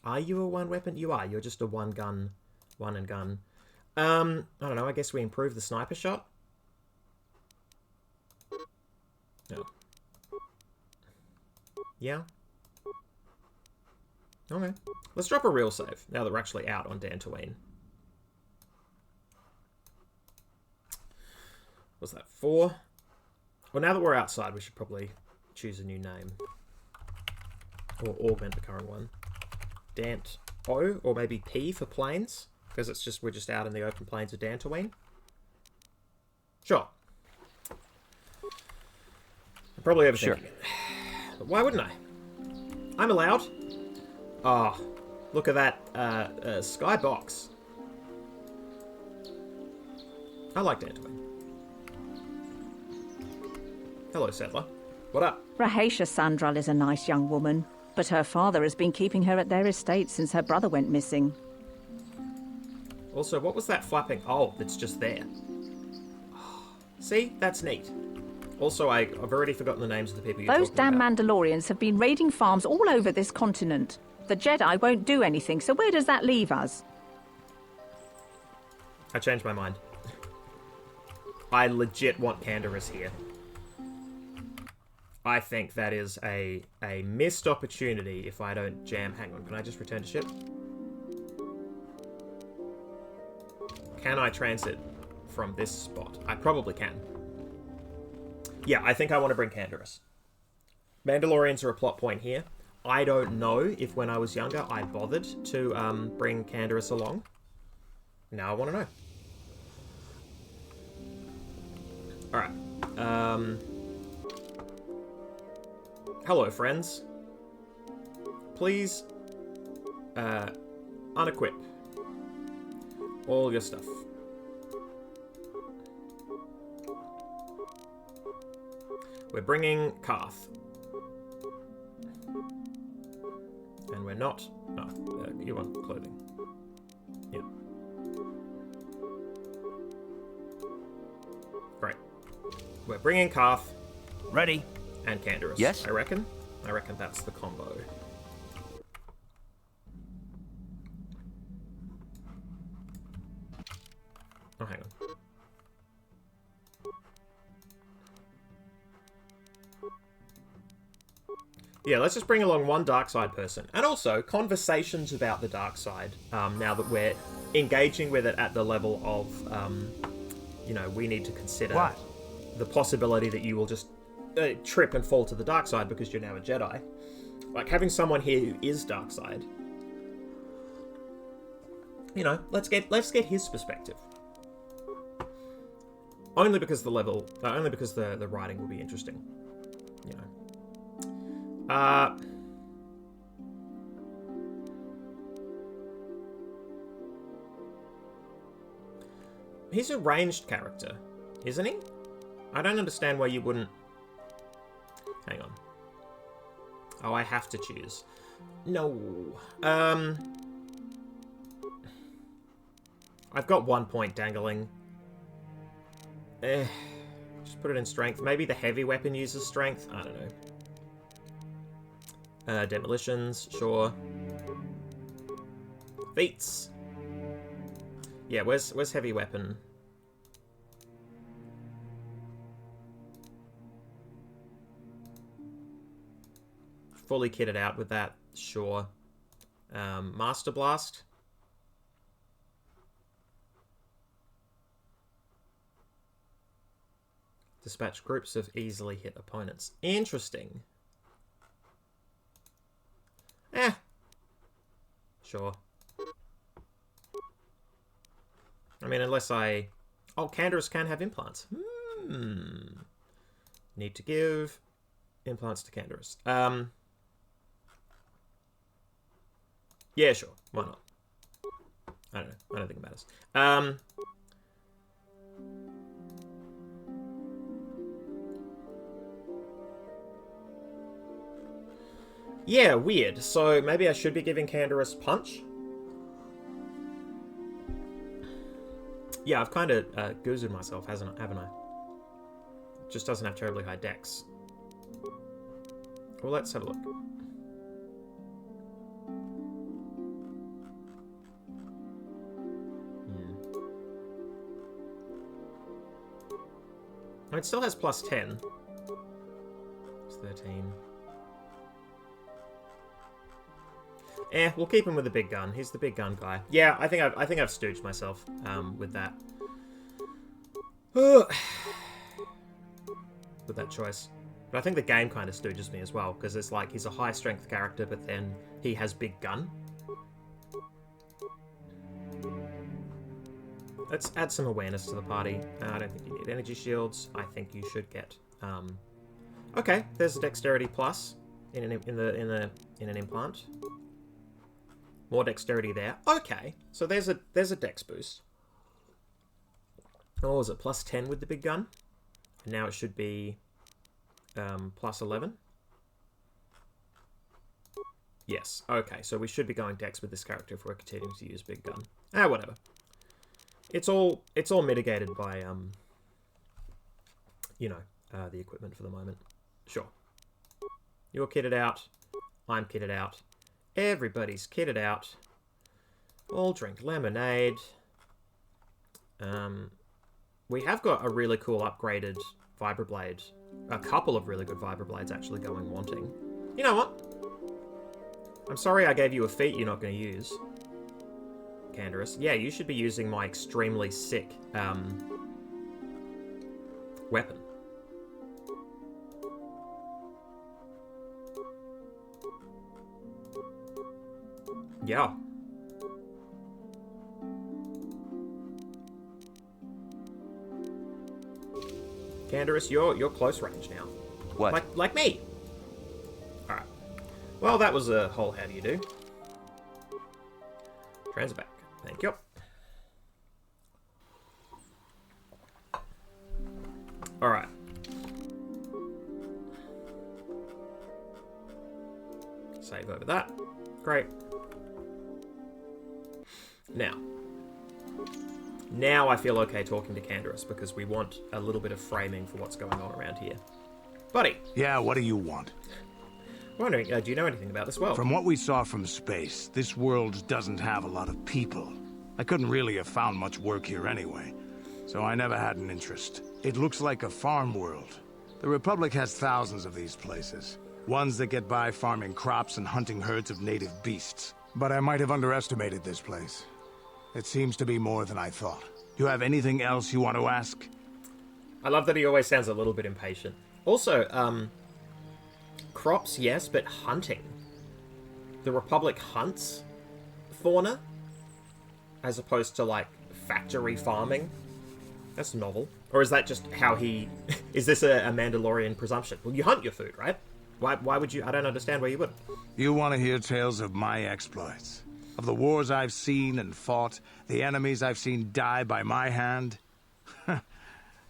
Speaker 1: Are you a one weapon? You are. You're just a one and gun. I don't know. I guess we improve the sniper shot. No. Yeah. Okay. Let's drop a real save now that we're actually out on Dantooine. What's that? 4? Well, now that we're outside, we should probably choose a new name. Or augment the current one. Dant O, or maybe P for plains, because it's just we're just out in the open plains of Dantooine. Sure. I'm probably overthinking it. But why wouldn't I? I'm allowed. Ah, oh, look at that skybox. I like Dantooine. Hello, settler. What up?
Speaker 15: Rahacia Sandral is a nice young woman, but her father has been keeping her at their estate since her brother went missing.
Speaker 1: Also, what was that flapping? Oh, it's just there. See? That's neat. Also, I've already forgotten the names of the people you're
Speaker 15: Those
Speaker 1: talking
Speaker 15: damn
Speaker 1: about.
Speaker 15: Mandalorians have been raiding farms all over this continent. The Jedi won't do anything, so where does that leave us?
Speaker 1: I changed my mind. I legit want Canderous here. I think that is a missed opportunity if I don't jam. Hang on, can I just return to ship? Can I transit from this spot? I probably can. Yeah, I think I want to bring Canderous. Mandalorians are a plot point here. I don't know if when I was younger I bothered to bring Canderous along. Now I want to know. Alright. Hello, friends. Please, unequip all your stuff. We're bringing Karth. And we're not... No, you want clothing. Yeah. Great. We're bringing Karth.
Speaker 3: Ready.
Speaker 1: And Canderous.
Speaker 7: Yes?
Speaker 1: I reckon that's the combo. Oh, hang on. Yeah, let's just bring along one dark side person. And also, conversations about the dark side, now that we're engaging with it at the level of, you know, we need to consider the possibility that you will just trip and fall to the dark side because you're now a Jedi. Like, having someone here who is dark side, you know, let's get his perspective. Only because the writing will be interesting, you know. He's a ranged character, isn't he? I don't understand why you wouldn't... Hang on. Oh, I have to choose. No. I've got 1 point dangling. Just put it in strength. Maybe the heavy weapon uses strength? I don't know. Demolitions, sure. Feats. Yeah, where's heavy weapon? Fully kitted out with that, sure. Master Blast. Dispatch groups of easily hit opponents. Interesting. Sure. I mean, unless I... Oh, Canderous can have implants. Need to give implants to Canderous. Yeah, sure. Why not? I don't know. I don't think it matters. Yeah, weird. So maybe I should be giving Canderous Punch? Yeah, I've kind of goozled myself, haven't I? Just doesn't have terribly high dex. Well, let's have a look. It still has plus 10. It's 13. We'll keep him with the big gun. He's the big gun guy. Yeah, I think I've stooged myself with that. With that choice. But I think the game kind of stooges me as well, because it's like he's a high strength character, but then he has big gun. Let's add some awareness to the party. I don't think you need energy shields. I think you should get. Okay, there's a dexterity plus in an implant. More dexterity there. Okay, so there's a dex boost. Oh, is it plus 10 with the big gun? And now it should be plus 11. Yes. Okay, so we should be going dex with this character if we're continuing to use big gun. Whatever. It's all mitigated by the equipment for the moment. Sure. You're kitted out. I'm kitted out. Everybody's kitted out. All drink lemonade. We have got a really cool upgraded vibroblade. A couple of really good vibroblades actually going wanting. You know what? I'm sorry I gave you a feat you're not going to use. Canderous. Yeah, you should be using my extremely sick weapon. Yeah. Canderous, you're close range now.
Speaker 7: What?
Speaker 1: Like me. Alright. Well, that was a whole how do you do. Transit back. Thank you. Alright. Save over that. Great. Now I feel okay talking to Canderous because we want a little bit of framing for what's going on around here. Buddy!
Speaker 11: Yeah, what do you want?
Speaker 1: Wondering, do you know anything about this world?
Speaker 11: From what we saw from space, this world doesn't have a lot of people. I couldn't really have found much work here anyway, so I never had an interest. It looks like a farm world. The Republic has thousands of these places. Ones that get by farming crops and hunting herds of native beasts. But I might have underestimated this place. It seems to be more than I thought. You have anything else you want to ask?
Speaker 1: I love that he always sounds a little bit impatient. Also, crops, yes, but hunting. The Republic hunts fauna, as opposed to, like, factory farming. That's novel. Or is that just how he... is this a Mandalorian presumption? Well, you hunt your food, right? Why would you... I don't understand why you would.
Speaker 11: You want to hear tales of my exploits? Of the wars I've seen and fought, the enemies I've seen die by my hand?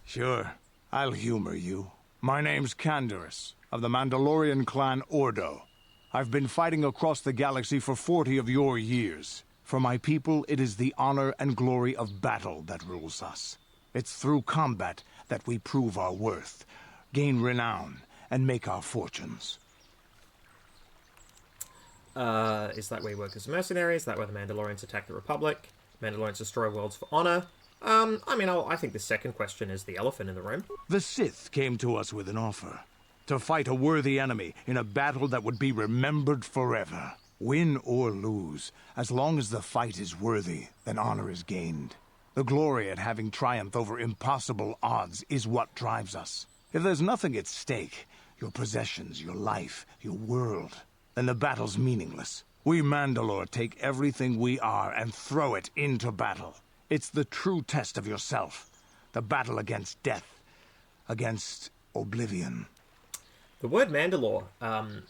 Speaker 11: Sure, I'll humor you. My name's Canderous, of the Mandalorian clan Ordo. I've been fighting across the galaxy for 40 of your years. For my people, it is the honor and glory of battle that rules us. It's through combat that we prove our worth, gain renown, and make our fortunes.
Speaker 1: Is that where you work as a mercenary? Is that where the Mandalorians attack the Republic? Mandalorians destroy worlds for honor? I think the second question is the elephant in the room.
Speaker 11: The Sith came to us with an offer. To fight a worthy enemy in a battle that would be remembered forever. Win or lose, as long as the fight is worthy, then honor is gained. The glory at having triumphed over impossible odds is what drives us. If there's nothing at stake, your possessions, your life, your world, then the battle's meaningless. We Mandalore take everything we are and throw it into battle. It's the true test of yourself. The battle against death. Against oblivion.
Speaker 1: The word Mandalore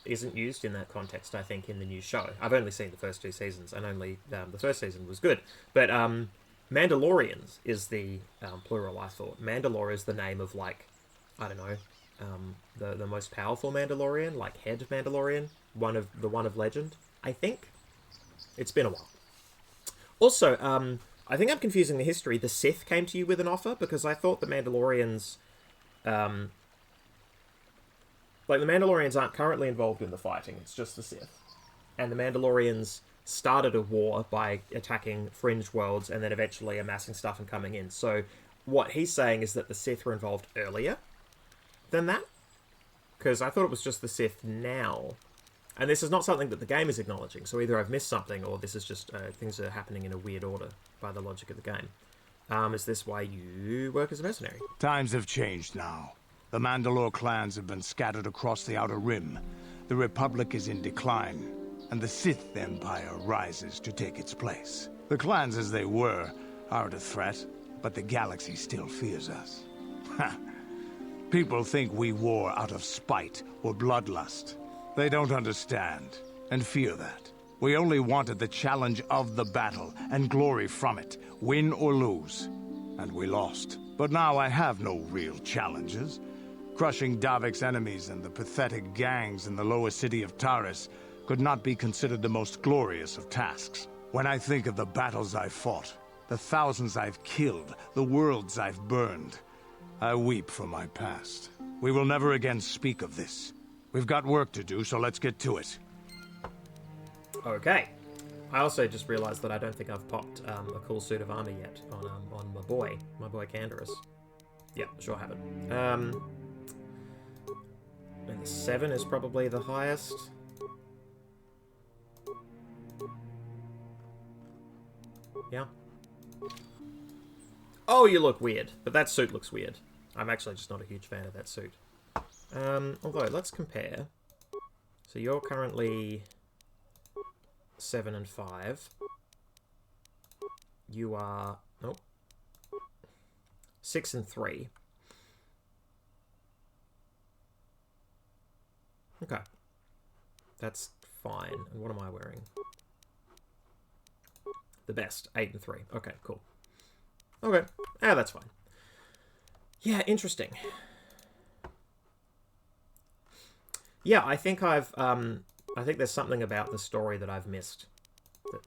Speaker 1: isn't used in that context, I think, in the new show. I've only seen the first 2 seasons, and only the first season was good. But Mandalorians is the plural, I thought. Mandalore is the name of, like, I don't know, the most powerful Mandalorian, like head Mandalorian, one of legend, I think. It's been a while. Also, I think I'm confusing the history. The Sith came to you with an offer, because I thought the Mandalorians... Like, the Mandalorians aren't currently involved in the fighting, it's just the Sith. And the Mandalorians started a war by attacking fringe worlds and then eventually amassing stuff and coming in. So what he's saying is that the Sith were involved earlier than that? Because I thought it was just the Sith now. And this is not something that the game is acknowledging, so either I've missed something or this is just things are happening in a weird order by the logic of the game. Is this why you work as a mercenary?
Speaker 11: Times have changed now. The Mandalore clans have been scattered across the Outer Rim. The Republic is in decline, and the Sith Empire rises to take its place. The clans as they were aren't a threat, but the galaxy still fears us. People think we war out of spite or bloodlust. They don't understand, and fear that. We only wanted the challenge of the battle, and glory from it, win or lose. And we lost. But now I have no real challenges. Crushing Davik's enemies and the pathetic gangs in the lower city of Taris could not be considered the most glorious of tasks. When I think of the battles I've fought, the thousands I've killed, the worlds I've burned, I weep for my past. We will never again speak of this. We've got work to do, so let's get to it.
Speaker 1: Okay. I also just realised that I don't think I've popped a cool suit of armour yet on my boy Canderous. Yeah, sure haven't. And the 7 is probably the highest. Yeah. Oh, you look weird. But that suit looks weird. I'm actually just not a huge fan of that suit. Although, let's compare. So you're currently 7 and 5. You are... Nope. 6 and 3. Okay. That's fine. And what am I wearing? The best. 8 and 3. Okay, cool. Okay. Ah, that's fine. Yeah, interesting. Yeah, I think I think there's something about the story that I've missed. That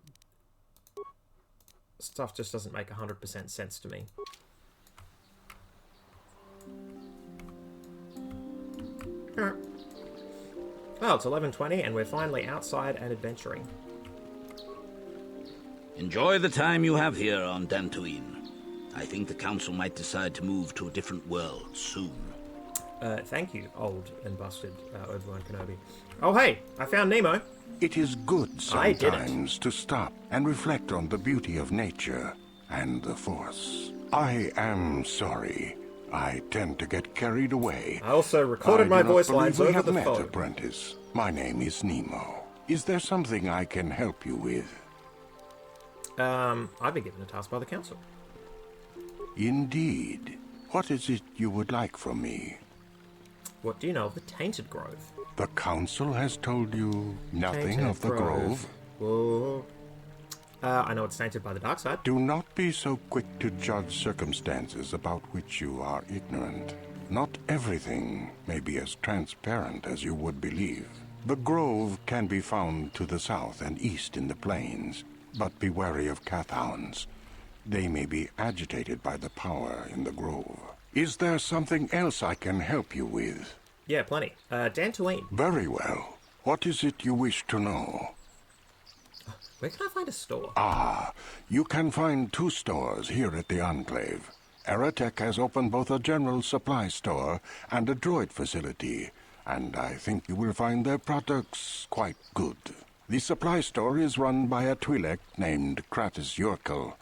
Speaker 1: stuff just doesn't make 100% sense to me. Alright. Well, it's 11:20 and we're finally outside and adventuring.
Speaker 16: Enjoy the time you have here on Dantooine. I think the council might decide to move to a different world soon.
Speaker 1: Thank you, old and busted Obi-Wan Kenobi. Oh, hey, I found Nemo.
Speaker 5: It is good sometimes to stop and reflect on the beauty of nature and the Force. I am sorry. I tend to get carried away.
Speaker 1: I also recorded my voice lines over the phone.
Speaker 5: Apprentice. My name is Nemo. Is there something I can help you with?
Speaker 1: I've been given a task by the council.
Speaker 5: Indeed. What is it you would like from me?
Speaker 1: What do you know of the Tainted Grove?
Speaker 5: The council has told you nothing of the Grove?
Speaker 1: Whoa. I know it's tainted by the dark side.
Speaker 5: Do not be so quick to judge circumstances about which you are ignorant. Not everything may be as transparent as you would believe. The Grove can be found to the south and east in the plains, but be wary of Cathounds. They may be agitated by the power in the Grove. Is there something else I can help you with?
Speaker 1: Yeah, plenty. Dantooine.
Speaker 5: Very well. What is it you wish to know?
Speaker 1: Where can I find a store?
Speaker 5: You can find 2 stores here at the Enclave. Aerotech has opened both a general supply store and a droid facility, and I think you will find their products quite good. The supply store is run by a Twi'lek named Kratos Yurkel,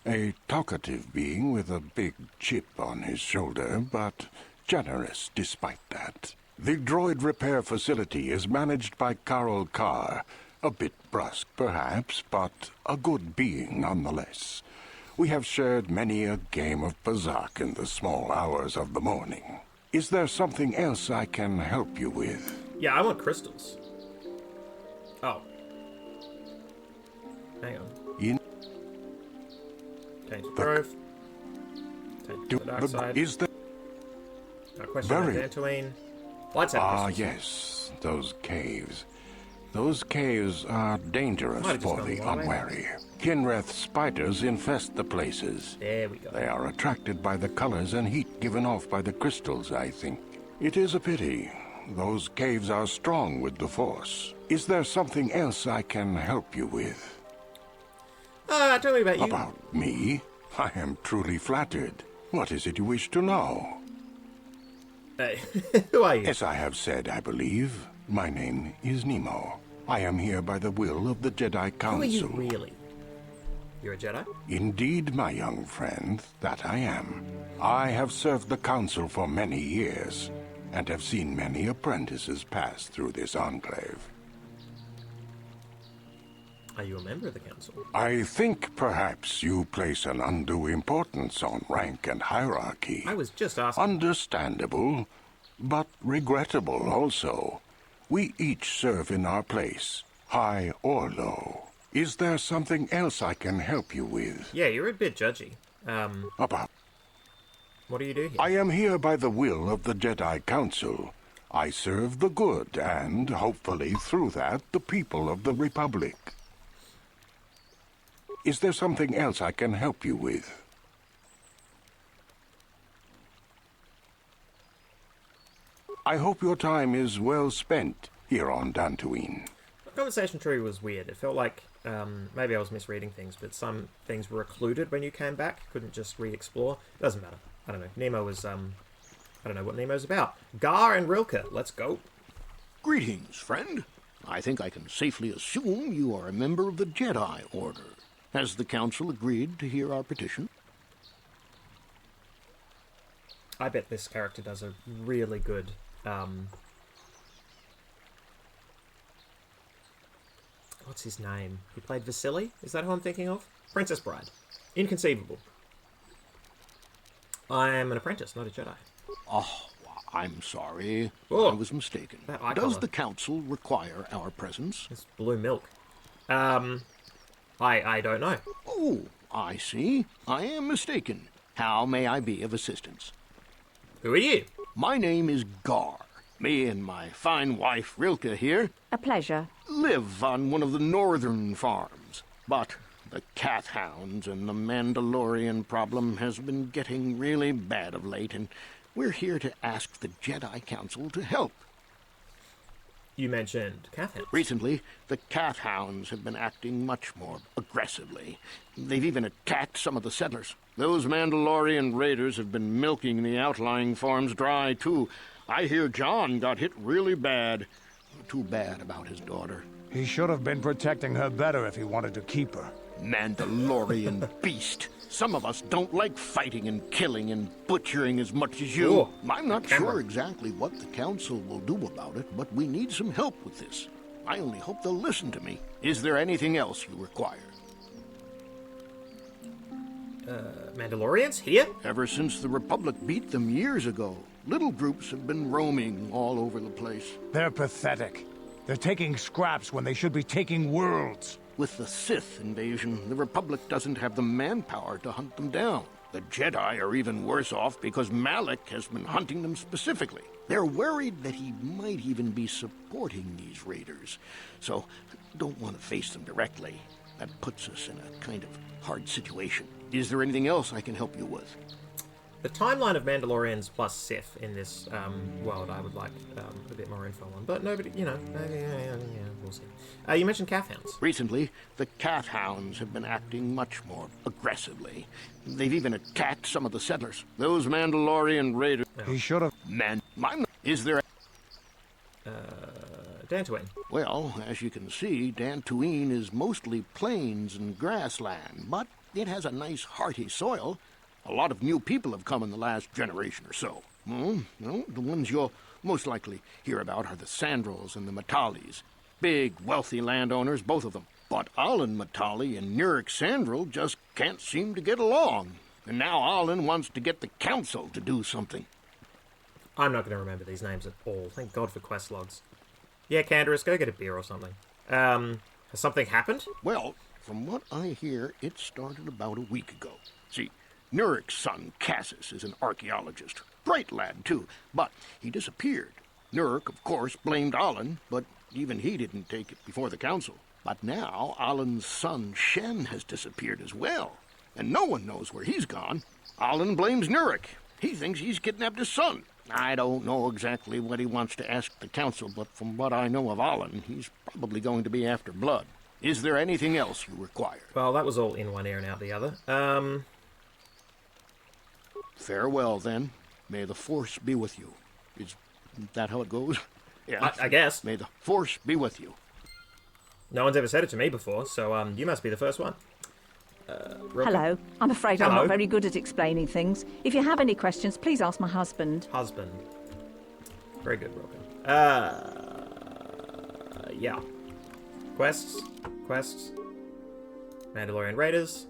Speaker 5: a talkative being with a big chip on his shoulder, but generous despite that. The droid repair facility is managed by Carol Carr, a bit brusque perhaps, but a good being nonetheless. We have shared many a game of Pazak in the small hours of the morning. Is there something else I can help you with?
Speaker 1: Yeah, I want crystals. Oh. Hang on.
Speaker 5: In
Speaker 1: Change the growth. Take to the dark side.
Speaker 5: Is there...
Speaker 1: Question about Dantooine. Lights out crystals.
Speaker 5: Yes, those caves. Those caves are dangerous for the unwary. Kinreth spiders infest the places.
Speaker 1: There we go.
Speaker 5: They are attracted by the colors and heat given off by the crystals, I think. It is a pity. Those caves are strong with the Force. Is there something else I can help you with?
Speaker 1: Tell me about you.
Speaker 5: About me? I am truly flattered. What is it you wish to know?
Speaker 1: Hey, who are you?
Speaker 5: As I have said, I believe, my name is Nemo. I am here by the will of the Jedi Council.
Speaker 1: Who are you really? You're a Jedi?
Speaker 5: Indeed, my young friend, that I am. I have served the Council for many years, and have seen many apprentices pass through this enclave.
Speaker 1: Are you a member of the Council?
Speaker 5: I think perhaps you place an undue importance on rank and hierarchy.
Speaker 1: I was just asking.
Speaker 5: Understandable, but regrettable also. We each serve in our place, high or low. Is there something else I can help you with?
Speaker 1: Yeah, you're a bit judgy.
Speaker 5: About...
Speaker 1: What do you do here?
Speaker 5: I am here by the will of the Jedi Council. I serve the good and, hopefully through that, the people of the Republic. Is there something else I can help you with? I hope your time is well spent here on Dantooine.
Speaker 1: The conversation tree was weird. It felt like maybe I was misreading things, but some things were occluded when you came back. Couldn't just re-explore. Doesn't matter. I don't know. Nemo was, I don't know what Nemo's about. Gar and Rilke, let's go.
Speaker 17: Greetings, friend. I think I can safely assume you are a member of the Jedi Order. Has the Council agreed to hear our petition?
Speaker 1: I bet this character does a really good, what's his name? He played Vasily? Is that who I'm thinking of? Princess Bride. Inconceivable. I am an apprentice, not a Jedi.
Speaker 17: Oh, I'm sorry.
Speaker 1: Oh,
Speaker 17: I was mistaken.
Speaker 1: Does
Speaker 17: Does the Council require our presence?
Speaker 1: It's blue milk. I don't know.
Speaker 17: Oh, I see. I am mistaken. How may I be of assistance?
Speaker 1: Who are you?
Speaker 17: My name is Gar. Me and my fine wife, Rilke, here...
Speaker 15: A pleasure.
Speaker 17: ...live on one of the northern farms. But the cat hounds and the Mandalorian problem has been getting really bad of late, and we're here to ask the Jedi Council to help.
Speaker 1: You mentioned cat hounds.
Speaker 17: Recently, the cat hounds have been acting much more aggressively. They've even attacked some of the settlers. Those Mandalorian raiders have been milking the outlying farms dry, too. I hear John got hit really bad. Too bad about his daughter.
Speaker 11: He should have been protecting her better if he wanted to keep her.
Speaker 17: Mandalorian beast. Some of us don't like fighting and killing and butchering as much as you.
Speaker 1: Ooh,
Speaker 17: I'm not sure exactly what the Council will do about it, but we need some help with this. I only hope they'll listen to me. Is there anything else you require?
Speaker 1: Mandalorians here?
Speaker 17: Ever since the Republic beat them years ago, little groups have been roaming all over the place.
Speaker 11: They're pathetic. They're taking scraps when they should be taking worlds.
Speaker 17: With the Sith invasion, the Republic doesn't have the manpower to hunt them down. The Jedi are even worse off because Malak has been hunting them specifically. They're worried that he might even be supporting these raiders, so don't want to face them directly. That puts us in a kind of hard situation. Is there anything else I can help you with?
Speaker 1: The timeline of Mandalorians plus Sith in this world, I would like a bit more info on. But nobody, you know, we'll see. You mentioned cat hounds.
Speaker 17: Recently, the cat hounds have been acting much more aggressively. They've even attacked some of the settlers. Those Mandalorian raiders...
Speaker 11: He should have...
Speaker 17: Is there...
Speaker 1: Dantooine.
Speaker 17: Well, as you can see, Dantooine is mostly plains and grassland, but it has a nice hearty soil. A lot of new people have come in the last generation or so. The ones you'll most likely hear about are the Sandrils and the Matalis. Big, wealthy landowners, both of them. But Alan Matali and Nurik Sandril just can't seem to get along. And now Alan wants to get the Council to do something.
Speaker 1: I'm not going to remember these names at all. Thank God for quest logs. Yeah, Canderous, go get a beer or something. Has something happened?
Speaker 17: Well, from what I hear, it started about a week ago. See, Nurik's son, Cassus, is an archaeologist. Bright lad, too, but he disappeared. Nurik, of course, blamed Alan, but even he didn't take it before the council. But now, Alan's son, Shen, has disappeared as well, and no one knows where he's gone. Alan blames Nurik. He thinks he's kidnapped his son. I don't know exactly what he wants to ask the council, but from what I know of Alan, he's probably going to be after blood. Is there anything else you require?
Speaker 1: Well, that was all in one ear and out the other.
Speaker 17: Farewell, then. May the Force be with you. Is that how it goes? Yeah,
Speaker 1: I guess.
Speaker 17: May the Force be with you.
Speaker 1: No one's ever said it to me before, so you must be the first one.
Speaker 15: Hello. I'm afraid I'm not very good at explaining things. If you have any questions, please ask my husband.
Speaker 1: Husband. Very good, Robin. Yeah. Quests. Mandalorian Raiders.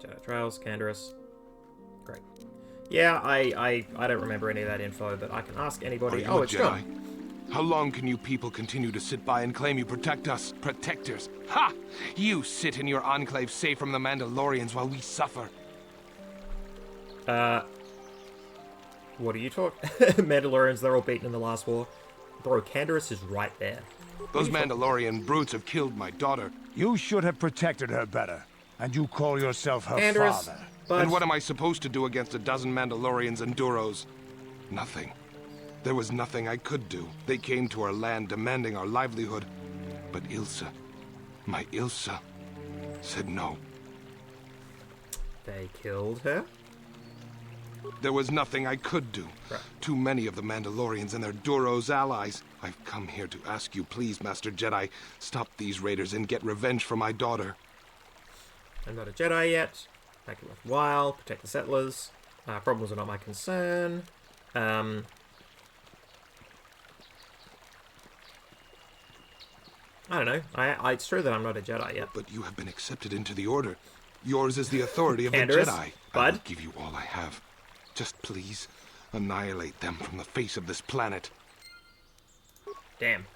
Speaker 1: Jedi Trials, Canderous. Great. Yeah, I don't remember any of that info, but I can ask anybody.
Speaker 18: Are you a
Speaker 1: it's
Speaker 18: Jedi?
Speaker 1: John.
Speaker 18: How long can you people continue to sit by and claim you protect us? Protectors. Ha! You sit in your enclave safe from the Mandalorians while we suffer.
Speaker 1: What are you talking? Mandalorians, they're all beaten in the last war. Bro, Canderous is right there.
Speaker 18: Those Mandalorian brutes have killed my daughter.
Speaker 11: You should have protected her better. And you call yourself her father.
Speaker 18: And what am I supposed to do against a dozen Mandalorians and Duros? Nothing. There was nothing I could do. They came to our land demanding our livelihood. But Ilsa, my Ilsa, said no.
Speaker 1: They killed her?
Speaker 18: There was nothing I could do.
Speaker 1: Right.
Speaker 18: Too many of the Mandalorians and their Duros allies. I've come here to ask you, please, Master Jedi, stop these raiders and get revenge for my daughter.
Speaker 1: I'm not a Jedi yet. Make it worthwhile. Protect the settlers. Problems are not my concern. I don't know. It's true that I'm not a Jedi yet.
Speaker 18: But you have been accepted into the Order. Yours is the authority of the
Speaker 1: Canderous,
Speaker 18: Jedi.
Speaker 1: bud?
Speaker 18: I will give you all I have. Just please, annihilate them from the face of this planet.
Speaker 1: Damn.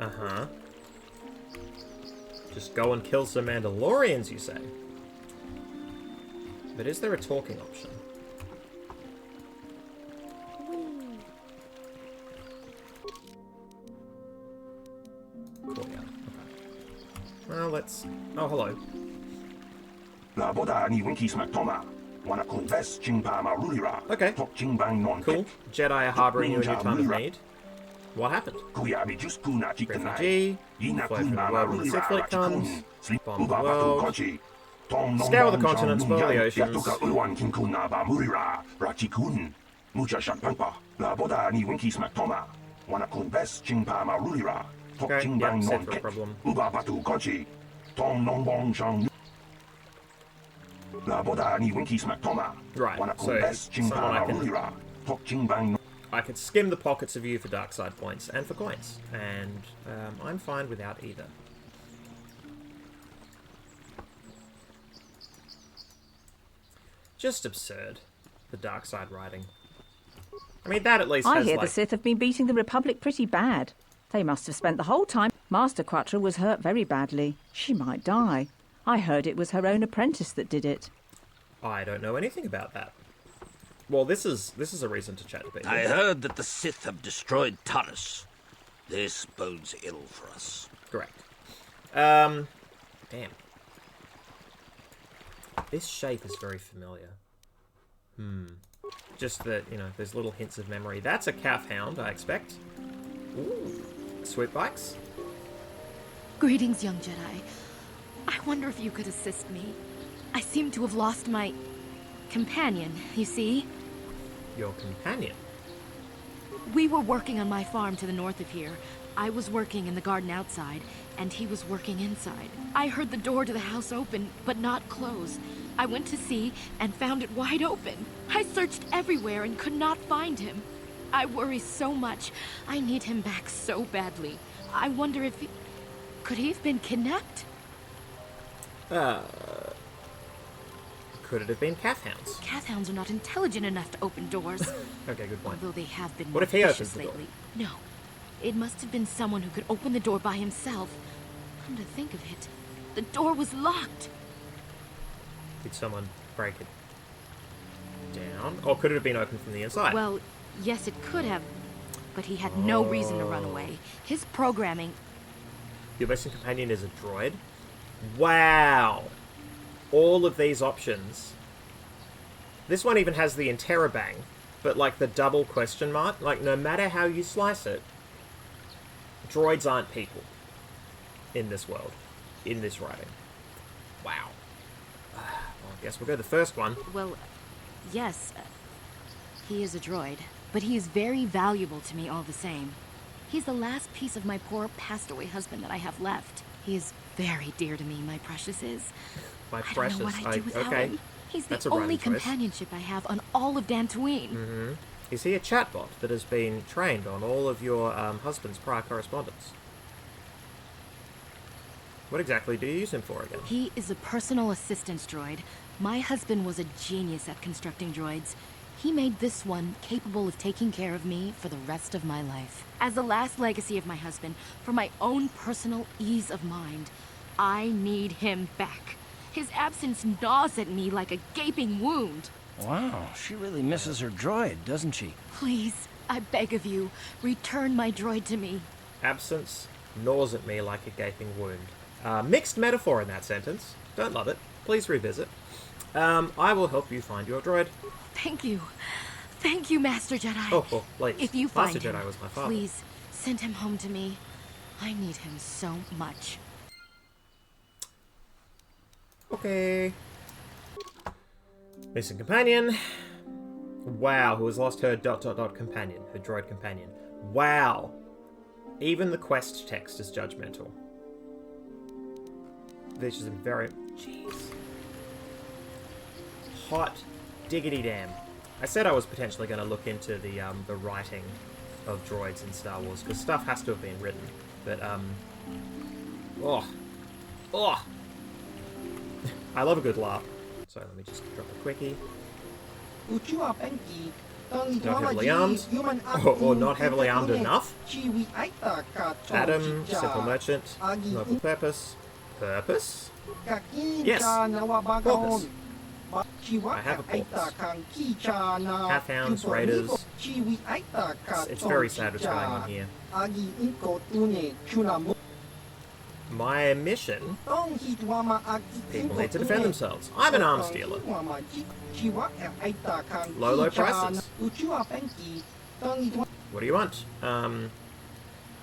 Speaker 1: Uh-huh. Just go and kill some Mandalorians, you say? But is there a talking option? Cool, yeah. Okay. Well, let's... Oh, hello. Okay. Cool. Jedi are harboring you in your time of need. What happened? Refugee. Fly through the world when the Sith fleet comes. Bomb the world. Scour the continents, boil the oceans. Okay, yeah, set for a problem. Right, so someone I could skim the pockets of you for dark side points and for coins, and I'm fine without either. Just absurd, the dark side riding. I mean, that at least
Speaker 15: I
Speaker 1: has,
Speaker 15: hear
Speaker 1: like...
Speaker 15: the Sith have been beating the Republic pretty bad. They must have spent the whole time. Master Quattro was hurt very badly. She might die. I heard it was her own apprentice that did it.
Speaker 1: I don't know anything about that. Well, this is a reason to chat a bit.
Speaker 16: I heard that the Sith have destroyed Taurus. This bodes ill for us.
Speaker 1: Correct. Damn. This shape is very familiar. Just that, there's little hints of memory. That's a calf hound, I expect. Ooh. Swoop bikes.
Speaker 19: Greetings, young Jedi. I wonder if you could assist me. I seem to have lost my companion, you see?
Speaker 1: Your companion?
Speaker 19: We were working on my farm to the north of here. I was working in the garden outside, and he was working inside. I heard the door to the house open, but not close. I went to see and found it wide open. I searched everywhere and could not find him. I worry so much. I need him back so badly. I wonder if could he have been kidnapped?
Speaker 1: Could it have been calf hounds?
Speaker 19: Calf hounds are not intelligent enough to open doors.
Speaker 1: Okay, good point.
Speaker 19: Although they have been
Speaker 1: What if he opens the door?
Speaker 19: lately. No. It must have been someone who could open the door by himself. Come to think of it, the door was locked.
Speaker 1: Did someone break it down? Or could it have been opened from the inside?
Speaker 19: Well, yes, it could have. But he had no reason to run away. His programming...
Speaker 1: Your missing companion is a droid? Wow! All of these options. This one even has the interrobang, but like the double question mark. Like, no matter how you slice it, droids aren't people in this world, in this writing. Wow. Well, I guess we'll go the first one.
Speaker 19: Well, yes, he is a droid, but he is very valuable to me all the same. He's the last piece of my poor passed-away husband that I have left. He is very dear to me, my precious is.
Speaker 1: My
Speaker 19: I
Speaker 1: precious.
Speaker 19: don't know what I'd do without
Speaker 1: okay.
Speaker 19: him. He's
Speaker 1: That's
Speaker 19: the
Speaker 1: a
Speaker 19: only
Speaker 1: writing choice.
Speaker 19: companionship I have on all of Dantooine.
Speaker 1: Mm-hmm. Is he a chatbot that has been trained on all of your husband's prior correspondence? What exactly do you use him for again?
Speaker 19: He is a personal assistance droid. My husband was a genius at constructing droids. He made this one capable of taking care of me for the rest of my life. As the last legacy of my husband, for my own personal ease of mind, I need him back. His absence gnaws at me like a gaping wound.
Speaker 3: Wow, she really misses her droid, doesn't she?
Speaker 19: Please, I beg of you, return my droid to me.
Speaker 1: Absence gnaws at me like a gaping wound. Mixed metaphor in that sentence. Don't love it. Please revisit. I will help you find your droid.
Speaker 19: Thank you. Thank you, Master Jedi.
Speaker 1: Oh, please.
Speaker 19: If you find
Speaker 1: Master
Speaker 19: him,
Speaker 1: Jedi was my father.
Speaker 19: please send him home to me. I need him so much.
Speaker 1: Okay. Missing companion. Wow, who has lost her ... companion, her droid companion. Wow. Even the quest text is judgmental. This is very... Jeez. Hot diggity damn. I said I was potentially going to look into the writing of droids in Star Wars, because stuff has to have been written. But, oh. I love a good laugh. So let me just drop a quickie. Not heavily armed. Or not heavily armed enough. Adam, simple merchant, noble purpose. Purpose? Yes. Porpoise. I have a porpoise. Half-hounds, raiders. It's very sad what's going on here. My mission? People need to defend themselves. I'm an arms dealer. Low prices. What do you want?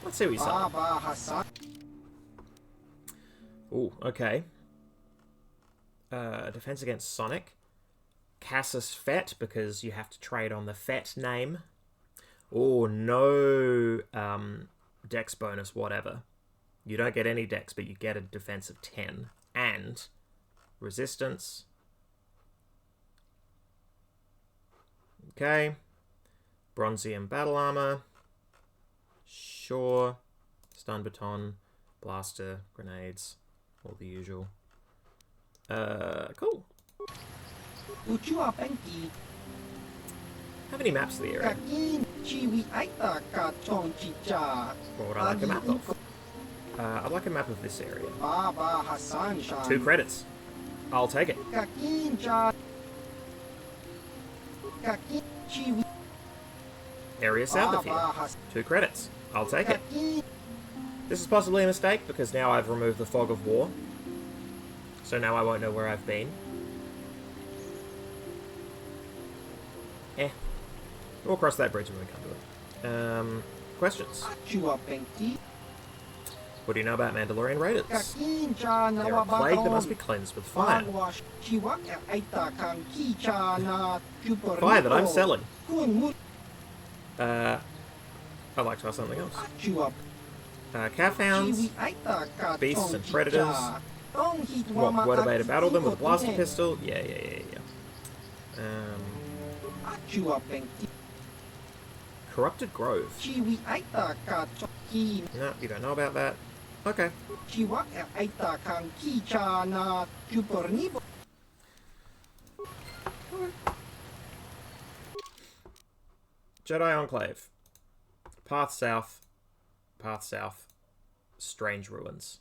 Speaker 1: Let's see what you sell. Ooh, okay. Defense against Sonic. Cassus Fett, because you have to trade on the Fett name. Oh, no dex bonus, whatever. You don't get any dex, but you get a defense of 10. And resistance. Okay. Bronzium battle armor. Sure. Stun baton. Blaster. Grenades. All the usual. Cool. How many maps of the area? What would I like a map of? I'd like a map of this area. 2 credits. I'll take it. Area south of here. 2 credits. I'll take it. This is possibly a mistake, because now I've removed the fog of war. So now I won't know where I've been. We'll cross that bridge when we come to it. Questions? What do you know about Mandalorian raiders? They're a plague that must be cleansed with fire. Fire that I'm selling. I'd like to try something else. Calf hounds, beasts and predators. What about to battle them with a blaster pistol? Yeah. Corrupted Grove. No, you don't know about that. Okay. Jedi Enclave. Path south. Path south. Strange ruins.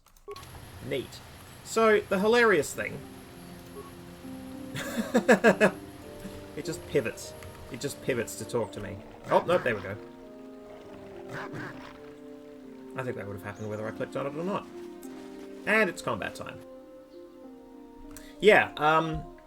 Speaker 1: Neat. So, the hilarious thing... it just pivots. It just pivots to talk to me. Oh, nope, there we go. I think that would have happened whether I clicked on it or not. And it's combat time. Yeah,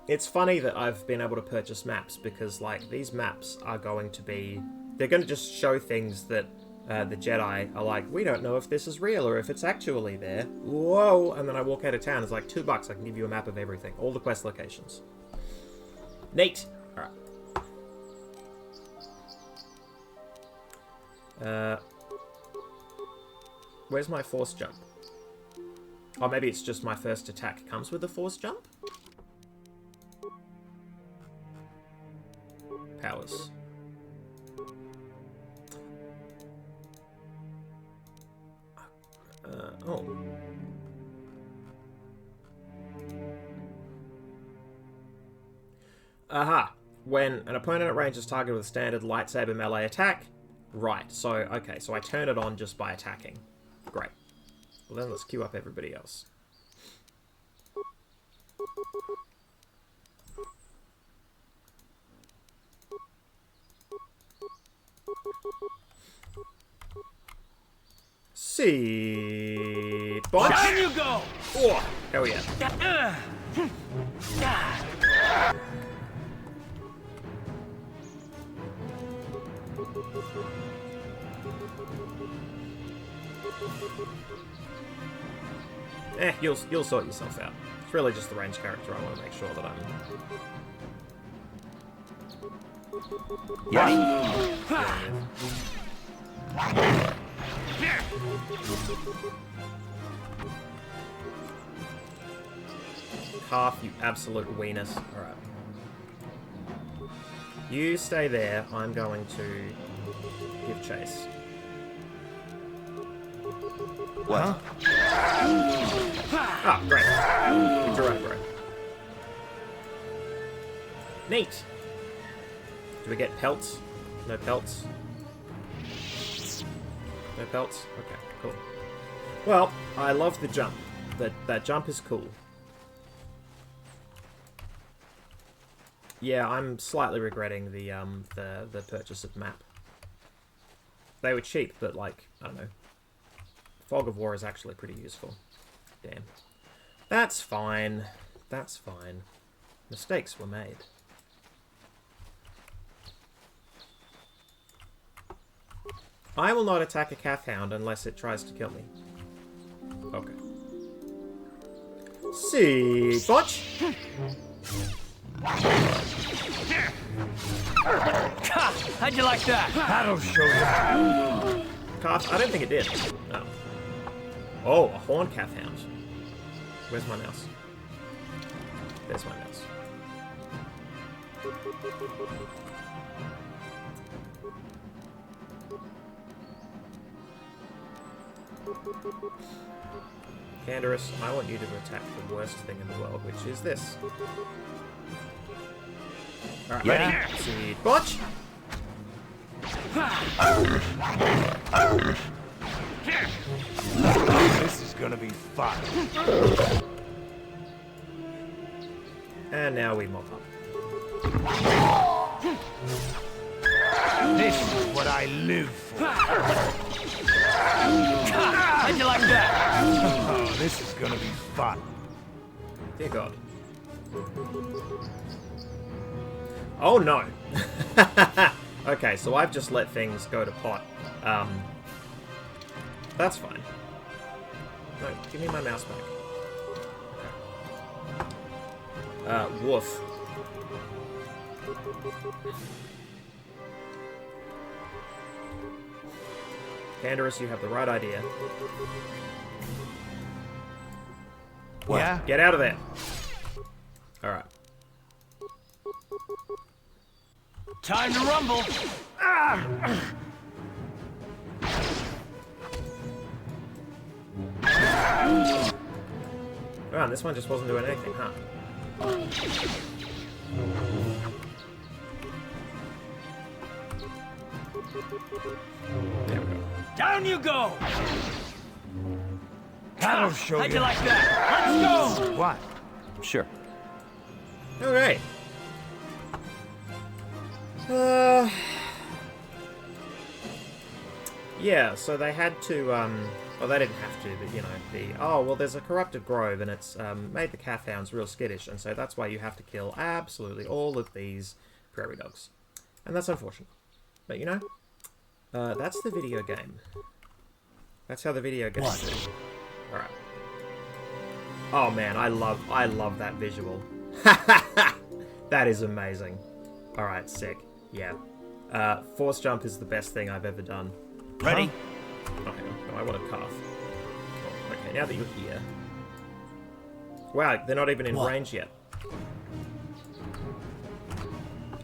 Speaker 1: it's funny that I've been able to purchase maps because, like, these maps are going to be... They're going to just show things that the Jedi are like, we don't know if this is real or if it's actually there. Whoa! And then I walk out of town, it's like $2, I can give you a map of everything. All the quest locations. Neat! Alright. Where's my force jump? Oh, maybe it's just my first attack comes with a force jump? Powers. Oh. Aha! When an opponent at range is targeted with a standard lightsaber melee attack. Right, so, okay, so I turn it on just by attacking. Great. Well then let's queue up everybody else. Seed bunch.
Speaker 3: Down you go!
Speaker 1: Oh, hell yeah. You'll sort yourself out. It's really just the range character I want to make sure that I'm... Calf, you absolute weenus. Alright. You stay there. I'm going to give chase.
Speaker 3: What?
Speaker 1: Ah, great. You're right, bro. Neat. Do we get pelts? No pelts? No pelts? Okay, cool. Well, I love the jump. That jump is cool. Yeah, I'm slightly regretting the purchase of map. They were cheap, but like, I don't know. Fog of War is actually pretty useful. Damn. That's fine. That's fine. Mistakes were made. I will not attack a calf hound unless it tries to kill me. Okay. See, botch.
Speaker 3: How'd you like that? That'll show you.
Speaker 1: Calf? I don't think it did. No. Oh, a horned calf hound. Where's my mouse? There's my mouse. Canderous, I want you to attack the worst thing in the world, which is this. Alright, ready? Seed botch!
Speaker 11: This is gonna be fun.
Speaker 1: And now we mop up.
Speaker 11: This is what I live for.
Speaker 3: How'd you like that?
Speaker 11: Oh, this is gonna be fun.
Speaker 1: Dear God. Oh no! Okay, so I've just let things go to pot. That's fine. No, give me my mouse back. Woof. Canderous, you have the right idea. Well,
Speaker 11: yeah?
Speaker 1: Get out of there. Alright.
Speaker 3: Time to rumble.
Speaker 1: Oh, and this one just wasn't doing anything, huh? There we go.
Speaker 3: Down you go!
Speaker 11: That'll show
Speaker 3: How'd
Speaker 11: you.
Speaker 3: you like that? Let's go!
Speaker 11: What?
Speaker 13: Sure.
Speaker 1: Alright. Yeah, so they had to, well, they didn't have to, but, you know, oh, well, there's a corrupted grove, and it's made the calf hounds real skittish, and so that's why you have to kill absolutely all of these prairie dogs. And that's unfortunate. But, you know, that's the video game. That's how the video game is. Alright. Oh, man, I love that visual. That is amazing. Alright, sick. Yeah. Force jump is the best thing I've ever done.
Speaker 3: Ready?
Speaker 1: Oh, hang on. No, I want a calf. Oh, okay, now that you're here. Wow, they're not even in range yet.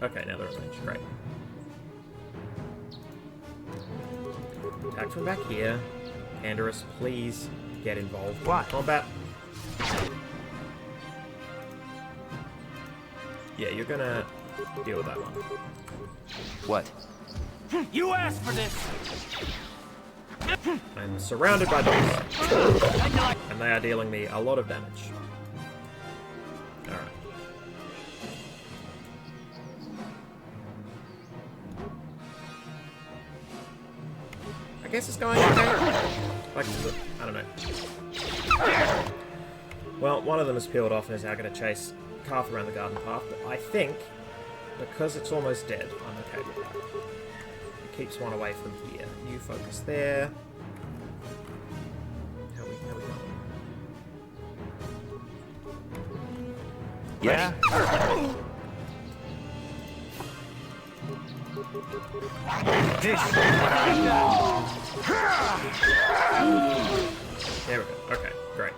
Speaker 1: Okay, now they're in range. Great. Attack from back here. Andorus, please get involved.
Speaker 11: What?
Speaker 1: Combat. Yeah, you're gonna deal with that one.
Speaker 13: What?
Speaker 3: You asked for this!
Speaker 1: I'm surrounded by dogs. And they are dealing me a lot of damage. Alright. I guess it's going okay. Like, I don't know. Well, one of them is peeled off and is now going to chase Calf around the garden path, but I think, because it's almost dead, I'm okay with that. It keeps one away from here. You focus there. How we going?
Speaker 11: Yeah? This is what I
Speaker 1: There we go. Okay, great.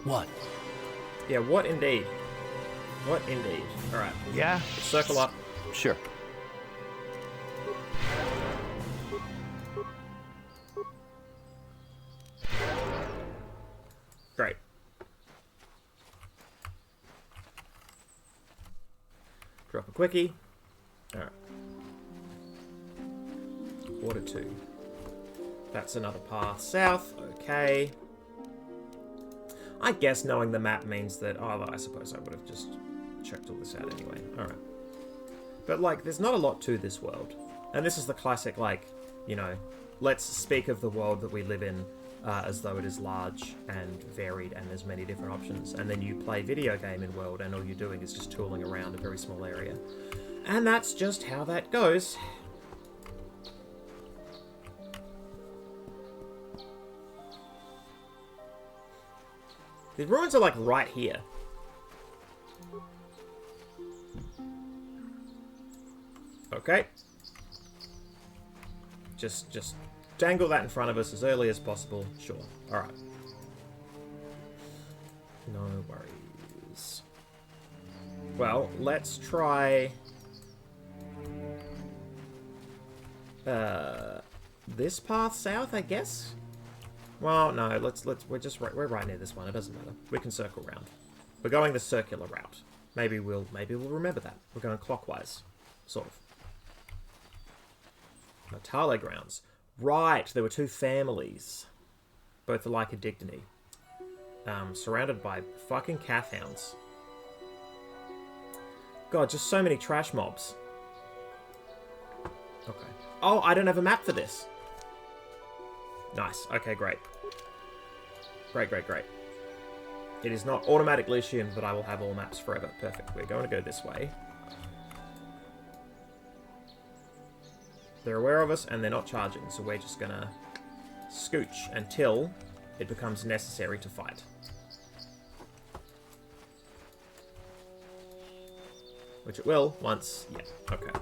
Speaker 3: What?
Speaker 1: Yeah, what indeed? What indeed? Alright.
Speaker 11: Yeah?
Speaker 1: Circle up.
Speaker 13: Sure.
Speaker 1: Great. Drop a quickie. Alright. Water 2. That's another path south. Okay. I guess knowing the map means that... Oh, I suppose I would have just checked all this out anyway. Alright. But, like, there's not a lot to this world. And this is the classic, like, you know, let's speak of the world that we live in as though it is large and varied and there's many different options. And then you play video game in world and all you're doing is just tooling around a very small area. And that's just how that goes. The ruins are like right here. Okay. Just dangle that in front of us as early as possible. Sure. Alright. No worries. Well, let's try... this path south, I guess? Well, no, we're right near this one. It doesn't matter. We can circle around. We're going the circular route. Maybe we'll remember that. We're going clockwise, sort of. Natale grounds. Right, there were two families, both alike in dignity, surrounded by fucking calf hounds. God, just so many trash mobs. Okay. Oh, I don't have a map for this. Nice. Okay, great. Great. It is not automatically assumed that I will have all maps forever. Perfect. We're going to go this way. They're aware of us and they're not charging, so we're just going to scooch until it becomes necessary to fight. Which it will once... Yeah, okay.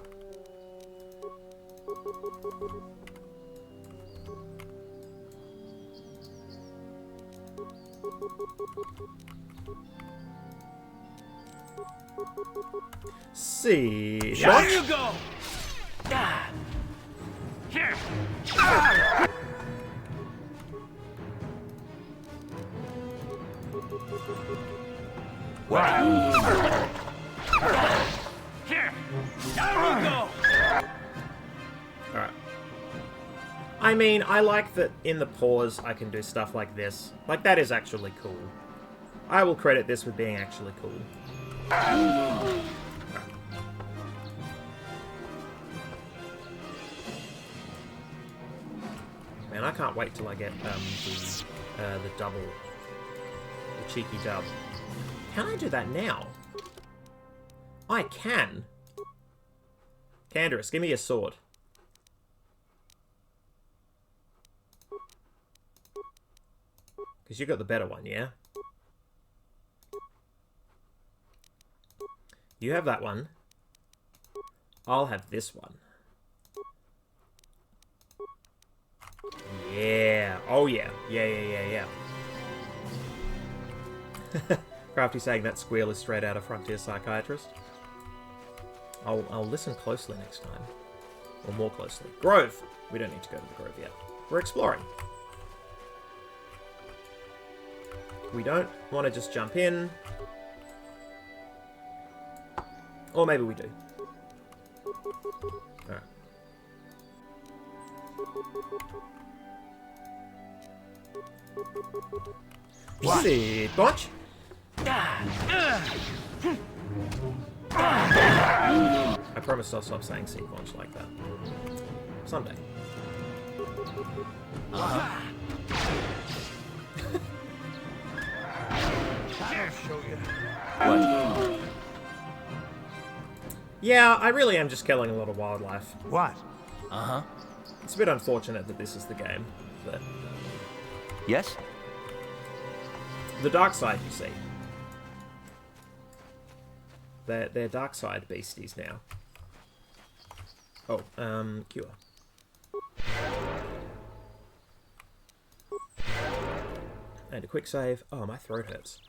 Speaker 1: See.
Speaker 3: There you go! Ah. Here. Ah.
Speaker 12: Wow.
Speaker 3: Here. Down you go!
Speaker 1: Alright. I mean, I like that in the pause I can do stuff like this. Like, that is actually cool. I will credit this with being actually cool. Man, I can't wait till I get the double, the cheeky dub. Can I do that now? I can. Canderous, give me your sword. Because you got the better one, yeah? You have that one. I'll have this one. Yeah. Oh, yeah. Yeah. Crafty saying that squeal is straight out of Frontier Psychiatrist. I'll listen closely next time. Or more closely. Grove! We don't need to go to the Grove yet. We're exploring. We don't want to just jump in. Or maybe we do. Alright. See, bunch. I promise I'll stop saying seed launch like that. Someday.
Speaker 3: I'll show you.
Speaker 1: What? Yeah, I really am just killing a lot of wildlife.
Speaker 11: What?
Speaker 3: Uh-huh.
Speaker 1: It's a bit unfortunate that this is the game, but...
Speaker 7: Yes?
Speaker 1: The dark side, you see. They're dark side beasties now. Oh, cure. And a quick save. Oh, my throat hurts.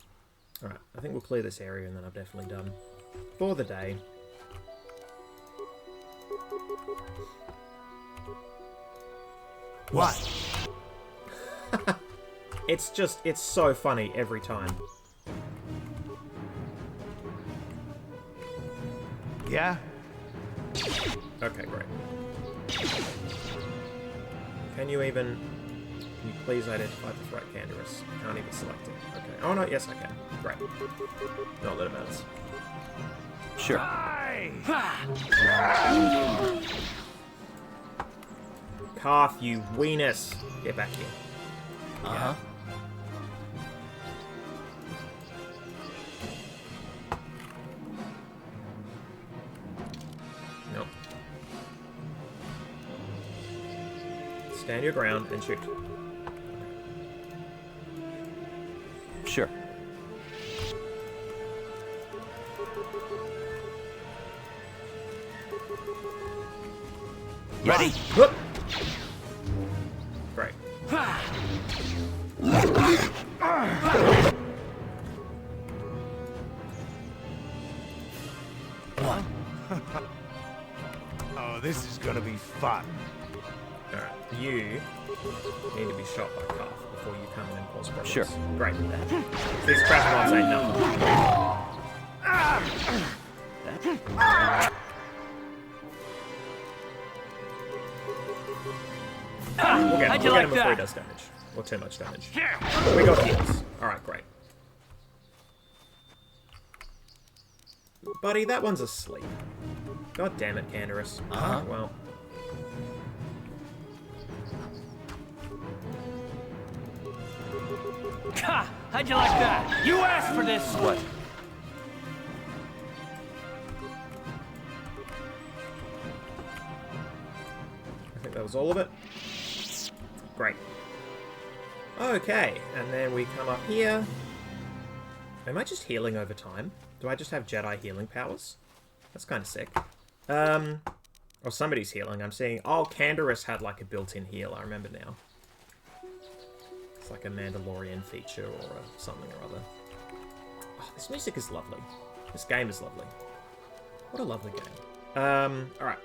Speaker 1: Alright, I think we'll clear this area and then I'm definitely done for the day.
Speaker 11: What?
Speaker 1: It's so funny every time.
Speaker 11: Yeah?
Speaker 1: Okay, great. Can you please identify the threat, Canderous? Can't even select it. Okay. Oh no, yes I can. Great. Not that it matters.
Speaker 7: Sure.
Speaker 1: Carth, you weenus! Get back here.
Speaker 3: Uh-huh.
Speaker 1: Nope. Stand your ground and shoot.
Speaker 7: Sure.
Speaker 3: Ready?
Speaker 1: Whoop. Great.
Speaker 11: What? Oh, this is gonna be fun.
Speaker 1: Alright, you need to be shot by Carth before you come in and cause problems.
Speaker 7: Sure.
Speaker 1: Great. These crap say nothing. We'll get him before he does damage. Or too much damage. We got heals. Alright, great. Buddy, that one's asleep. God damn it, Canderous.
Speaker 3: Uh-huh.
Speaker 1: Well.
Speaker 3: Ha! How'd you like that? You asked for this!
Speaker 7: What?
Speaker 1: I think that was all of it. Great. Okay, and then we come up here. Am I just healing over time? Do I just have Jedi healing powers? That's kind of sick. Or somebody's healing. I'm seeing... Oh, Canderous had like a built-in heal. I remember now. It's like a Mandalorian feature or something or other. Oh, this music is lovely. This game is lovely. What a lovely game. Alright.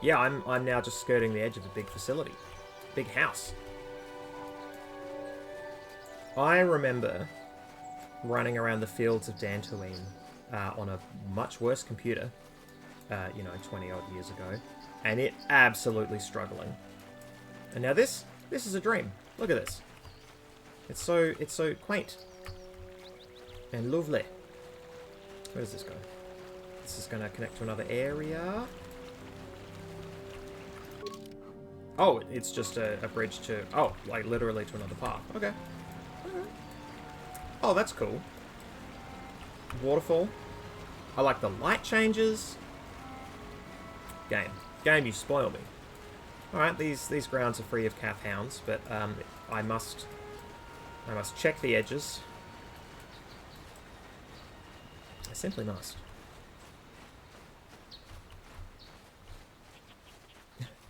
Speaker 1: Yeah, I'm now just skirting the edge of a big facility. Big house. I remember running around the fields of Dantooine on a much worse computer, 20 odd years ago, and it absolutely struggling. And now this is a dream. Look at this. It's so quaint and lovely. Where does this go? This is going to connect to another area. Oh, it's just a bridge to... Oh, like literally to another path. Okay. Alright. Oh, that's cool. Waterfall. I like the light changes. Game, you spoil me. Alright, these grounds are free of calf hounds, but I must check the edges. I simply must.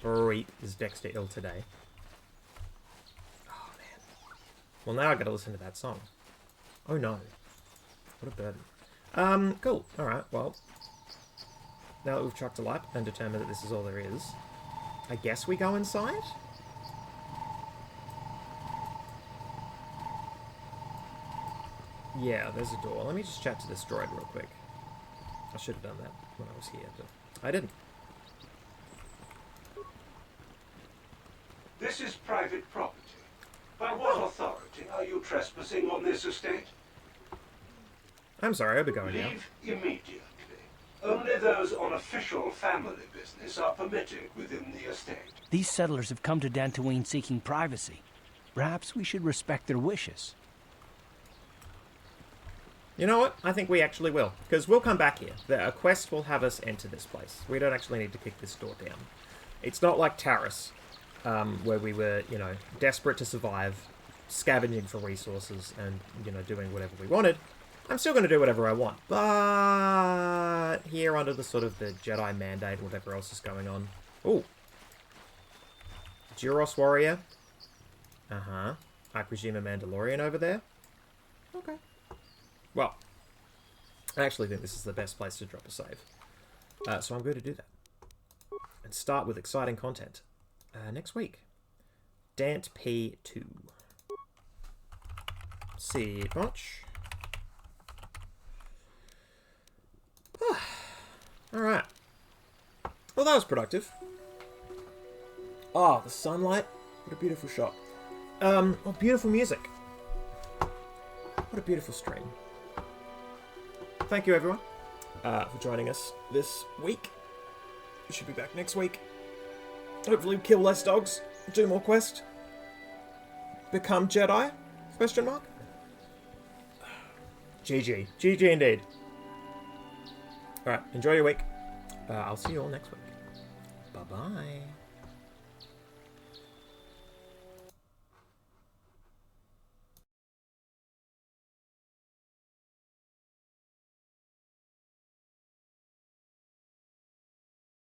Speaker 1: Breep, is Dexter ill today? Oh, man. Well, now I gotta listen to that song. Oh, no. What a burden. Cool. Alright, well. Now that we've chucked a light and determined that this is all there is, I guess we go inside? Yeah, there's a door. Let me just chat to this droid real quick. I should have done that when I was here, but I didn't.
Speaker 12: This is private property. By what authority are you trespassing on this estate?
Speaker 1: I'm sorry, I'll be going now.
Speaker 12: Leave immediately. Only those on official family business are permitted within the estate.
Speaker 3: These settlers have come to Dantooine seeking privacy. Perhaps we should respect their wishes.
Speaker 1: You know what? I think we actually will. Because we'll come back here. A quest will have us enter this place. We don't actually need to kick this door down. It's not like Taris, where we were, desperate to survive, scavenging for resources, and, doing whatever we wanted. I'm still going to do whatever I want. But here, under the sort of the Jedi mandate, whatever else is going on. Ooh. Duros warrior. Uh-huh. I presume a Mandalorian over there. Okay. Well, I actually think this is the best place to drop a save. So I'm going to do that. And start with exciting content. Next week. Dant P2. Seed bunch. Alright. Well, that was productive. Oh, the sunlight. What a beautiful shot. Oh, beautiful music. What a beautiful stream. Thank you, everyone, for joining us this week. We should be back next week. Hopefully kill less dogs, do more quests, become Jedi? Question mark? GG. GG indeed. Alright, enjoy your week. I'll see you all next week. Bye-bye.